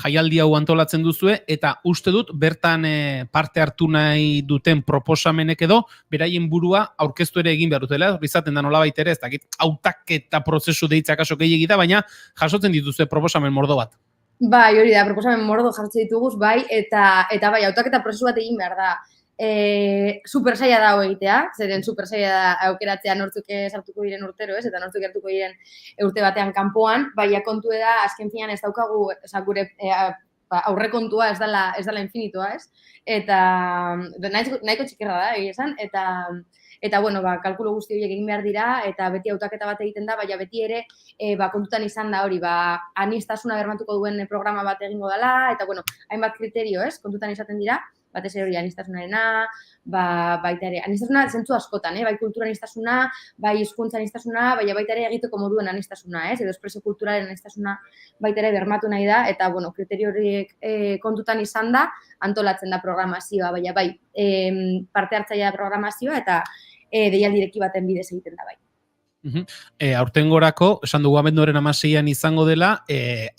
jaialdi hau antolatzen duzue, eta uste dut bertan parte hartu nahi duten proposamenek edo, beraien burua aurkeztu ere egin behar dutela, izaten da nolabait ere, ez dakit, hautaketa prozesu deitzak aso gehiegi da, baina jasotzen dituzue proposamen mordo bat. Bai, hori da, proposamen mordo jartzen dituguz, bai, eta bai, hautaketa prozesu bat egin behar da. Super saia da egitea, zeren super saia da aukeratzea nortzuk sartuko diren urtero, ez? Eta nortzuk gertuko diren urte batean kanpoan, baina kontu da azken finean ez daukagu, gure aurrekontua ez dela infinitoa, ez? Eta nahiko txikerra da, egia esan, eta bueno, kalkulo guzti horiek egin behar dira, eta beti hautaketa bat egiten da, baina beti ere kontutan izan da hori, aniztasuna bermatuko duen programa bat egingo dela, eta bueno, hainbat kriterio, ez? Kontutan izaten dira, batez ere hori anistasunarena, baita ere, anistasuna zentzu askotan, bai kultura anistasuna, bai hizkuntza anistasuna, baita ere egiteko moduen anistasuna, edo espresio kulturalen anistasuna baita ere bermatu nahi da, eta, bueno, kriterio horiek kontutan izan da, antolatzen da programazioa, bai, parte hartzailea da programazioa, eta deialdireki baten bidez egiten da, bai. Aurtengorako, esan dugu abenduaren 16an izango dela,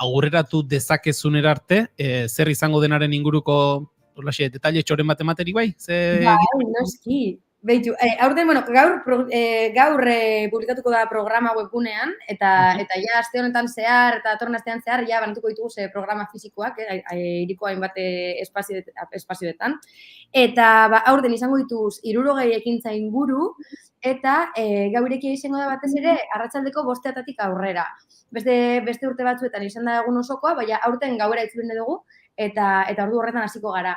aurreratu dezakezunera arte, zer izango denaren inguruko detalle txoren bat emateri bai? Bai, noski. Beitu, aurten, bueno, gaur publikatuko da programa webgunean, eta ja aste honetan zehar, eta datorren astean zehar, ja banatuko ditugu programa fisikoak, hiriko hainbat espazioetan. Eta aurten izango dituz 60 ekintza inguru, eta gaur irekia izango da batez ere, arratsaldeko 5:00 aurrera. Beste urte batzuetan izan da egun osokoa, baina aurten gauera itzulen dugu, eta ordu horretan hasiko gara.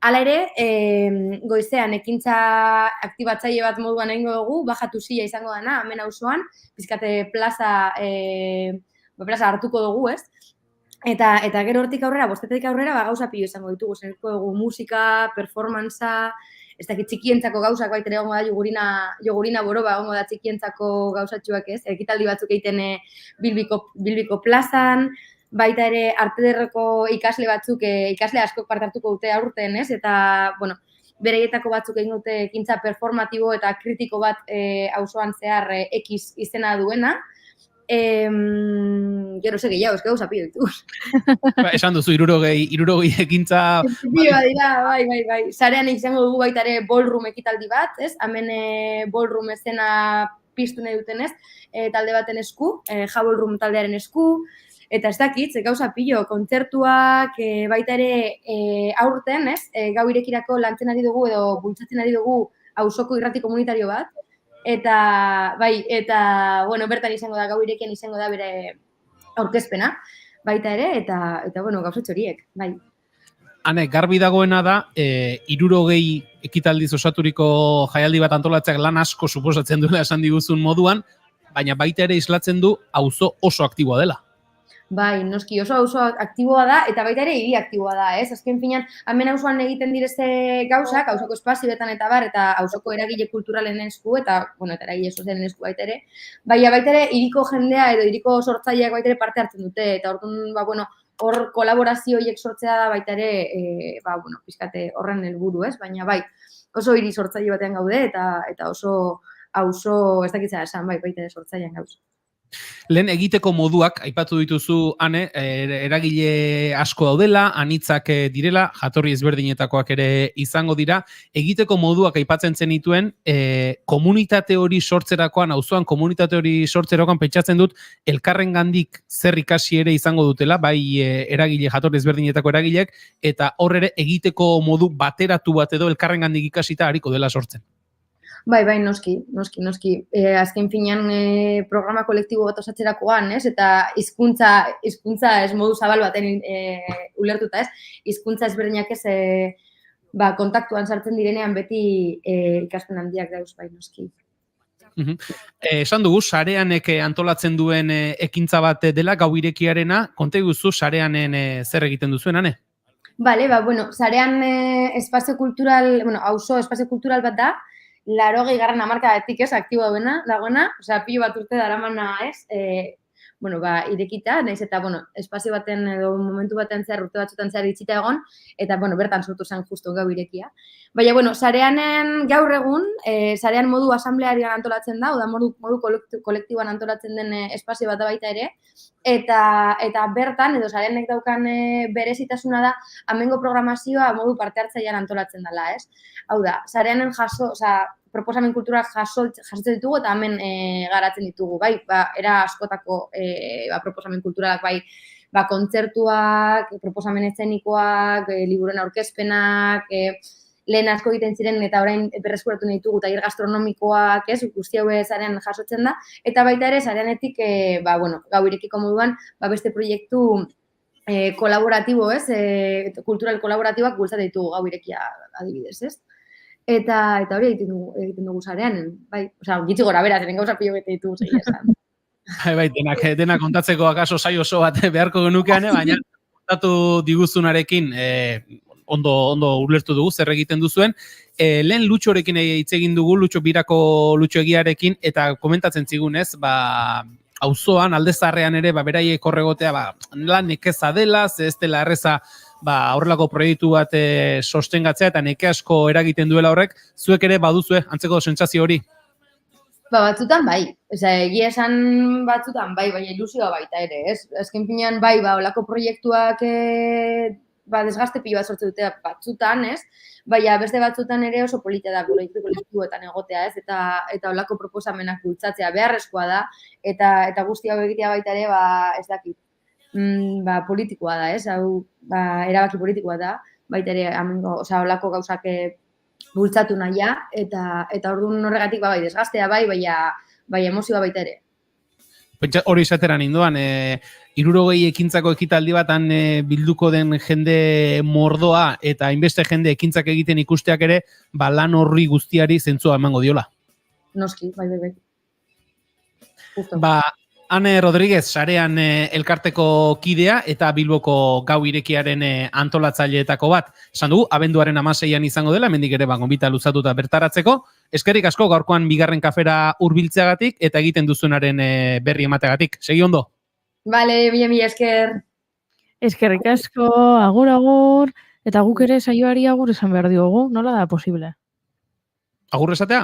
Hala ere, goizean ekintza aktibatzaile bat moduan egingo dugu, bajatu zila izango dana, hemen auzoan, pizkate plaza hartuko dugu, ez? Eta gero hortik aurrera, 5:00 aurrera, gauza pilo izango ditugu, zeneko dugu musika, performantza, ez dakit txikientzako gauzak baitere egongo da, jogurina boroba egongo da txikientzako gauzatxuak, ez? Ekitaldi batzuk egiten Bilbiko plazan, baita ere arte ederreko ikasle batzuk, ikasle askok parte hartuko dute aurten, ez? Eta, bueno, bereietako batzuk egin dute ekintza performatibo eta kritiko bat auzoan zehar X izena duena. Gero ze gehiago, ez gauza pio dituz. Esan duzu, 60 ekintza... Pioa dira, bai. Zarean izango dugu baita ere ballroom ekitaldi bat, ez? Hemen ballroom escena piztu nahi duten, ez? Talde baten esku, Jaballroom taldearen esku, eta ez dakit, gauza pilo, kontzertuak baita ere aurten, ez? Gau irekirako lantzen ari dugu edo bultzatzen ari dugu auzoko irrati komunitario bat. Eta, bueno, bertan izango da, gau irekian izango da bere aurkezpena, baita ere, eta bueno, gauzatxo horiek, bai. Hane, garbi dagoena da, 60 ekitaldiz osaturiko jaialdi bat antolatzeak lan asko suposatzen duela esan diguzun moduan, baina baita ere islatzen du auzo oso aktiboa dela. Bai, noski oso aktiboa da, eta baita ere hiri aktiboa da, ez? Azken finean, hemen auzoan egiten direze gauzak, auzoko espazioetan eta bar, eta auzoko eragile kulturalen esku, eta, bueno, eta eragile sozialen esku baita ere. Baina baita ere, hiriko jendea edo hiriko sortzaileak baita ere parte hartzen dute, eta orduan, bueno, hor kolaborazio horiek sortzea da baita ere, bueno, pizkate horren helburu, ez? Baina bai, oso hiri sortzaile batean gaude, eta oso auzo, ez dakitza esan, baita ere sortzailean gauza. Lehen egiteko moduak, aipatu dituzu, Ane, eragile asko daudela, anitzak direla, jatorri ezberdinetakoak ere izango dira, egiteko moduak aipatzen zenituen, komunitate hori sortzerakoan, auzoan komunitate hori sortzerakoan pentsatzen dut, elkarrengandik zer ikasi ere izango dutela, bai eragile, jatorri ezberdinetako eragileak, eta hor ere egiteko modu bateratu bat edo elkarrengandik ikasita hariko dela sortzen. Bai, noski. Azken finean programa kolektibo bat osatzerakoan, ez? Eta hizkuntza ez modu zabal baten ulertuta, ez? Hizkuntza ezberdinak ez kontaktuan sartzen direnean beti ikaspen handiak dauz, bai, noski. Esan dugu, sareanek antolatzen duen ekintza bat dela, gau irekiarena, konta iguzu sareanen zer egiten duzuen, ane? Bale, bueno, sarean espazio kultural, auzo espazio kultural bat da, 80. hamarkadatik aktibo dagoena, osea, pilo bat urte daramana irekita, naiz eta, espazio baten edo momentu baten zehar, urte batzutan zehar itxita egon, eta, bertan sortu zen justu gau irekia. Baina, sareanen gaur egun, sarean modu asamblearian antolatzen da, oda modu kolektiboan antolatzen den espazio bat da baita ere, eta bertan, edo sareanek daukan berezitasuna da, amengo programazioa modu parte hartzailean antolatzen dela, ez? Hau da, sareanen proposamen kulturak jasotzen ditugu eta hemen garatzen ditugu, bai, era askotako proposamen kulturalak, bai, kontzertuak, proposamen eszenikoak, liburuen aurkezpenak, lehen asko egiten ziren eta orain berreskuratu nahi ditugu taller gastronomikoak, guzti hau sarean jasotzen da, eta baita ere sareanetik, gau irekiko moduan, beste proiektu kolaboratibo, kultural kolaboratiboak bultzat ditugu gau irekia adibidez, ez? Eta hori egiten dugu sarean, bai, gitzi gora bera, zeren gauza pilo bete ditugu zein esan. Bai, denak kontatzeko akaso saio oso bat beharko genukean, baina kontatu diguzunarekin ondo ulertu dugu zer egiten duzuen. Lehen Lutxorekin hitz egin dugu, Lutxo Birako Lutxo egiarekin, eta komentatzen zigunez, auzoan aldezarrean ere, beraiek horregotea, lan nekeza dela, ez dela erreza, horrelako proiektu bat sostengatzea eta neke asko eragiten duela horrek, zuek ere baduzue antzeko sentsazio hori? Batzutan bai, egia esan batzutan bai, baina ilusioa baita ere, ez? Azken finean bai, holako proiektuak desgaste pilo bat sortzen dute batzutan, ez? Baina beste batzutan ere oso polita da proiektu kolektiboetan egotea, ez? Eta holako proposamenak bultzatzea beharrezkoa da, eta guzti hau egitea baita ere, ez dakit. Politikoa da, ez? Hau, erabaki politikoa da, baita ere, holako gauzak bultzatu nahia, eta orduan horregatik, bai, desgastea bai, bai emozioa baita ere. Pentsa hori izateran indoan, 60 ekintzako ekitaldi batan bilduko den jende mordoa, eta hainbeste jende ekintzak egiten ikusteak ere, lan horri guztiari zentzua emango diola. Noski, bai. Ane Rodríguez, sarean elkarteko kidea eta Bilboko gau irekiaren antolatzaileetako bat. Esan dugu, abenduaren 16an izango dela, hemendik ere gonbita luzatuta bertaratzeko. Eskerrik asko gaurkoan bigarren kafera hurbiltzeagatik eta egiten duzunaren berri emateagatik. Segi ondo? Bale, mila esker. Eskerrik asko, agur, eta guk ere saioari agur esan behar diogu, nola da posible? Agur esatea?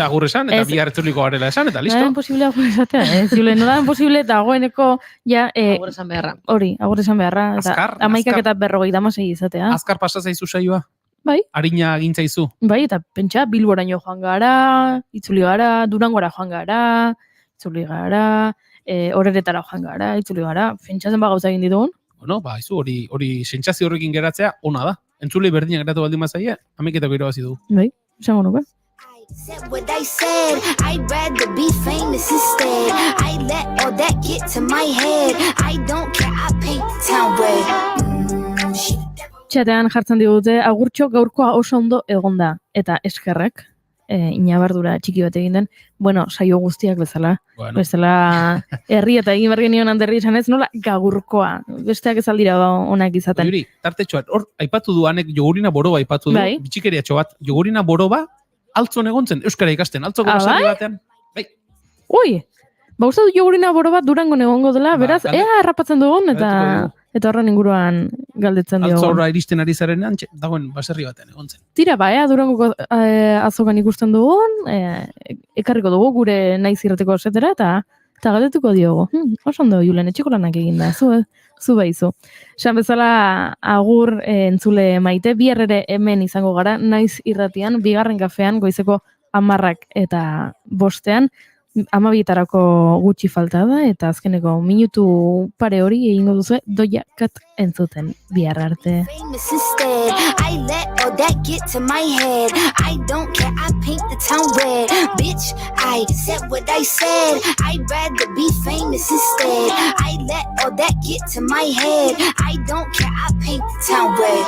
Agur esan, eta bihar etzuliko garela esan, eta listo? Nola da posible agur esatea, nola da posible eta goeneko agur esan beharra. Hori, agur esan beharra, eta 11 eta 56 izatea. Azkar pasazaizu saioa? Bai. Arina gintzaizu? Bai, eta pentsa, Bilboraino joan gara, itzuli gara, Durangora joan gara, itzuli gara, Horeretara joan gara, itzuli gara, pentsatzen gauza egin ditugun. Bueno, hori sentsazio horrekin geratzea, ona da. Entzule berdinak geratu baldin bazaie, ameketako irabazi du. Bai, esango nuke. Said what I said, I'd rather be famous instead. I let all that get to my head. I don't care, I paint the town red. Txatean jartzen digute, agurtxo gaurkoa oso ondo egonda. Eta eskerrek, inabardura txiki bat egin den, saio guztiak bezala. Bezala, herri eta egin bergen handerri esan ez, nola gagurkoa. Besteak ez aldira onak izaten. Yuri, tartetxoat, hor, aipatu du anek jogurina boroba aipatu du, bitxikeriatxo bat, jogurina boroba, altzon egontzen, euskara ikasten, altzoko basari batean. Bai. Ui, uste du jogurina boro bat Durangon egongo dela, beraz, ea harrapatzen dugun, eta horren inguruan galdetzen diogun. Altzora iristen ari zarenean, dagoen baserri batean egontzen. Tira, Durangoko azokan ikusten dugun, ekarriko dugu gure naiz irrateko setera, eta galdetuko diogu. Oso ondo, Julen, etxeko lanak egin da, zu behizu. Esan bezala, agur entzule maite, bihar ere hemen izango gara, naiz irratian, bigarren kafean, goizeko 10 eta 5, 12 gutxi falta da, eta azkeneko minutu pare hori egingo duzu doia kat entzuten bihar arte. Famous instead, I let all that get to my head. I don't care, I paint the town red. Bitch, I said what I said. I'd rather be famous instead. I let all that get to my head. I don't care, I paint the town red.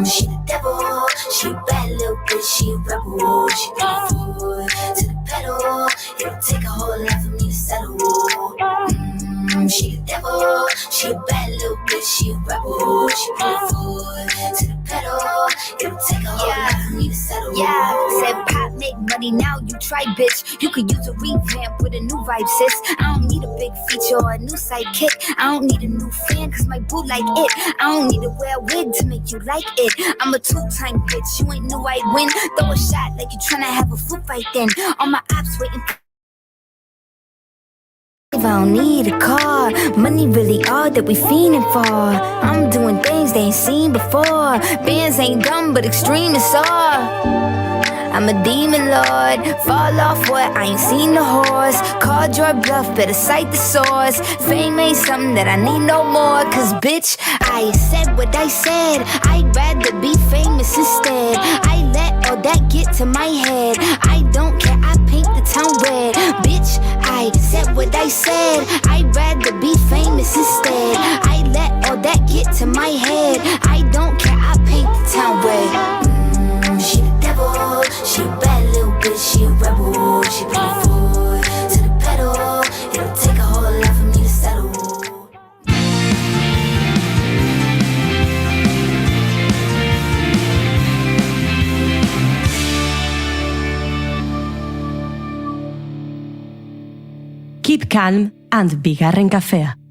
She the devil, she a bad little bitch, she a rebel. She got food to the pedal. pedal. It'll take a whole lot for me to settle. She the devil, she a bad little bitch, she a rebel. She put her foot to the pedal. It'll take a whole lot for me to settle. Yeah, said pop make money, now you try, bitch. You could use a revamp with a new vibe, sis. I don't need a big feature or a new sidekick. I don't need a new fan, cause my boo like it. I don't need to wear a wig to make you like it. I'm a two-time bitch, you ain't know I'd win. Throw a shot like you tryna have a foot fight then. All my ops waiting. I don't need a car, money really all that we fiending for. I'm doing things they ain't seen before. Bands ain't dumb, but extreme is all. I'm a demon lord, fall off what, I ain't seen the horse. Called your bluff, better cite the source. Fame ain't something that I need no more. Cause bitch, I said what I said. I'd rather be famous instead. I let all that get to my head. I don't care, I paint the town red. Bitch, I said what I said. I'd rather be famous instead. I let all that get to my head. I don't care, I paint the town red. She the devil, she a bad little bitch, she a rebel. She put her foot to the pedal. It'll take a whole lot for me to settle. Keep calm and bigarren kafea.